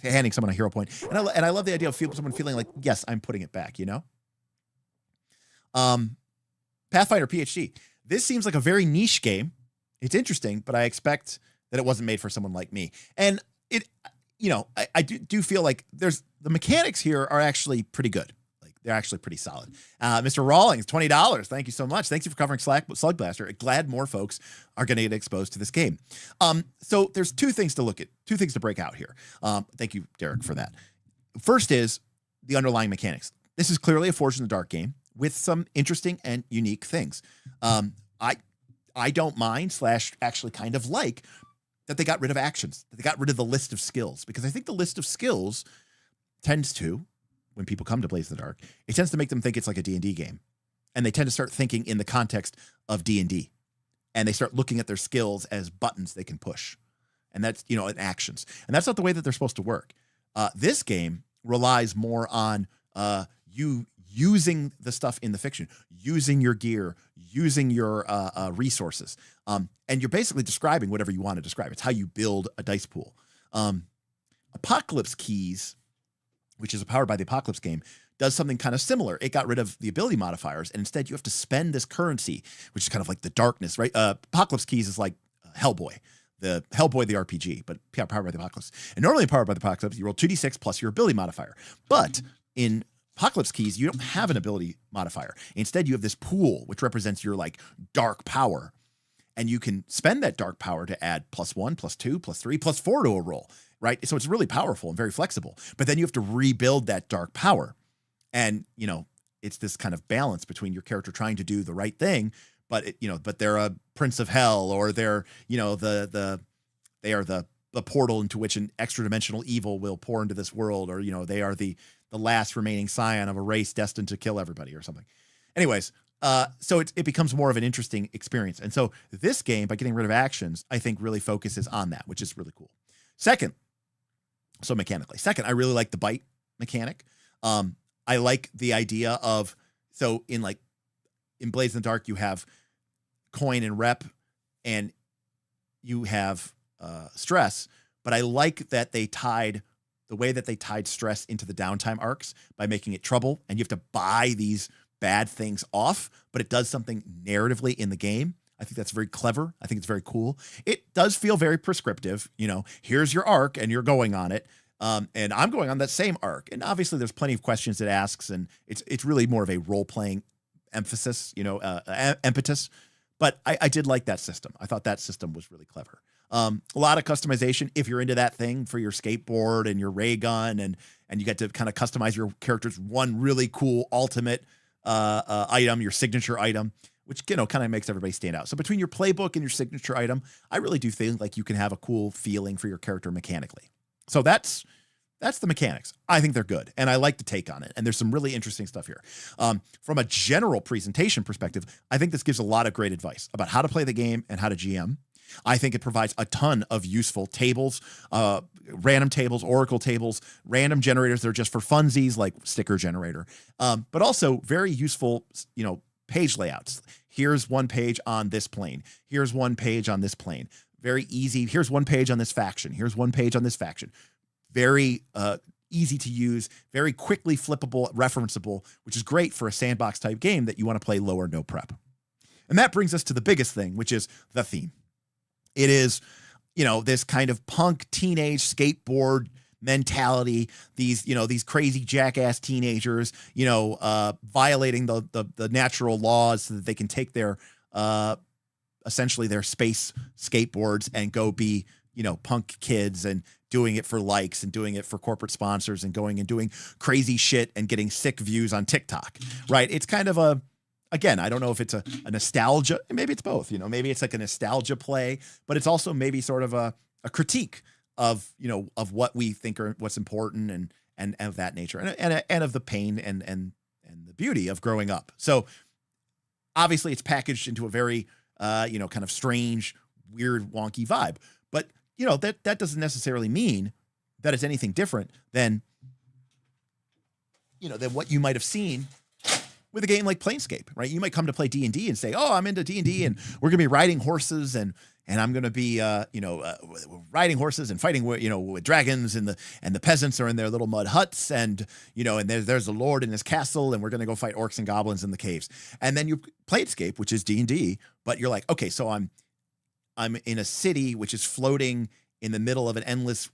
handing someone a hero point, and I love the idea of someone feeling like, yes, I'm putting it back. Pathfinder PhD. This seems like a very niche game. It's interesting, but I expect that it wasn't made for someone like me. And it, I do feel like the mechanics here are actually pretty good. Like they're actually pretty solid. Mr. Rawlings, $20. Thank you so much. Thank you for covering Slugblaster. Glad more folks are going to get exposed to this game. So there's two things to break out here. Thank you, Derek, for that. First is the underlying mechanics. This is clearly a Forged in the Dark game with some interesting and unique things. I don't mind / actually kind of like that they got rid of actions, that they got rid of the list of skills, because I think the list of skills tends to, when people come to Blaze in the Dark, it tends to make them think it's like a D&D game. And they tend to start thinking in the context of D&D. And they start looking at their skills as buttons they can push. And that's, and actions. And that's not the way that they're supposed to work. This game relies more on you using the stuff in the fiction, using your gear, using your resources. And you're basically describing whatever you want to describe. It's how you build a dice pool. Apocalypse Keys, which is powered by the Apocalypse game, does something kind of similar. It got rid of the ability modifiers, and instead you have to spend this currency, which is kind of like the darkness, right? Apocalypse Keys is like Hellboy, the RPG, but powered by the Apocalypse. And normally powered by the Apocalypse, you roll 2d6 plus your ability modifier. But in Apocalypse Keys, you don't have an ability modifier. Instead, you have this pool, which represents your like dark power. And you can spend that dark power to add +1, +2, +3, +4 to a roll, right? So it's really powerful and very flexible. But then you have to rebuild that dark power. And, it's this kind of balance between your character trying to do the right thing, but but they're a prince of hell, or they're, they are the portal into which an extra dimensional evil will pour into this world, or, they are the last remaining scion of a race destined to kill everybody or something. Anyways, so it becomes more of an interesting experience. And so this game, by getting rid of actions, I think really focuses on that, which is really cool. Second, I really like the bite mechanic. I like the idea of, so in Blaze in the Dark, you have coin and rep, and you have stress, but I like that the way that they tied stress into the downtime arcs by making it trouble, and you have to buy these bad things off, but it does something narratively in the game. I think that's very clever. I think it's very cool. It does feel very prescriptive. Here's your arc and you're going on it. And I'm going on that same arc. And obviously there's plenty of questions it asks, and it's really more of a role-playing emphasis, impetus. But I did like that system. I thought that system was really clever. A lot of customization if you're into that thing for your skateboard and your ray gun, and you get to kind of customize your character's one really cool ultimate item, your signature item, which kind of makes everybody stand out. So between your playbook and your signature item, I really do think like you can have a cool feeling for your character mechanically. So that's the mechanics. I think they're good, and I like the take on it. And there's some really interesting stuff here. From a general presentation perspective, I think this gives a lot of great advice about how to play the game and how to GM. I think it provides a ton of useful tables, random tables, oracle tables, random generators that are just for funsies, like sticker generator, but also very useful, page layouts. Here's one page on this plane. Here's one page on this plane. Very easy. Here's one page on this faction. Here's one page on this faction. Very easy to use, very quickly flippable, referenceable, which is great for a sandbox type game that you want to play low or no prep. And that brings us to the biggest thing, which is the theme. It is, this kind of punk teenage skateboard mentality, these crazy jackass teenagers, violating the natural laws so that they can take their essentially their space skateboards and go be, punk kids, and doing it for likes and doing it for corporate sponsors and going and doing crazy shit and getting sick views on TikTok, right? It's kind of again, I don't know if it's a nostalgia, maybe it's both, maybe it's like a nostalgia play, but it's also maybe sort of a critique of, of what we think are what's important and of that nature, and of the pain and the beauty of growing up. So obviously it's packaged into a very, kind of strange, weird, wonky vibe, but that doesn't necessarily mean that it's anything different than what you might have seen with a game like Planescape, right? You might come to play D&D and say, "Oh, I'm into D&D, and we're gonna be riding horses and and I'm going to be, riding horses and fighting with dragons, and the peasants are in their little mud huts, and, and there's a lord in his castle, and we're going to go fight orcs and goblins in the caves. And then you Playscape, which is D&D, but you're like, okay, so I'm in a city which is floating in the middle of an endless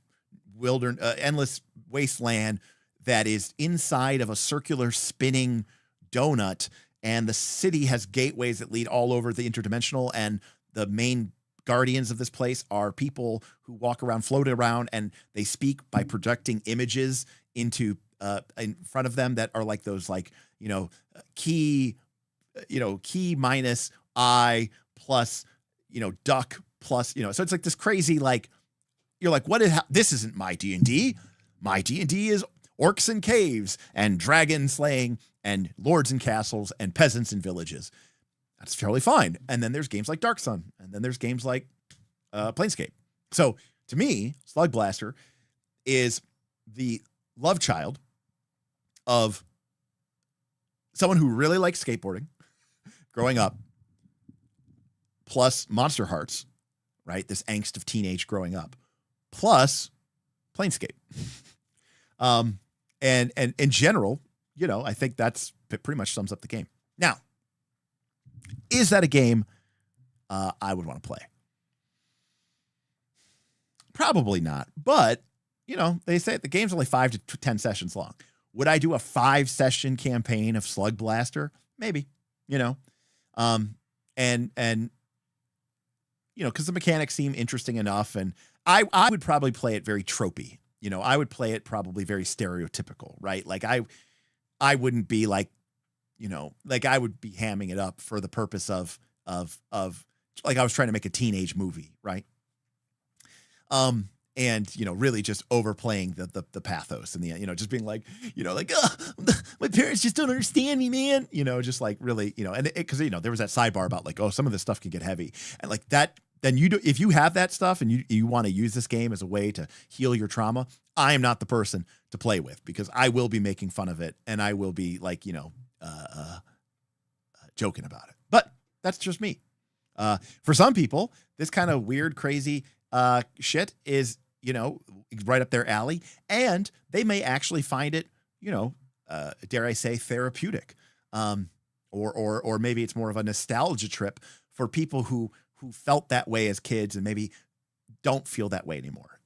wasteland that is inside of a circular spinning donut, and the city has gateways that lead all over the interdimensional, and the main guardians of this place are people who walk around, float around, and they speak by projecting images into in front of them that are like those, like, key minus I plus, duck plus, so it's like this crazy, like, you're like, this isn't my D&D. My D&D is orcs and caves and dragon slaying and lords and castles and peasants and villages. That's totally fine. And then there's games like Dark Sun, and then there's games like Planescape. So to me, Slugblaster is the love child of someone who really likes skateboarding growing up, plus Monster Hearts, right? This angst of teenage growing up, plus Planescape. And in general, I think that's pretty much sums up the game. Now, is that a game I would want to play? Probably not. But, they say the game's only 5 to 10 sessions long. Would I do a 5-session campaign of Slugblaster? Maybe, and because the mechanics seem interesting enough, and I would probably play it very tropey. I would play it probably very stereotypical, right? Like I wouldn't be like, like I would be hamming it up for the purpose of like I was trying to make a teenage movie, right? And really just overplaying the pathos and the, just being like, my parents just don't understand me, man. Just like really, and because there was that sidebar about like, oh, some of this stuff can get heavy, and like that. Then if you have that stuff and you want to use this game as a way to heal your trauma, I am not the person to play with, because I will be making fun of it, and I will be like, joking about it. But that's just me. For some people, this kind of weird, crazy shit is, right up their alley, and they may actually find it, dare I say, therapeutic. Or maybe it's more of a nostalgia trip for people who felt that way as kids and maybe don't feel that way anymore.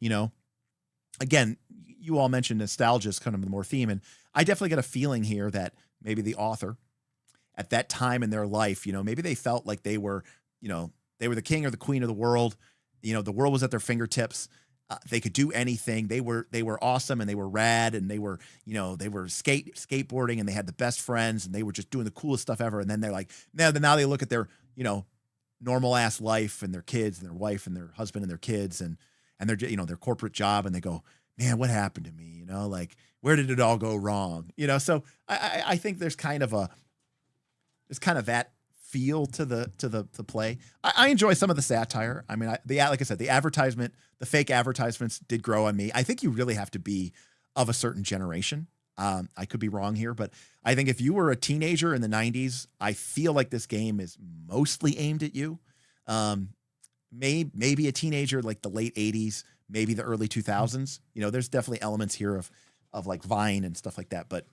Again, you all mentioned nostalgia is kind of the more theme. And I definitely get a feeling here that maybe the author at that time in their life, maybe they felt like they were the king or the queen of the world. The world was at their fingertips. They could do anything. They were awesome, and they were rad, and they were skateboarding, and they had the best friends, and they were just doing the coolest stuff ever. And then they're like, now they look at their, normal ass life and their kids and their wife and their husband and their kids and their, their corporate job. And they go, man, what happened to me? Like, where did it all go wrong? So I think there's kind of that feel to the play. I enjoy some of the satire. I mean, like I said, the fake advertisements did grow on me. I think you really have to be of a certain generation. I could be wrong here, but I think if you were a teenager in the 90s, I feel like this game is mostly aimed at you. Maybe a teenager like the late 80s, maybe the early 2000s. There's definitely elements here of like Vine and stuff like that. But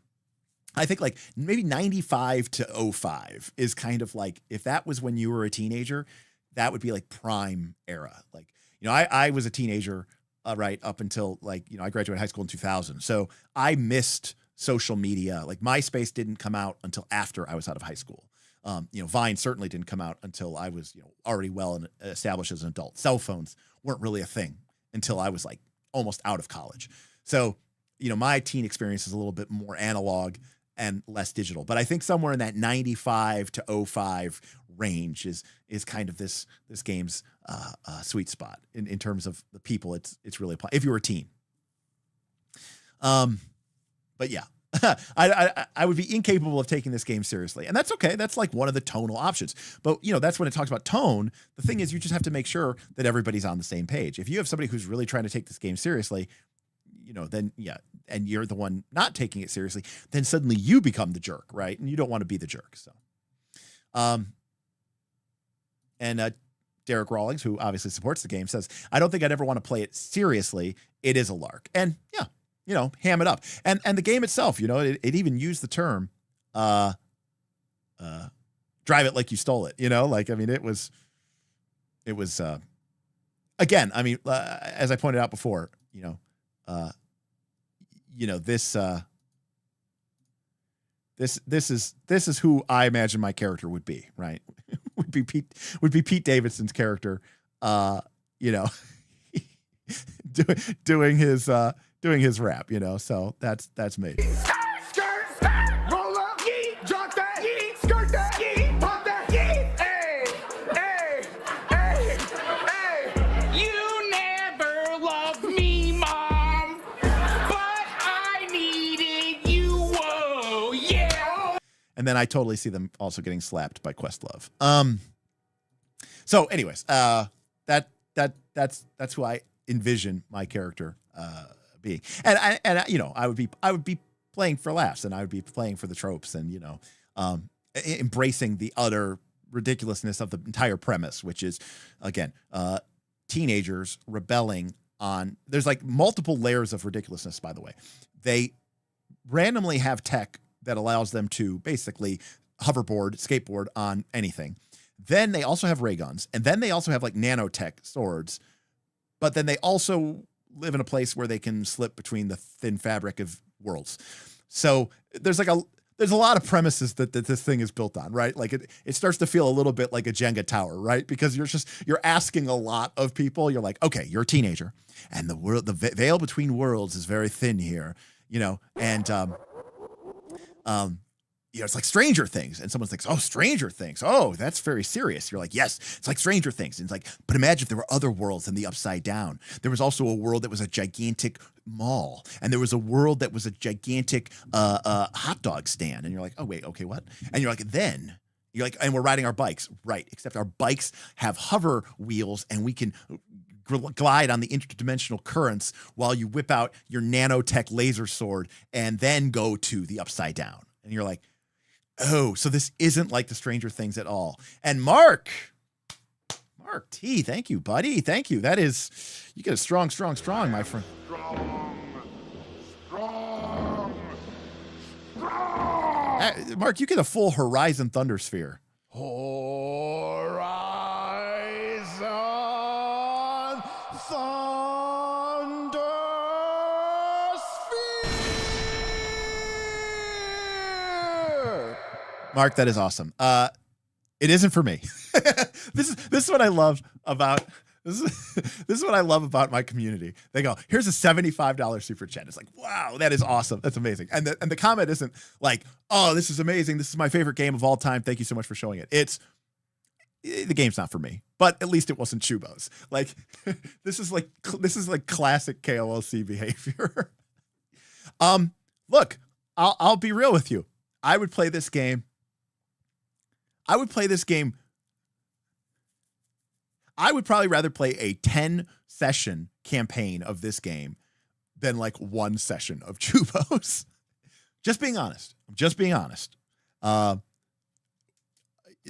I think like maybe 95 to 05 is kind of like, if that was when you were a teenager, that would be like prime era. Like, I was a teenager right up until like, I graduated high school in 2000. So I missed social media. Like MySpace didn't come out until after I was out of high school. Vine certainly didn't come out until I was, already well established as an adult. Cell phones weren't really a thing until I was like almost out of college. So, my teen experience is a little bit more analog and less digital, but I think somewhere in that 95 to 05 range is kind of this game's sweet spot in terms of the people it's really if you were a teen. But yeah, I would be incapable of taking this game seriously, and that's okay. That's like one of the tonal options. But that's when it talks about tone. The thing is, you just have to make sure that everybody's on the same page. If you have somebody who's really trying to take this game seriously, then yeah, and you're the one not taking it seriously, then suddenly you become the jerk, right? And you don't want to be the jerk. So, and Derek Rawlings, who obviously supports the game, says, I don't think I'd ever want to play it seriously. It is a lark. And yeah, you know, ham it up. And the game itself, you know, it even used the term, drive it like you stole it, you know, like, I mean, it was, again, I mean, as I pointed out before, this is who I imagine my character would be, right? would be Pete Davidson's character, doing his rap, you know. So that's me. Skirt, roll up, yeet, drop that, yeet, skirt that, yeet, pop that, yeet, hey, hey, hey, hey. You never loved me, Mom, but I needed you, whoa, yeah. And then I totally see them also getting slapped by Questlove. So anyways, that's who I envision my character being. And I would be playing for laughs, and I would be playing for the tropes, and embracing the utter ridiculousness of the entire premise, which is, again, teenagers rebelling on. There's like multiple layers of ridiculousness, by the way. They randomly have tech that allows them to basically hoverboard, skateboard on anything. Then they also have ray guns, and then they also have like nanotech swords, but then they also live in a place where they can slip between the thin fabric of worlds. So there's a lot of premises that this thing is built on, right? Like it starts to feel a little bit like a Jenga tower, right? Because you're asking a lot of people. You're like, okay, you're a teenager, and the veil between worlds is very thin here, and it's like Stranger Things, and someone thinks, oh, Stranger Things. Oh, that's very serious. You're like, yes, it's like Stranger Things. And it's like, but imagine if there were other worlds than the Upside Down. There was also a world that was a gigantic mall, and there was a world that was a gigantic hot dog stand. And you're like, oh, wait, okay, what? And you're like, and we're riding our bikes. Right, except our bikes have hover wheels, and we can glide on the interdimensional currents while you whip out your nanotech laser sword and then go to the Upside Down. And you're like, oh, so this isn't like the Stranger Things at all. And Mark T, thank you, buddy. Thank you. That is, you get a strong, my friend. Strong. Mark, you get a full Horizon Thunder Sphere. Horizon Thunder Sphere. Mark, that is awesome. It isn't for me. This is what I love about this is what I love about my community. They go, here's a $75 super chat. It's like, wow, that is awesome. That's amazing. And the comment isn't like, oh, this is amazing. This is my favorite game of all time. Thank you so much for showing it. It's the game's not for me, but at least it wasn't Chubos. Like this is like classic KOLC behavior. Look, I'll be real with you. I would play this game. I would probably rather play a 10-session campaign of this game than like one session of Chubos. Just being honest. I'm just being honest. There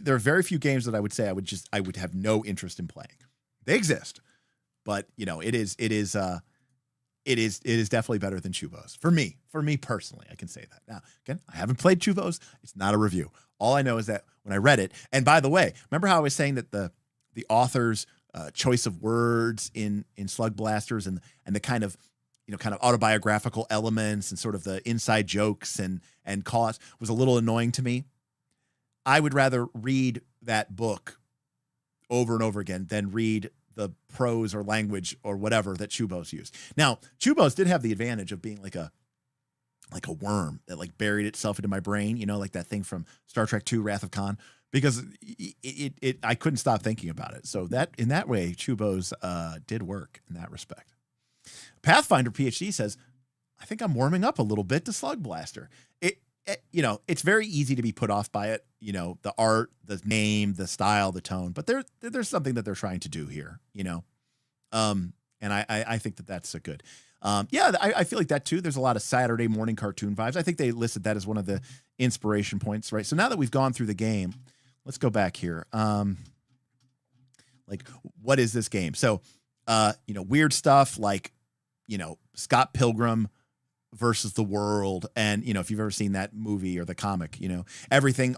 are very few games that I would say I would have no interest in playing. They exist, but it is definitely better than Chubos for me personally. I can say that. Now, again, I haven't played Chubos. It's not a review. All I know is that when I read it, and by the way, remember how I was saying that the author's choice of words in Slugblasters and the kind of autobiographical elements and sort of the inside jokes and cause was a little annoying to me. I would rather read that book over and over again than read the prose or language or whatever that Chubos used. Now, Chubos did have the advantage of being like a worm that like buried itself into my brain, like that thing from Star Trek II, Wrath of Khan, because I couldn't stop thinking about it. So that in that way, Chubos did work in that respect. Pathfinder PhD says, I think I'm warming up a little bit to Slugblaster. It's very easy to be put off by it. The art, the name, the style, the tone, but there's something that they're trying to do here, and I think that's a good. I feel like that too. There's a lot of Saturday morning cartoon vibes. I think they listed that as one of the inspiration points, right? So now that we've gone through the game, let's go back here. Like, what is this game? So, weird stuff like, Scott Pilgrim versus the world. And, if you've ever seen that movie or the comic, everything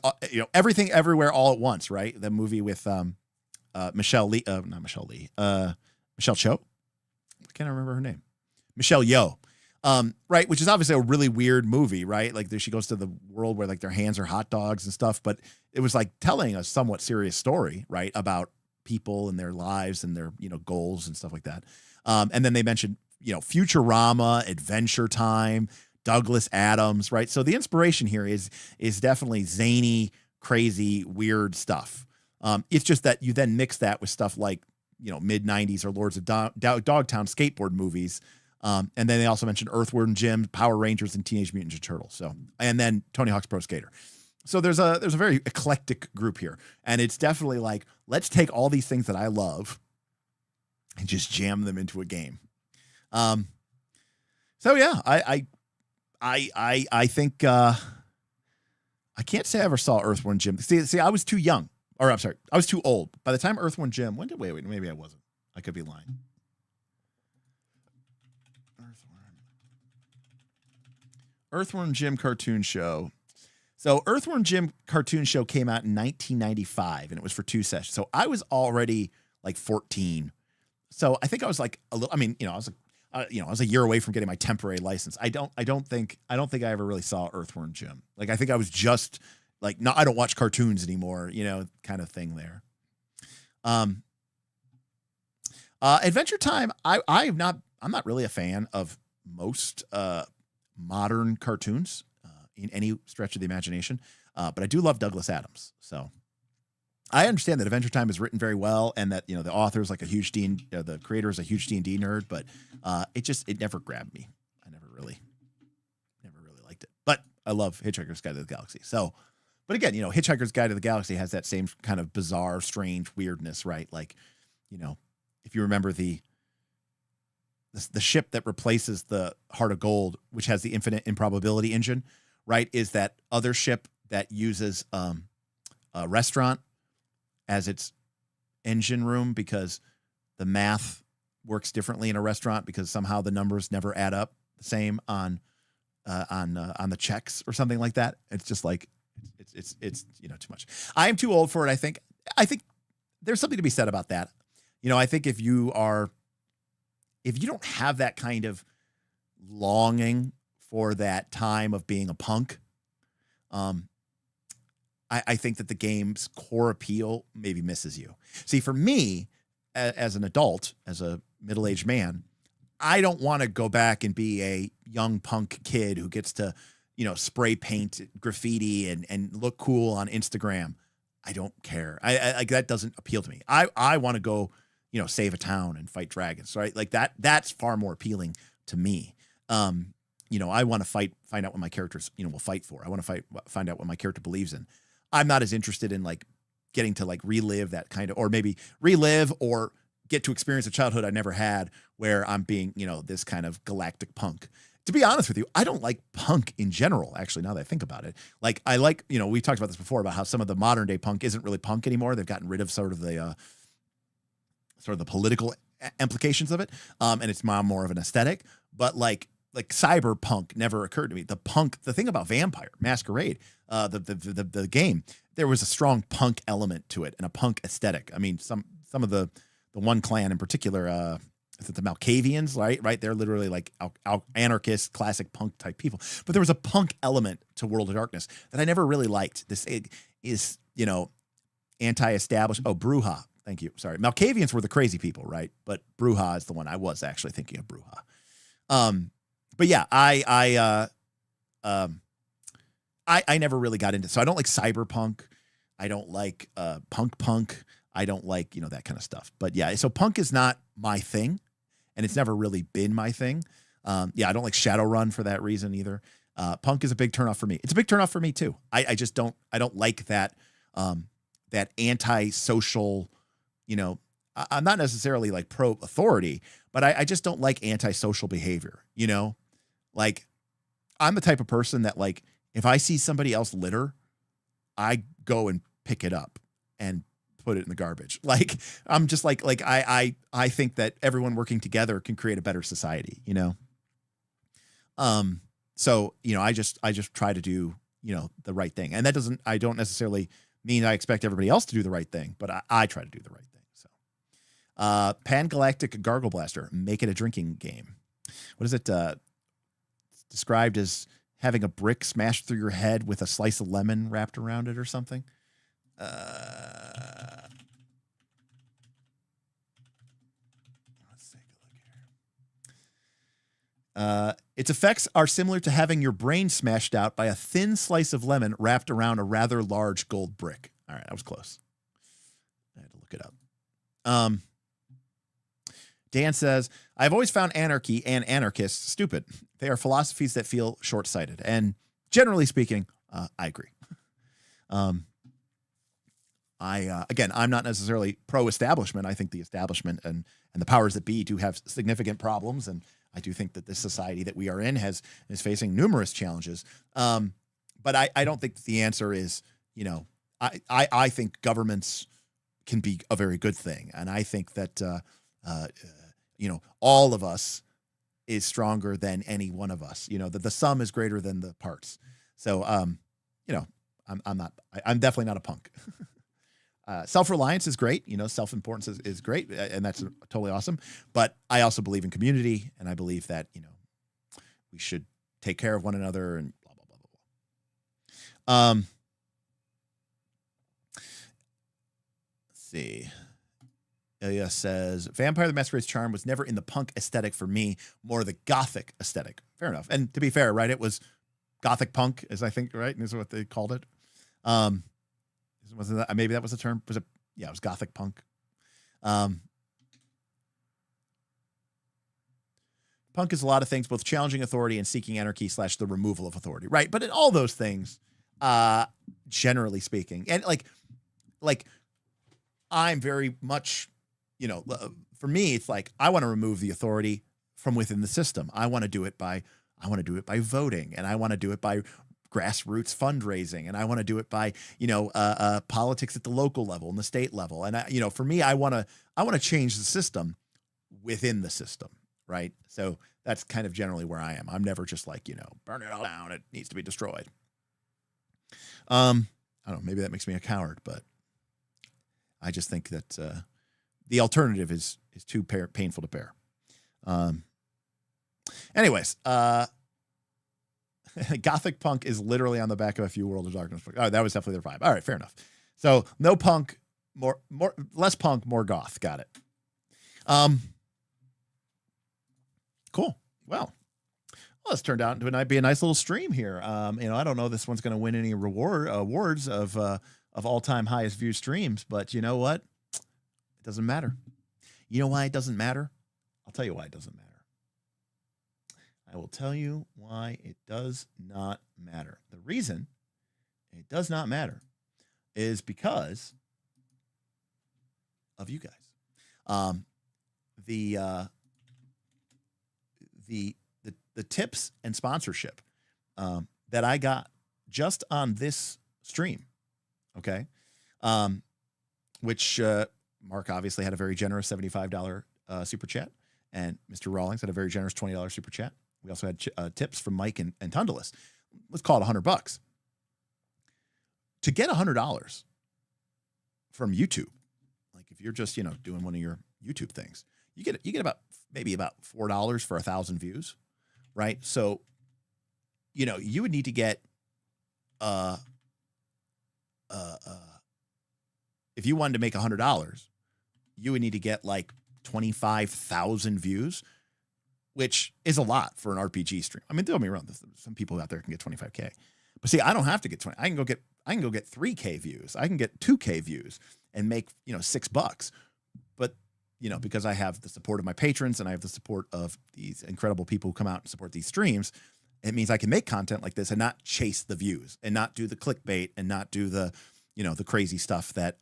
everywhere all at once, right? The movie with Michelle Cho. I can't remember her name. Michelle Yeoh. Right. Which is obviously a really weird movie, right? Like she goes to the world where like their hands are hot dogs and stuff, but it was like telling a somewhat serious story, right? About people and their lives and their, goals and stuff like that. And then they mentioned, Futurama, Adventure Time, Douglas Adams, right? So the inspiration here is definitely zany, crazy, weird stuff. It's just that you then mix that with stuff like, mid 90s or Lords of Dogtown skateboard movies. And then they also mentioned Earthworm Jim, Power Rangers, and Teenage Mutant Ninja Turtles. So, and then Tony Hawk's Pro Skater. So there's a very eclectic group here, and it's definitely like, let's take all these things that I love and just jam them into a game. So yeah, I think I can't say I ever saw Earthworm Jim. See, I was too young, or I'm sorry, I was too old by the time Earthworm Jim. Wait, maybe I wasn't. I could be lying. Earthworm Jim cartoon show. So Earthworm Jim cartoon show came out in 1995, and it was for 2 sessions. So I was already like 14. So I think I was like a little. I mean, I was I was a year away from getting my temporary license. I don't think I ever really saw Earthworm Jim. Like I think I was just like, no, I don't watch cartoons anymore. Kind of thing there. Adventure Time. I'm not really a fan of most modern cartoons in any stretch of the imagination, but I do love Douglas Adams. So I understand that Adventure Time is written very well, and that the author is like a huge the creator is a huge D&D nerd, but it never grabbed me. I never really liked it. But I love Hitchhiker's Guide to the Galaxy. So, but again, Hitchhiker's Guide to the Galaxy has that same kind of bizarre, strange weirdness, right? Like, if you remember the ship that replaces the Heart of Gold, which has the infinite improbability engine, right, is that other ship that uses a restaurant as its engine room because the math works differently in a restaurant because somehow the numbers never add up the same on the checks or something like that. It's just like it's too much. I am too old for it. I think there's something to be said about that. I think if you don't have that kind of longing for that time of being a punk, I think that the game's core appeal maybe misses you. See, for me, as an adult, as a middle-aged man, I don't want to go back and be a young punk kid who gets to, spray paint graffiti and look cool on Instagram. I don't care. I like that doesn't appeal to me. I want to go, save a town and fight dragons, right? Like that's far more appealing to me. I want to find out what my characters, will fight for. I want to find out what my character believes in. I'm not as interested in like getting to like relive that kind of, or maybe relive or get to experience a childhood I never had where I'm being, this kind of galactic punk. To be honest with you, I don't like punk in general, actually, now that I think about it. Like, I like, we talked about this before about how some of the modern day punk isn't really punk anymore. They've gotten rid of sort of the political implications of it. And it's more of an aesthetic, but like cyberpunk never occurred to me. The thing about Vampire Masquerade, the game, there was a strong punk element to it and a punk aesthetic. I mean, some of the one clan in particular, is it the Malkavians, right? They're literally like anarchist, classic punk type people. But there was a punk element to World of Darkness that I never really liked. This is, anti-established. Oh, Bruja. Thank you. Sorry. Malkavians were the crazy people, right? But Bruja is the one I was actually thinking of. Bruja. But yeah, I never really got into. So I don't like cyberpunk. I don't like punk. I don't like that kind of stuff. But yeah, so punk is not my thing, and it's never really been my thing. Yeah, I don't like Shadowrun for that reason either. Punk is a big turnoff for me. It's a big turnoff for me too. I just don't. I don't like that that antisocial. I'm not necessarily like pro authority, but I just don't like antisocial behavior. Like, I'm the type of person that, like, if I see somebody else litter, I go and pick it up and put it in the garbage. Like, I'm just like I think that everyone working together can create a better society, you know? So, you know, I just try to do, you know, the right thing. And that I don't necessarily mean I expect everybody else to do the right thing, but I try to do the right thing. So, Pan-Galactic Gargle Blaster, make it a drinking game. What is it? It's described as having a brick smashed through your head with a slice of lemon wrapped around it or something. Let's take a look here. Its effects are similar to having your brain smashed out by a thin slice of lemon wrapped around a rather large gold brick. All right, I was close. I had to look it up. Dan says, I've always found anarchy and anarchists stupid. They are philosophies that feel short-sighted. And generally speaking, I agree. Again, I'm not necessarily pro-establishment. I think the establishment and the powers that be do have significant problems. And I do think that this society that we are in is facing numerous challenges. But I don't think that the answer is, you know, I think governments can be a very good thing. And I think that, you know, all of us is stronger than any one of us, you know, that the sum is greater than the parts. So, you know, I'm definitely not a punk. Self-reliance is great. You know, self-importance is great. And that's totally awesome. But I also believe in community, and I believe that, you know, we should take care of one another and blah, blah, blah, blah, blah. Let's see. Ilya says, Vampire the Masquerade's charm was never in the punk aesthetic for me, more the gothic aesthetic. Fair enough. And to be fair, right, it was gothic punk, is I think, right? Is what they called it. Wasn't that, maybe that was the term? Was it? Yeah, it was gothic punk. Punk is a lot of things, both challenging authority and seeking anarchy / the removal of authority, right? But in all those things, generally speaking, and like I'm very much, you know, for me, it's like I want to remove the authority from within the system. I want to do it by voting, and I want to do it by grassroots fundraising, and I want to do it by, you know, politics at the local level and the state level. And you know, for me, I want to change the system within the system, right? So that's kind of generally where I am. I'm never just like, you know, burn it all down, it needs to be destroyed. I don't know, maybe that makes me a coward, but I just think that the alternative is too painful to bear. Anyways, Gothic punk is literally on the back of a few World of Darkness books. Oh, that was definitely their vibe. All right, fair enough. So no punk, less punk, more goth. Got it. Cool. Well, it's turned out to be a nice little stream here. You know, I don't know if this one's going to win any awards of all-time highest view streams, but you know what? It doesn't matter. You know why it doesn't matter? I'll tell you why it doesn't matter. I will tell you why it does not matter. The reason it does not matter is because of you guys. The tips and sponsorship that I got just on this stream, okay, which Mark obviously had a very generous $75 super chat, and Mr. Rawlings had a very generous $20 super chat. We also had tips from Mike and Tundalus. Let's call it $100. To get $100 from YouTube, like if you're just, you know, doing one of your YouTube things, you get about $4 for 1,000 views, right? So, you know, you would need to get if you wanted to make $100, you would need to get like 25,000 views, which is a lot for an RPG stream. I mean, don't get me wrong, some people out there can get 25K. But see, I don't have to get 20. I can go get 3K views. I can get 2K views and make, you know, $6. But, you know, because I have the support of my patrons and I have the support of these incredible people who come out and support these streams, it means I can make content like this and not chase the views and not do the clickbait and not do the, you know, the crazy stuff that,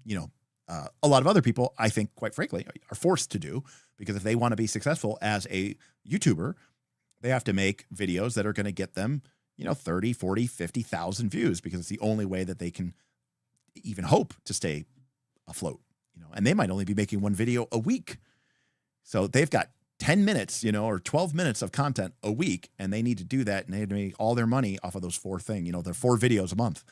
you know, a lot of other people, I think, quite frankly, are forced to do, because if they want to be successful as a YouTuber, they have to make videos that are going to get them, you know, 30, 40, 50,000 views, because it's the only way that they can even hope to stay afloat, and they might only be making one video a week. So they've got 10 minutes, or 12 minutes of content a week, and they need to do that, and they have to make all their money off of those 4 things, their 4 videos a month.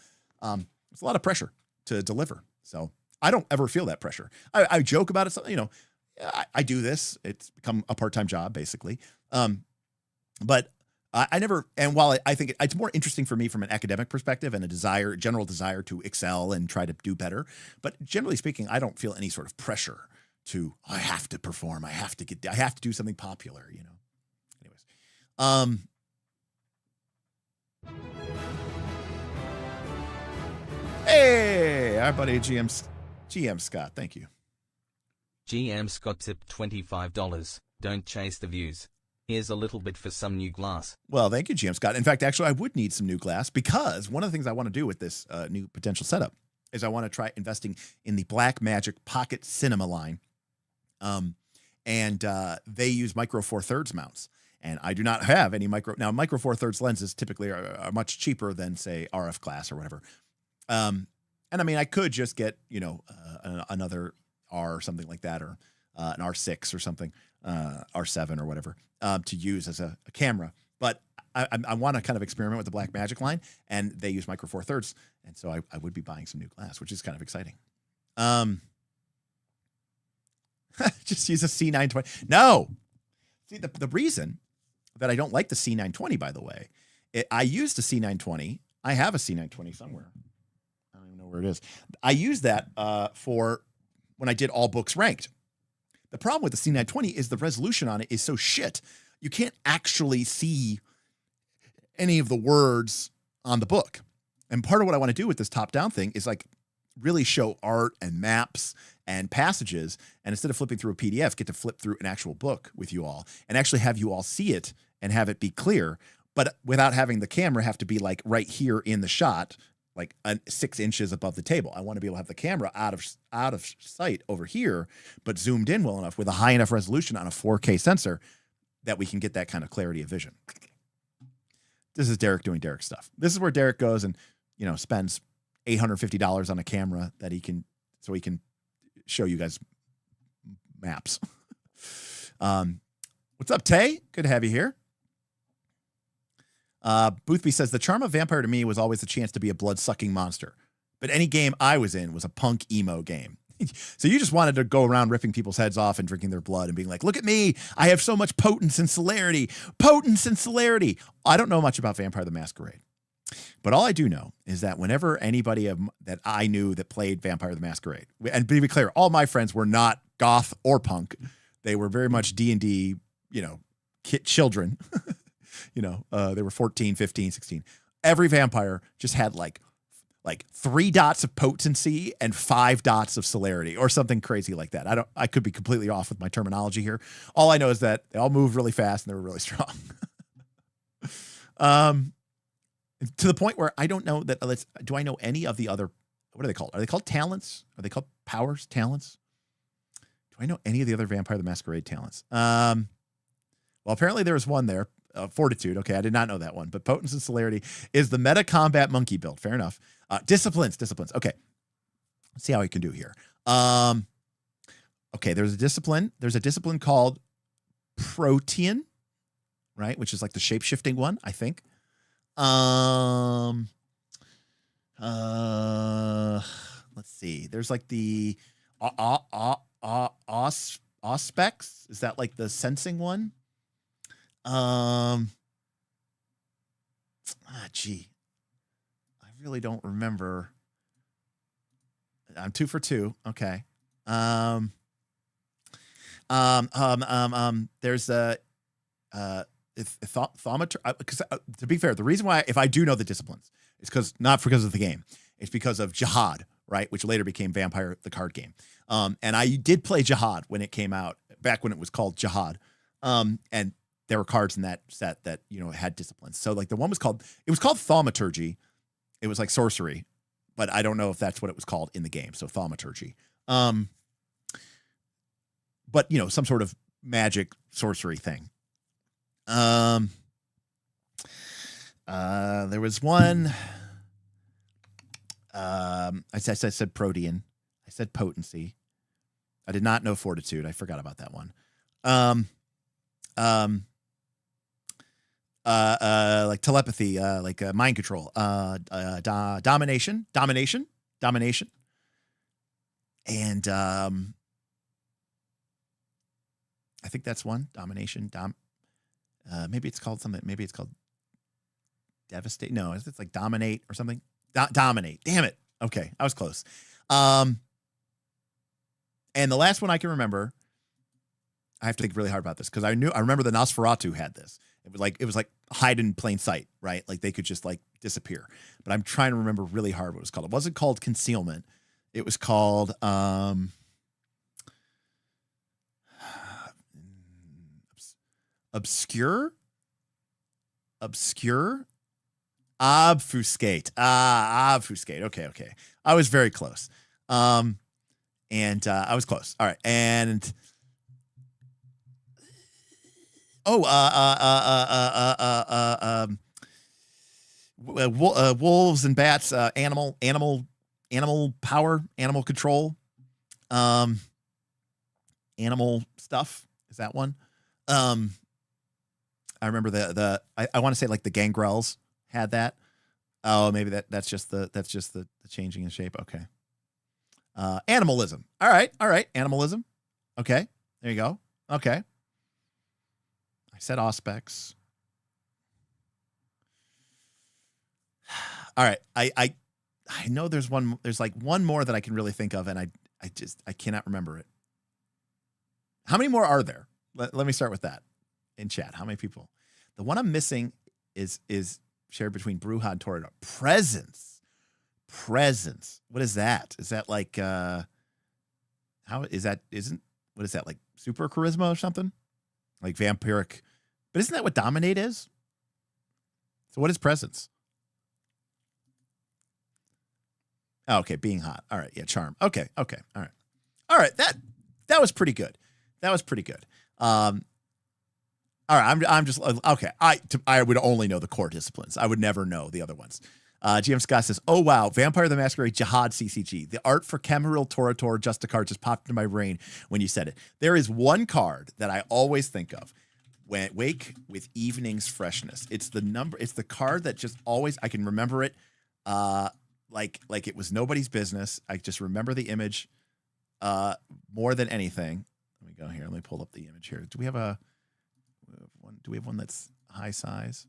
It's a lot of pressure to deliver. So I don't ever feel that pressure. I joke about it. So, I do this. It's become a part-time job, basically. But I never, and while I think it's more interesting for me from an academic perspective and a general desire to excel and try to do better, but generally speaking, I don't feel any sort of pressure to, I have to perform, I have to do something popular, Anyways. Hey, our buddy GM Scott, thank you. GM Scott tipped $25. Don't chase the views. Here's a little bit for some new glass. Well, thank you, GM Scott. In fact, actually, I would need some new glass because one of the things I want to do with this new potential setup is I want to try investing in the Blackmagic Pocket Cinema line. They use micro 4/3 mounts, and I do not have any micro 4/3 lenses typically are much cheaper than, say, RF glass or whatever. And I mean, I could just get, another R or something like that, or an R6 or something, R7 or whatever, to use as a camera. But I want to kind of experiment with the Blackmagic line, and they use micro 4/3, and so I would be buying some new glass, which is kind of exciting. Just use a C920. No, see the reason that I don't like the C920, by the way, I used a C920. I have a C920 somewhere. I don't even know where it is. I used that for when I did all books ranked. The problem with the C920 is the resolution on it is so shit. You can't actually see any of the words on the book. And part of what I want to do with this top-down thing is like really show art and maps and passages. And instead of flipping through a PDF, get to flip through an actual book with you all and actually have you all see it and have it be clear, but without having the camera have to be like right here in the shot, like 6 inches above the table. I want to be able to have the camera out of sight over here, but zoomed in well enough with a high enough resolution on a 4K sensor that we can get that kind of clarity of vision. This is Derek doing Derek stuff. This is where Derek goes and, spends $850 on a camera that he can show you guys maps. What's up, Tay? Good to have you here. Boothby says, the charm of Vampire to me was always the chance to be a blood-sucking monster. But any game I was in was a punk emo game. So you just wanted to go around ripping people's heads off and drinking their blood and being like, look at me. I have so much potence and celerity. Potence and celerity. I don't know much about Vampire the Masquerade. But all I do know is that whenever anybody that I knew that played Vampire the Masquerade, and to be clear, all my friends were not goth or punk. They were very much D&D, children. They were 14, 15, 16. Every vampire just had like 3 dots of potency and 5 dots of celerity or something crazy like that. I could be completely off with my terminology here. All I know is that they all moved really fast and they were really strong. To the point where I don't know that, do I know any of the other, what are they called? Are they called talents? Are they called powers, talents? Do I know any of the other Vampire the Masquerade talents? Well, apparently there was one there. Fortitude. Okay, I did not know that one. But potence and celerity is the meta combat monkey build. Fair enough. Disciplines. Okay. Let's see how we can do here. Okay, there's a discipline. There's a discipline called Protean, right? Which is like the shape-shifting one, I think. Let's see. There's like the Auspex. Is that like the sensing one? Gee, I really don't remember. I'm 2 for 2. Okay. There's a thaumaturgy, because to be fair, the reason why, if I do know the disciplines, is not because of the game. It's because of Jihad, right? Which later became Vampire, the card game. And I did play Jihad when it came out, back when it was called Jihad. And there were cards in that set that, had disciplines. So like the one was called thaumaturgy. It was like sorcery, but I don't know if that's what it was called in the game. So thaumaturgy. But some sort of magic sorcery thing. There was one, I said Protean. I said potency. I did not know fortitude. I forgot about that one. Like telepathy, like mind control, domination, and I think that's one. Domination, maybe it's called something. Maybe it's called devastate. No, it's like dominate or something. Dominate. Damn it. Okay, I was close. And the last one I can remember, I have to think really hard about this because I remember the Nosferatu had this. It was like hide in plain sight, right? Like they could just like disappear. But I'm trying to remember really hard what it was called. It wasn't called concealment. It was called obscure, obfuscate. Obfuscate. Okay. I was very close. And I was close. All right. And wolves and bats, animal power, animal control, animal stuff. Is that one? I remember I want to say like the gangrels had that. Oh, maybe that's just the changing in shape. Okay. Animalism. All right. Animalism. Okay. There you go. Okay. I said auspex. All right. I know there's like one more that I can really think of, and I cannot remember it. How many more are there? Let me start with that in chat. How many people? The one I'm missing is shared between Bruja and Torador. Presence. What is that? Is that like what is that like super charisma or something? Like vampiric. But isn't that what dominate is? So what is presence? Oh, okay, being hot. All right, yeah, charm. Okay, all right. That was pretty good. All right, I'm just okay. I would only know the core disciplines. I would never know the other ones. GM Scott says, "Oh wow, Vampire the Masquerade Jihad CCG. The art for Kemeril Torator Justicar just popped into my brain when you said it. There is one card that I always think of when Wake with Evening's Freshness. It's the card that just always I can remember it. Like it was nobody's business. I just remember the image more than anything. Let me go here. Let me pull up the image here. Do we have one that's high size?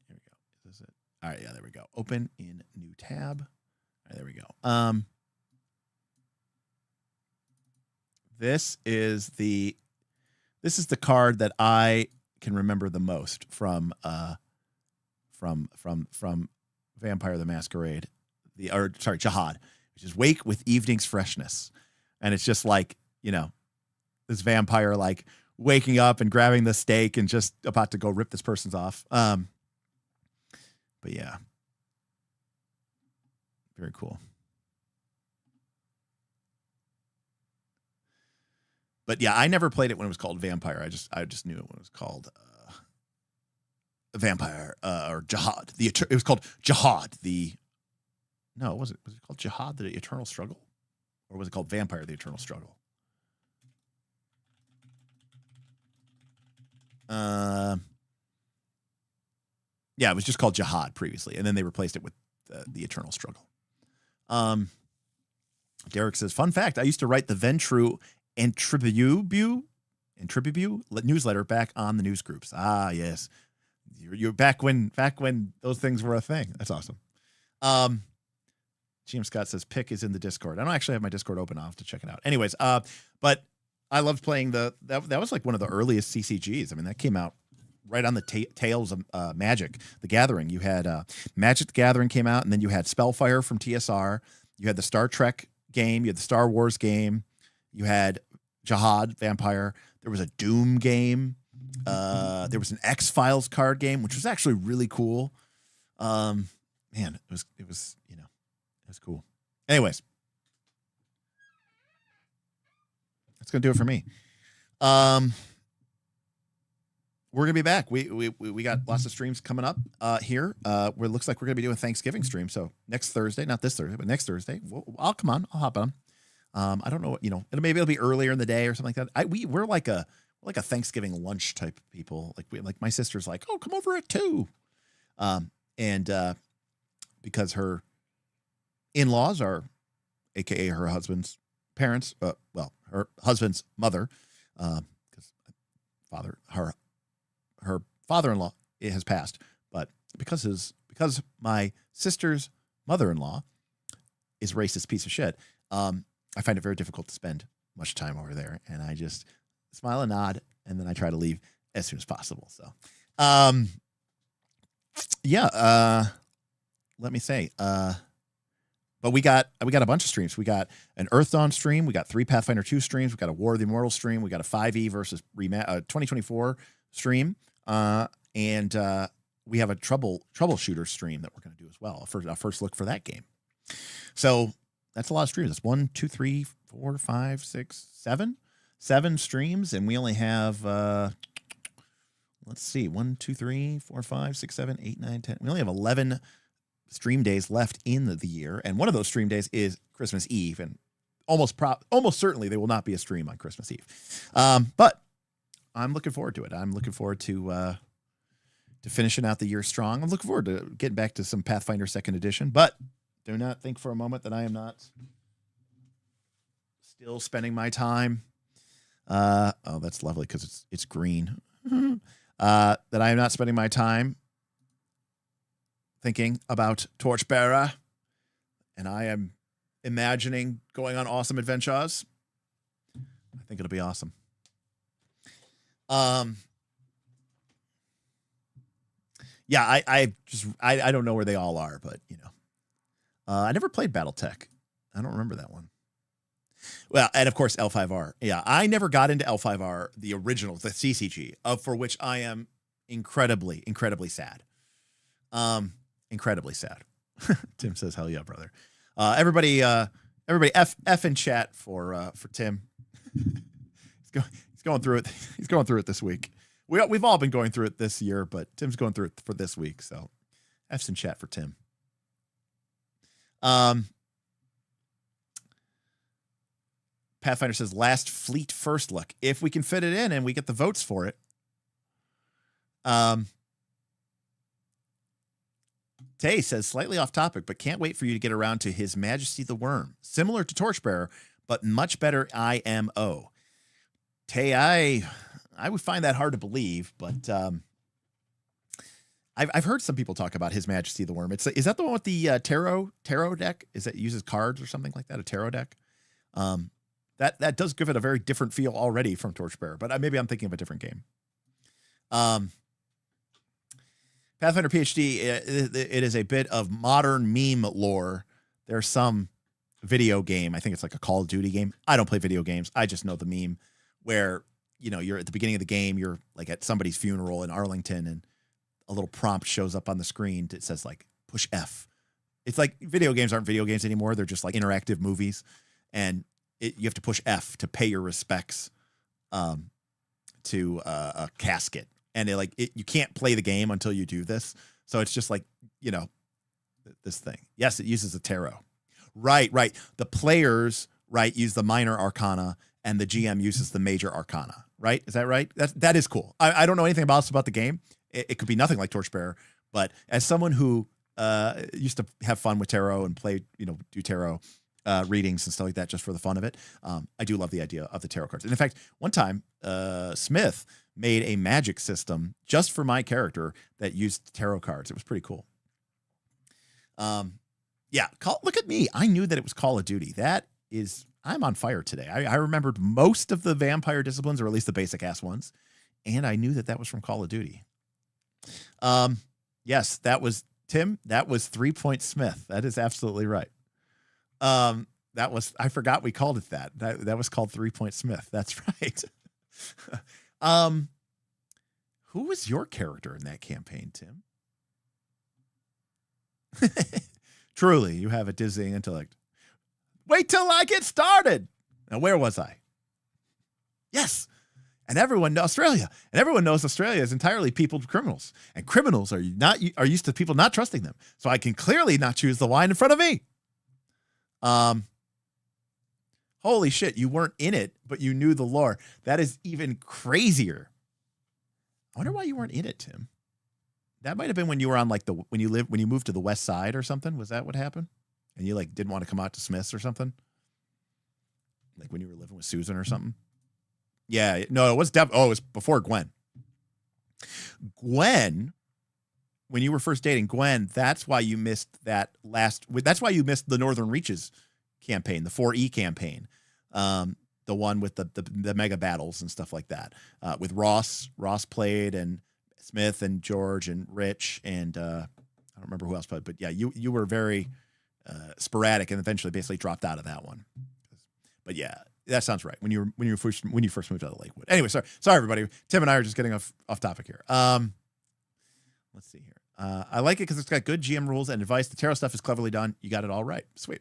Here we go. Is this it? All right, yeah, there we go. Open in new tab. All right, there we go. This is the card that I can remember the most from Vampire the Masquerade, Jihad, which is Wake with Evening's Freshness. And it's just like, this vampire like waking up and grabbing the steak and just about to go rip this person's off. But yeah. Very cool. But yeah, I never played it when it was called Vampire. I just knew it when it was called Vampire or Jihad. It was called Jihad. Was it called Jihad, the Eternal Struggle? Or was it called Vampire, the Eternal Struggle? Yeah, it was just called Jihad previously, and then they replaced it with the Eternal Struggle. Derek says, fun fact, I used to write the Ventru and Tribune newsletter back on the news groups. Ah, yes. You're back when those things were a thing. That's awesome. GM Scott says pick is in the Discord. I don't actually have my Discord open. I'll have to check it out. Anyways, but I loved playing that was like one of the earliest CCGs. I mean, that came out right on the tails of Magic the Gathering. You had Magic the Gathering came out, and then you had Spellfire from TSR. You had the Star Trek game. You had the Star Wars game. You had Jihad Vampire. There was a Doom game. There was an X-Files card game, which was actually really cool. Man, it was cool. Anyways, that's gonna do it for me. we're gonna be back. We got lots of streams coming up here. Where it looks like we're gonna be doing Thanksgiving stream. So next Thursday, not this Thursday, but next Thursday, I'll come on. I'll hop on. I don't know what, maybe it'll be earlier in the day or something like that. We're like a Thanksgiving lunch type of people. Like my sister's like, oh, come over at 2. And because her in-laws are, AKA her husband's parents, her husband's mother, because her father-in-law has passed, but because my sister's mother-in-law is a racist piece of shit, I find it very difficult to spend much time over there, and I just smile and nod, and then I try to leave as soon as possible. So, let me say, but we got a bunch of streams. We got an Earth Dawn stream. We got 3 Pathfinder 2 streams. We got a War of the Immortals stream. We got a 5e versus 2024 stream. And we have a troubleshooter stream that we're going to do as well for our first look for that game. So that's a lot of streams. That's 1, 2, 3, 4, 5, 6, 7 streams. And we only have, let's see, 1, 2, 3, 4, 5, 6, 7, 8, 9, 10. We only have 11 stream days left in the year. And one of those stream days is Christmas Eve. And almost certainly there will not be a stream on Christmas Eve. But I'm looking forward to it. I'm looking forward to finishing out the year strong. I'm looking forward to getting back to some Pathfinder 2nd Edition. But do not think for a moment that I am not still spending my time. Oh, that's lovely because it's green. That I am not spending my time thinking about Torchbearer, and I am imagining going on awesome adventures. I think it'll be awesome. Yeah, I don't know where they all are, but I never played BattleTech. I don't remember that one. Well, and of course L5R. Yeah, I never got into L5R, the original, the CCG, for which I am incredibly, incredibly sad. Incredibly sad. Tim says, "Hell yeah, brother." Everybody F in chat for Tim. He's going through it. He's going through it this week. We've all been going through it this year, but Tim's going through it for this week. So F's in chat for Tim. Pathfinder says last fleet first look. If we can fit it in and we get the votes for it. Tay says slightly off topic, but can't wait for you to get around to His Majesty the Worm. Similar to Torchbearer, but much better IMO. Tay, I would find that hard to believe, but I've heard some people talk about His Majesty the Worm. Is that the one with the tarot deck? Is that uses cards or something like that? A tarot deck? That does give it a very different feel already from Torchbearer, but maybe I'm thinking of a different game. Pathfinder PhD, it is a bit of modern meme lore. There's some video game. I think it's like a Call of Duty game. I don't play video games. I just know the meme where, you're at the beginning of the game, you're like at somebody's funeral in Arlington and a little prompt shows up on the screen. It says like, push F. It's like video games aren't video games anymore. They're just like interactive movies. And you have to push F to pay your respects to a casket. And you can't play the game until you do this. So it's just like, this thing. Yes, it uses a tarot. Right. The players, use the minor arcana and the GM uses the major arcana. Right? Is that right? That is cool. I don't know anything about the game. It could be nothing like Torchbearer, but as someone who used to have fun with tarot and play, do tarot readings and stuff like that just for the fun of it, I do love the idea of the tarot cards. And in fact, one time, Smith made a magic system just for my character that used tarot cards. It was pretty cool. Look at me. I knew that it was Call of Duty. I'm on fire today. I remembered most of the vampire disciplines, or at least the basic ass ones. And I knew that was from Call of Duty. Yes, that was Tim. That was 3 Point Smith. That is absolutely right. I forgot we called it that. That was called 3 Point Smith. That's right. Who was your character in that campaign, Tim? Truly, you have a dizzying intellect. Wait till I get started. Now, where was I? Yes. and everyone knows Australia, and everyone knows Australia is entirely peopled with criminals, and criminals are used to people not trusting them. So I can clearly not choose the wine in front of me. Holy shit, you weren't in it, but you knew the lore. That is even crazier. I wonder why you weren't in it, Tim. That might have been when you were on like when you moved to the West Side or something. Was that what happened? And you like didn't want to come out to Smith's or something? Like when you were living with Susan or something? Yeah, no, it was it was before Gwen. Gwen, when you were first dating Gwen, that's why you missed that's why you missed the Northern Reaches campaign, the 4E campaign. The one with the mega battles and stuff like that. With Ross played, and Smith and George and Rich and I don't remember who else played, but yeah, you were very sporadic and eventually basically dropped out of that one. But yeah, that sounds right. When you first moved out of Lakewood. Anyway, sorry everybody. Tim and I are just getting off topic here. Let's see here. I like it because it's got good GM rules and advice. The tarot stuff is cleverly done. You got it all right. Sweet.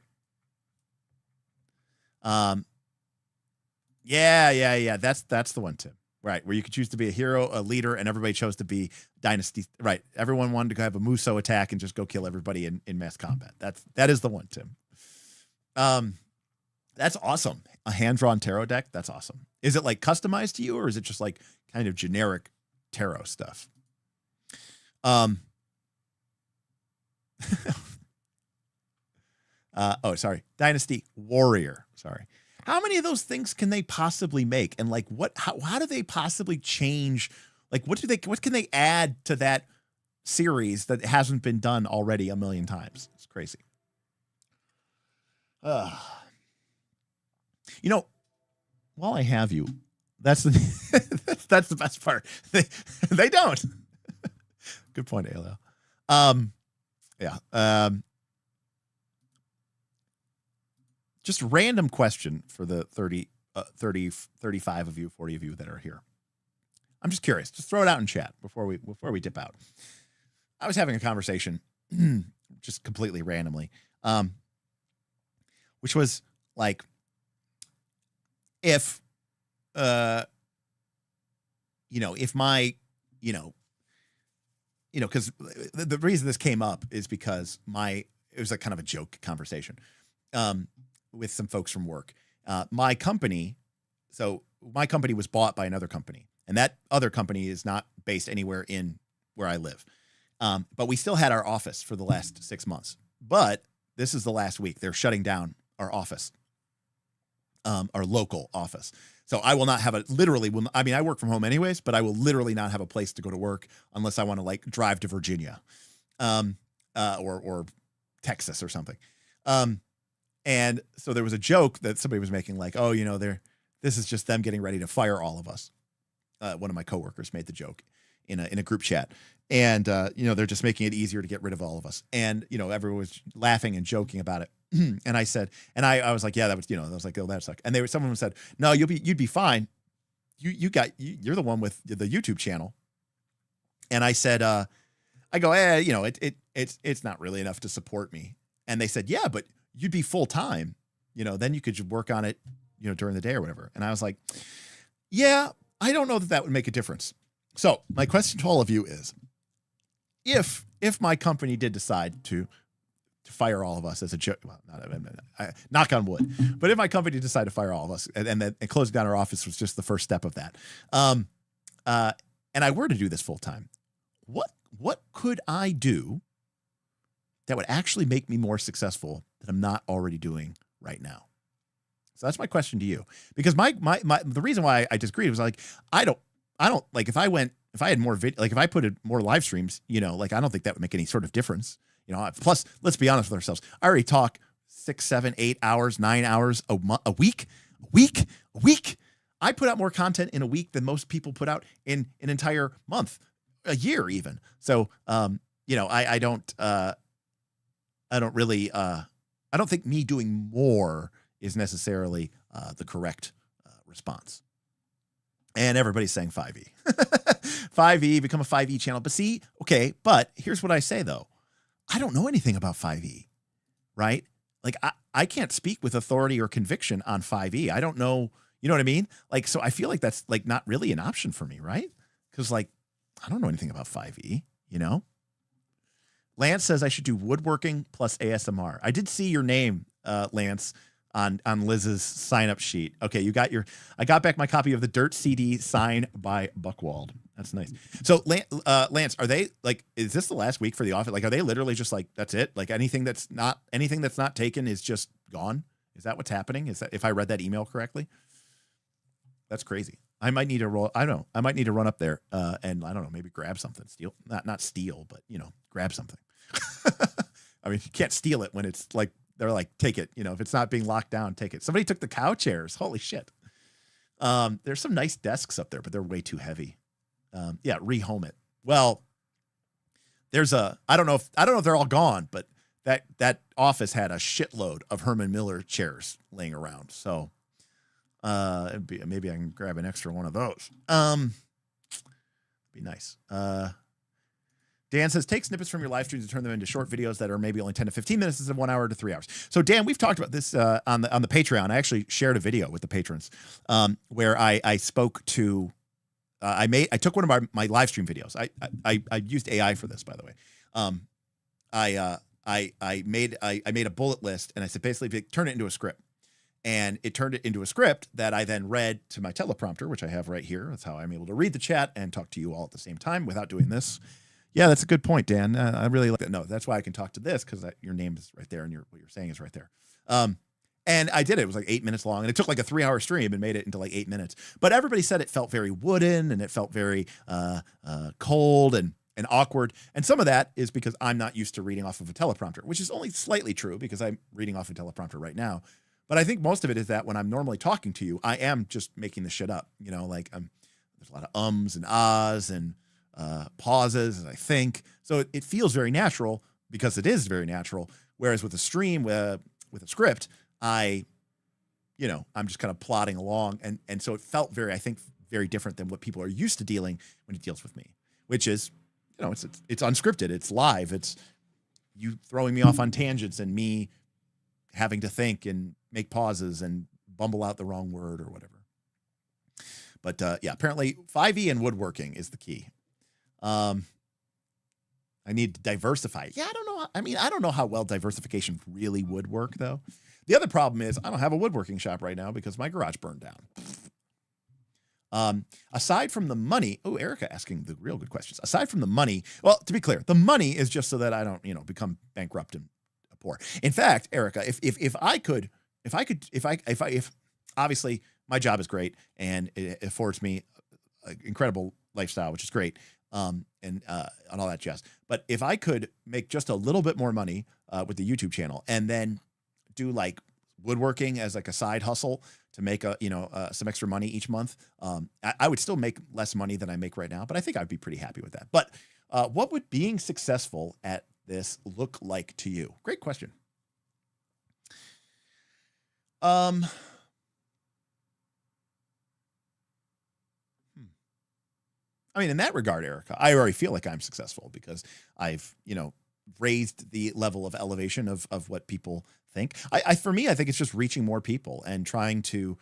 Yeah. That's the one, Tim. Right, where you could choose to be a hero, a leader, and everybody chose to be dynasty. Right, everyone wanted to have a Muso attack and just go kill everybody in mass combat. That is the one, Tim. That's awesome. A hand-drawn tarot deck. That's awesome. Is it like customized to you, or is it just like kind of generic tarot stuff? Sorry, Dynasty Warrior. Sorry. How many of those things can they possibly make? And like, how do they possibly change? Like, what can they add to that series that hasn't been done already a million times? It's crazy. While I have you, that's the best part. They don't. Good point, Alo. Just random question for the 35 of you, 40 of you that are here. I'm just curious. Just throw it out in chat before we dip out. I was having a conversation just completely randomly, which was like, if my, because the reason this came up is because it was like kind of a joke conversation. With some folks from work. My company was bought by another company, and that other company is not based anywhere in where I live. But we still had our office for the last 6 months. But this is the last week. They're shutting down our office, our local office. So I will not have I work from home anyways, but I will literally not have a place to go to work unless I want to like drive to Virginia, or Texas or something. And so there was a joke that somebody was making, like, oh, this is just them getting ready to fire all of us. One of my coworkers made the joke in a group chat, and they're just making it easier to get rid of all of us. And everyone was laughing and joking about it. And I said, and I was like, yeah, that was, I was like, oh, that sucked. And someone said, no, you'd be fine. You're the one with the YouTube channel. And I said, it's not really enough to support me. And they said, yeah, but you'd be full time, then you could work on it, during the day or whatever. And I was like, yeah, I don't know that would make a difference. So my question to all of you is, if my company did decide to fire all of us as a joke, well, knock on wood, but if my company decided to fire all of us and closing down our office was just the first step of that, and I were to do this full time, what could I do that would actually make me more successful that I'm not already doing right now? So that's my question to you, because the reason why I disagreed was like, I don't like, if I had more video, like if I put in more live streams, like I don't think that would make any sort of difference. Plus let's be honest with ourselves. I already talk 6, 7, 8 hours, 9 hours a week. I put out more content in a week than most people put out in an entire month, a year even. So, I don't think me doing more is necessarily the correct response. And everybody's saying 5e. 5e, become a 5e channel. But see, okay, but here's what I say though. I don't know anything about 5e, right? Like I can't speak with authority or conviction on 5e. I don't know, You know what I mean? Like, so I feel like that's like not really an option for me, right? Because like, I don't know anything about 5e, you know? Lance says I should do woodworking plus ASMR. I did see your name, Lance, on Liz's sign up sheet. Okay, you got I got back my copy of the Dirt CD signed by Buckwald. That's nice. So Lance, are they like, is this the last week for the office? Like, are they literally just like, that's it? Like anything that's not taken is just gone? Is that what's happening? Is that, if I read that email correctly? That's crazy. I might need to roll. I don't know. I might need to run up there and I don't know, maybe grab something, steal, not steal, but you know, grab something. I mean, you can't steal it when it's like, they're like, take it, you know, if it's not being locked down, take it. Somebody took the cow chairs. Holy shit. There's some nice desks up there, but they're way too heavy. Yeah. Rehome it. Well, there's I don't know if they're all gone, but that office had a shitload of Herman Miller chairs laying around. So, maybe I can grab an extra one of those. Be nice. Dan says, take snippets from your live streams and turn them into short videos that are maybe only 10 to 15 minutes instead of 1 hour to 3 hours. So Dan, we've talked about this on the Patreon. I actually shared a video with the patrons where I spoke to, I took one of my live stream videos. I used AI for this, by the way. I made a bullet list and I said, basically turn it into a script. And it turned it into a script that I then read to my teleprompter, which I have right here. That's how I'm able to read the chat and talk to you all at the same time without doing this. Yeah, that's a good point, Dan. I really like that. No, that's why I can talk to this, because your name is right there and what you're saying is right there. And I did it. It was like 8 minutes long, and it took like a 3-hour stream and made it into like 8 minutes. But everybody said it felt very wooden and it felt very cold and awkward. And some of that is because I'm not used to reading off of a teleprompter, which is only slightly true because I'm reading off a teleprompter right now. But I think most of it is that when I'm normally talking to you, I am just making the shit up. You know, like there's a lot of ums and ahs and pauses as I think. So it feels very natural because it is very natural. Whereas with a stream, with a script, I'm just kind of plodding along. And so it felt very different than what people are used to dealing when he deals with me, which is, you know, it's unscripted. It's live. It's you throwing me off on tangents and me having to think and make pauses and bumble out the wrong word or whatever. But yeah, apparently 5e and woodworking is the key. I need to diversify. Yeah, I don't know. I mean, I don't know how well diversification really would work, though. The other problem is I don't have a woodworking shop right now because my garage burned down. Aside from the money, Erica asking the real good questions. Aside from the money, well, to be clear, the money is just so that I don't, become bankrupt and poor. In fact, Erica, if obviously my job is great and it affords me an incredible lifestyle, which is great. And all that jazz. But if I could make just a little bit more money with the YouTube channel and then do like woodworking as like a side hustle to make some extra money each month, I would still make less money than I make right now, but I think I'd be pretty happy with that. But what would being successful at this look like to you? Great question. I mean, in that regard, Erica, I already feel like I'm successful because I've, raised the level of elevation of what people think. For me, I think it's just reaching more people and trying to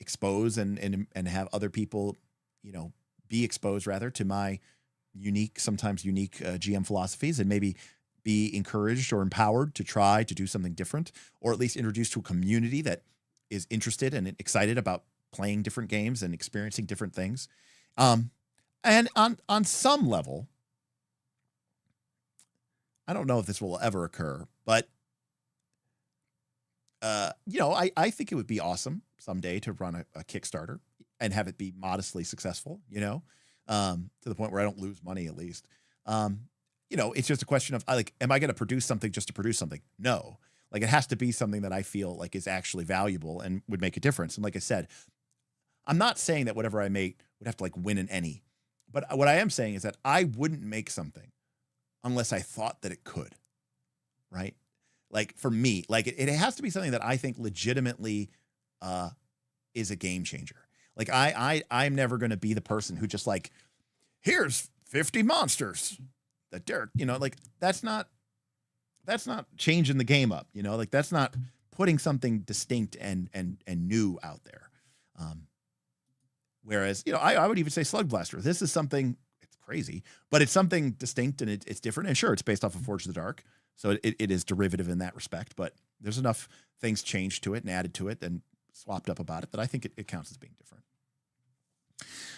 expose and have other people, be exposed rather to my sometimes unique GM philosophies, and maybe be encouraged or empowered to try to do something different, or at least introduced to a community that is interested and excited about playing different games and experiencing different things. And on some level, I don't know if this will ever occur, but I think it would be awesome someday to run a Kickstarter and have it be modestly successful, to the point where I don't lose money at least. It's just a question of am I going to produce something just to produce something? No. Like it has to be something that I feel like is actually valuable and would make a difference. And like I said, I'm not saying that whatever I make would have to win an Emmy. But what I am saying is that I wouldn't make something unless I thought that it could, right? Like for me, it has to be something that I think legitimately is a game changer. Like I'm never going to be the person who just here's 50 monsters that Derek, that's not changing the game up, that's not putting something distinct and new out there. Whereas, I would even say Slugblaster. This is something, it's crazy, but it's something distinct and it's different. And sure, it's based off of Forge of the Dark. So it is derivative in that respect, but there's enough things changed to it and added to it and swapped up about it that I think it counts as being different.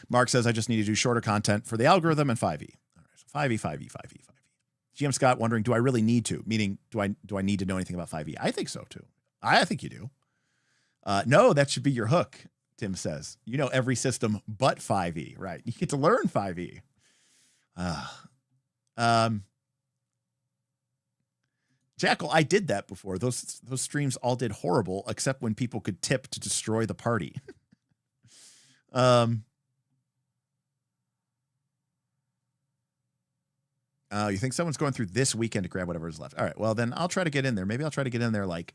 Mark says, I just need to do shorter content for the algorithm and 5e. All right, so 5e, 5e, 5e, 5e. GM Scott wondering, do I really need to? Meaning, do I need to know anything about 5e? I think so too. I think you do. No, that should be your hook, Tim says. Every system but 5e, right? You get to learn 5e. Jackal, I did that before. Those streams all did horrible, except when people could tip to destroy the party. You think someone's going through this weekend to grab whatever is left? All right, well, then I'll try to get in there. Maybe I'll try to get in there like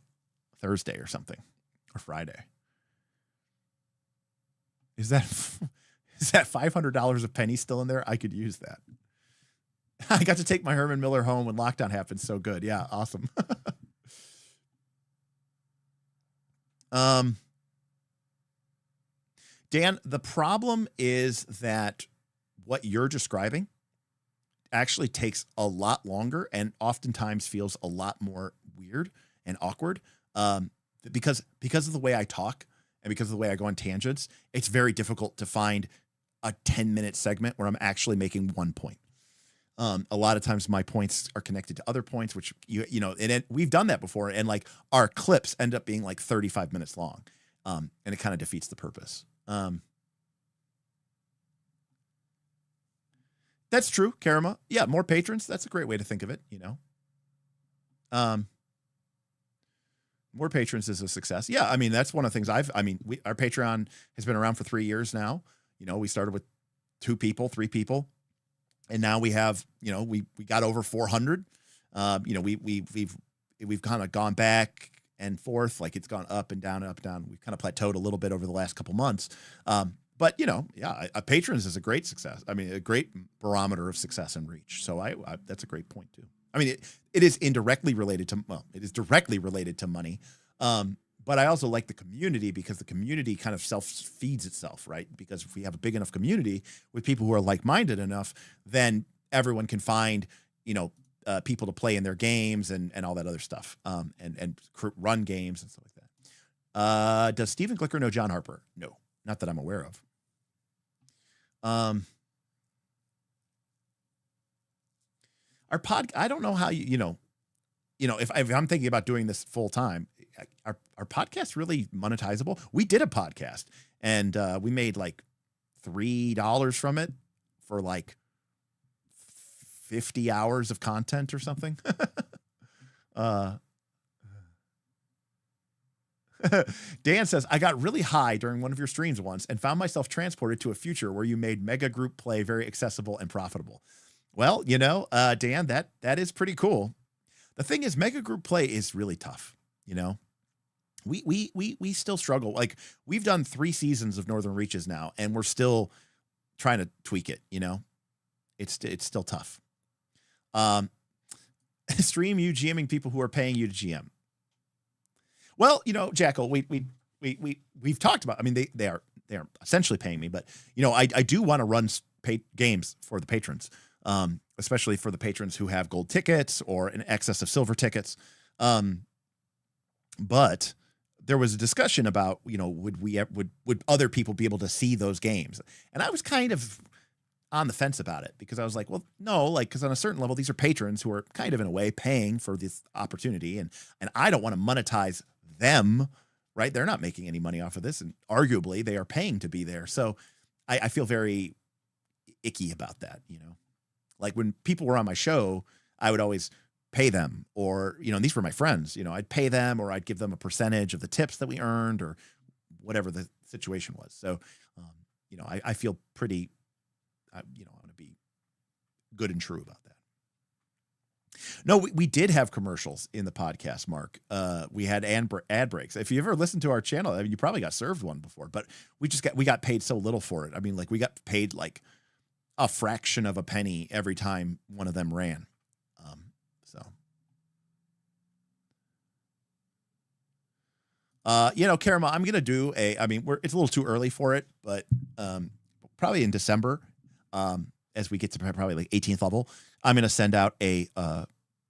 Thursday or something, or Friday. Is that $500 of pennies still in there? I could use that. I got to take my Herman Miller home when lockdown happened. So good. Yeah. Awesome. Dan, the problem is that what you're describing actually takes a lot longer and oftentimes feels a lot more weird and awkward. Because of the way I talk and because of the way I go on tangents, it's very difficult to find a 10-minute segment where I'm actually making one point. A lot of times my points are connected to other points, which and we've done that before. And like our clips end up being like 35 minutes long. And it kind of defeats the purpose. That's true. Karama. Yeah. More patrons. That's a great way to think of it. More patrons is a success. Yeah. I mean, that's one of the things our Patreon has been around for 3 years now. We started with 2 people, 3 people. And now we have, we got over 400. We've kind of gone back and forth, like it's gone up and down and up and down. We've kind of plateaued a little bit over the last couple months. But a patrons is a great success. I mean, a great barometer of success and reach. So that's a great point too. I mean, it is indirectly related to, it is directly related to money. But I also like the community because the community kind of self-feeds itself, right? Because if we have a big enough community with people who are like-minded enough, then everyone can find, people to play in their games and all that other stuff, and run games and stuff like that. Does Stephen Glicker know John Harper? No, not that I'm aware of. Our I don't know how if I'm thinking about doing this full time, our podcast really monetizable? We did a podcast and we made like $3 from it for like 50 hours of content or something. Dan says, I got really high during one of your streams once and found myself transported to a future where you made mega group play very accessible and profitable. Well, Dan, that is pretty cool. The thing is, mega group play is really tough. We still struggle. Like we've done 3 seasons of Northern Reaches now, and we're still trying to tweak it. It's still tough. Stream you GMing people who are paying you to GM. Well, Jackal, we've talked about. I mean, they are essentially paying me, but I do want to run games for the patrons. Especially for the patrons who have gold tickets or an excess of silver tickets. But there was a discussion about, would other people be able to see those games? And I was kind of on the fence about it because I was like, well, no, because on a certain level, these are patrons who are kind of in a way paying for this opportunity. And I don't want to monetize them, right? They're not making any money off of this. And arguably they are paying to be there. So I feel very icky about that, Like when people were on my show, I would always pay them or, and these were my friends, I'd pay them or I'd give them a percentage of the tips that we earned or whatever the situation was. So, I feel pretty, I want to be good and true about that. No, we did have commercials in the podcast, Mark. We had ad breaks. If you ever listened to our channel, I mean, you probably got served one before, but we got paid so little for it. I mean, we got paid like a fraction of a penny every time one of them ran. You know, Karama, I'm gonna do I mean, it's a little too early for it, but probably in December, as we get to probably like 18th level, I'm gonna send out a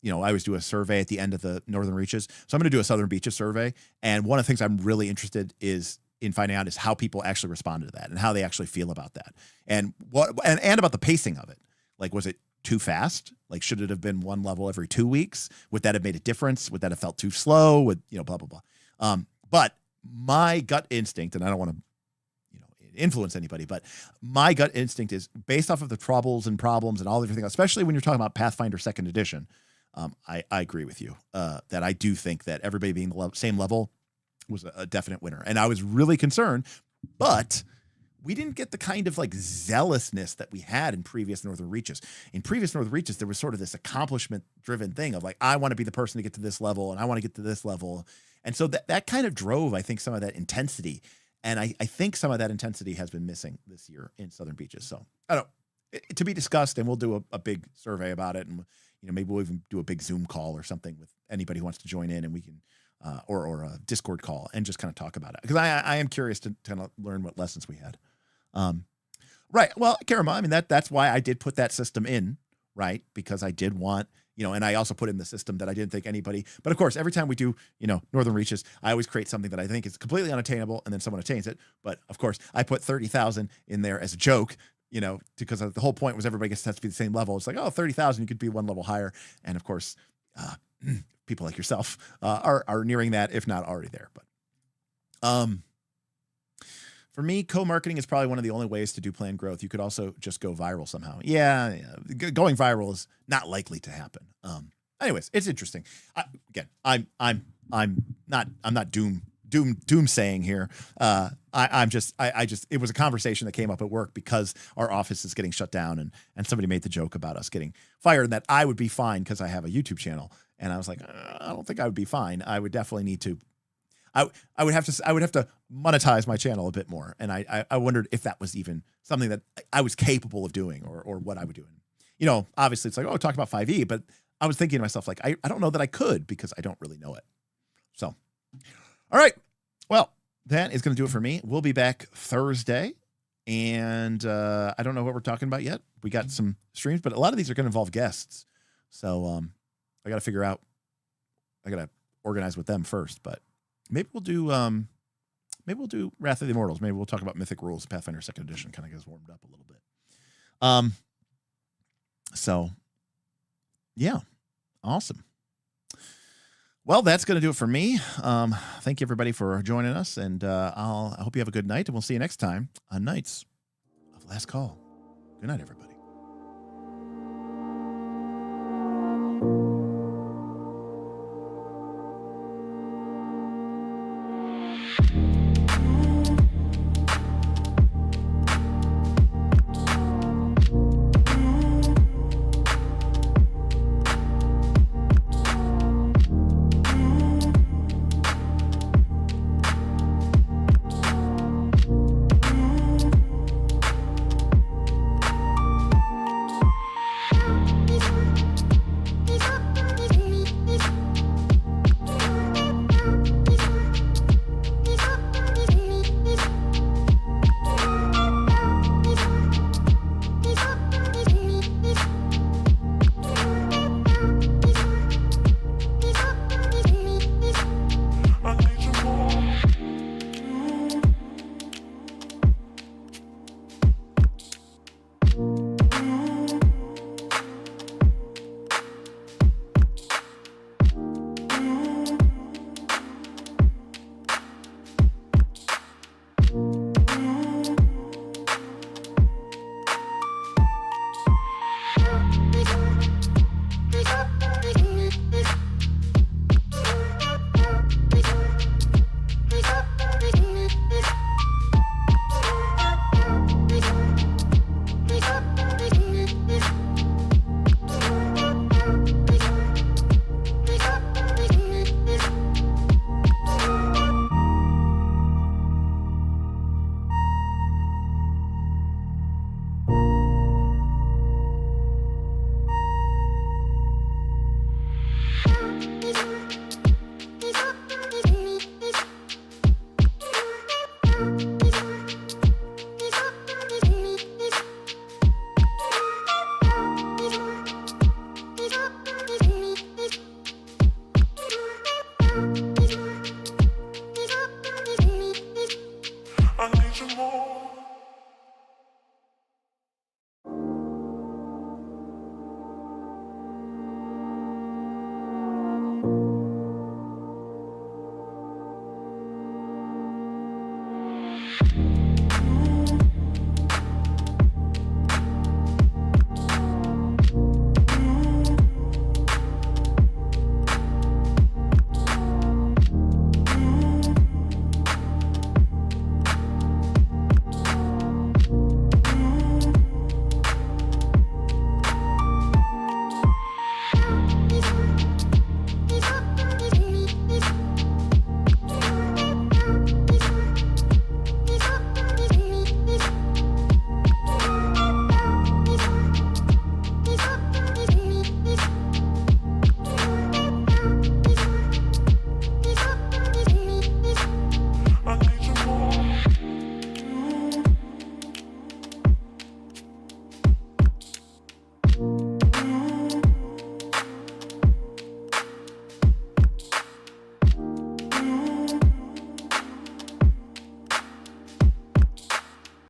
you know, I always do a survey at the end of the Northern Reaches, so I'm gonna do a Southern Beaches survey, and one of the things I'm really interested in finding out is how people actually responded to that and how they actually feel about that, and and about the pacing of it. Like, was it too fast? Like, should it have been one level every 2 weeks? Would that have made a difference? Would that have felt too slow? Would, you know, blah, blah, blah. But my gut instinct, and I don't want to, you know, influence anybody, but my gut instinct is based off of the troubles and problems and all everything, especially when you're talking about Pathfinder 2nd Edition. I agree with you that I do think that everybody being the same level was a definite winner. And I was really concerned, but we didn't get the kind of like zealousness that we had in previous Northern Reaches. In previous Northern Reaches, there was sort of this accomplishment driven thing of like, I want to be the person to get to this level and I want to get to this level. And so that kind of drove, I think, some of that intensity. And I think some of that intensity has been missing this year in Southern Beaches. So I don't, to be discussed, and we'll do a big survey about it. And, you know, maybe we'll even do a big Zoom call or something with anybody who wants to join in, and we can, or a Discord call, and just kind of talk about it. Because I am curious to kind of learn what lessons we had. Right. Well, Karama, I mean, that's why I did put that system in, right? Because I did want, you know, and I also put in the system that I didn't think anybody, but of course, every time we do, you know, Northern Reaches, I always create something that I think is completely unattainable, and then someone attains it. But of course, I put 30,000 in there as a joke, you know, because the whole point was everybody gets to be the same level. It's like, oh, 30,000, you could be one level higher. And of course, people like yourself are nearing that, if not already there. But for me, co-marketing is probably one of the only ways to do planned growth. You could also just go viral somehow. Yeah. Going viral is not likely to happen. Anyways, it's interesting. I'm not doom saying here. I just it was a conversation that came up at work because our office is getting shut down, and somebody made the joke about us getting fired, and that I would be fine because I have a YouTube channel. And I was like, I don't think I would be fine. I would definitely need to. I would have to monetize my channel a bit more. And I wondered if that was even something that I was capable of doing, or what I would do. You know, obviously it's like, oh, talk about 5e, but I was thinking to myself, like, I don't know that I could, because I don't really know it. So, all right. Well, that is going to do it for me. We'll be back Thursday, and I don't know what we're talking about yet. We got some streams, but a lot of these are going to involve guests. So I got to figure out, I got to organize with them first, but maybe we'll do Wrath of the Immortals. Maybe we'll talk about Mythic Rules, Pathfinder 2nd Edition, kind of gets warmed up a little bit. So yeah, awesome. Well, that's going to do it for me. Thank you everybody for joining us, and I hope you have a good night, and we'll see you next time on Knights of Last Call. Good night, everybody.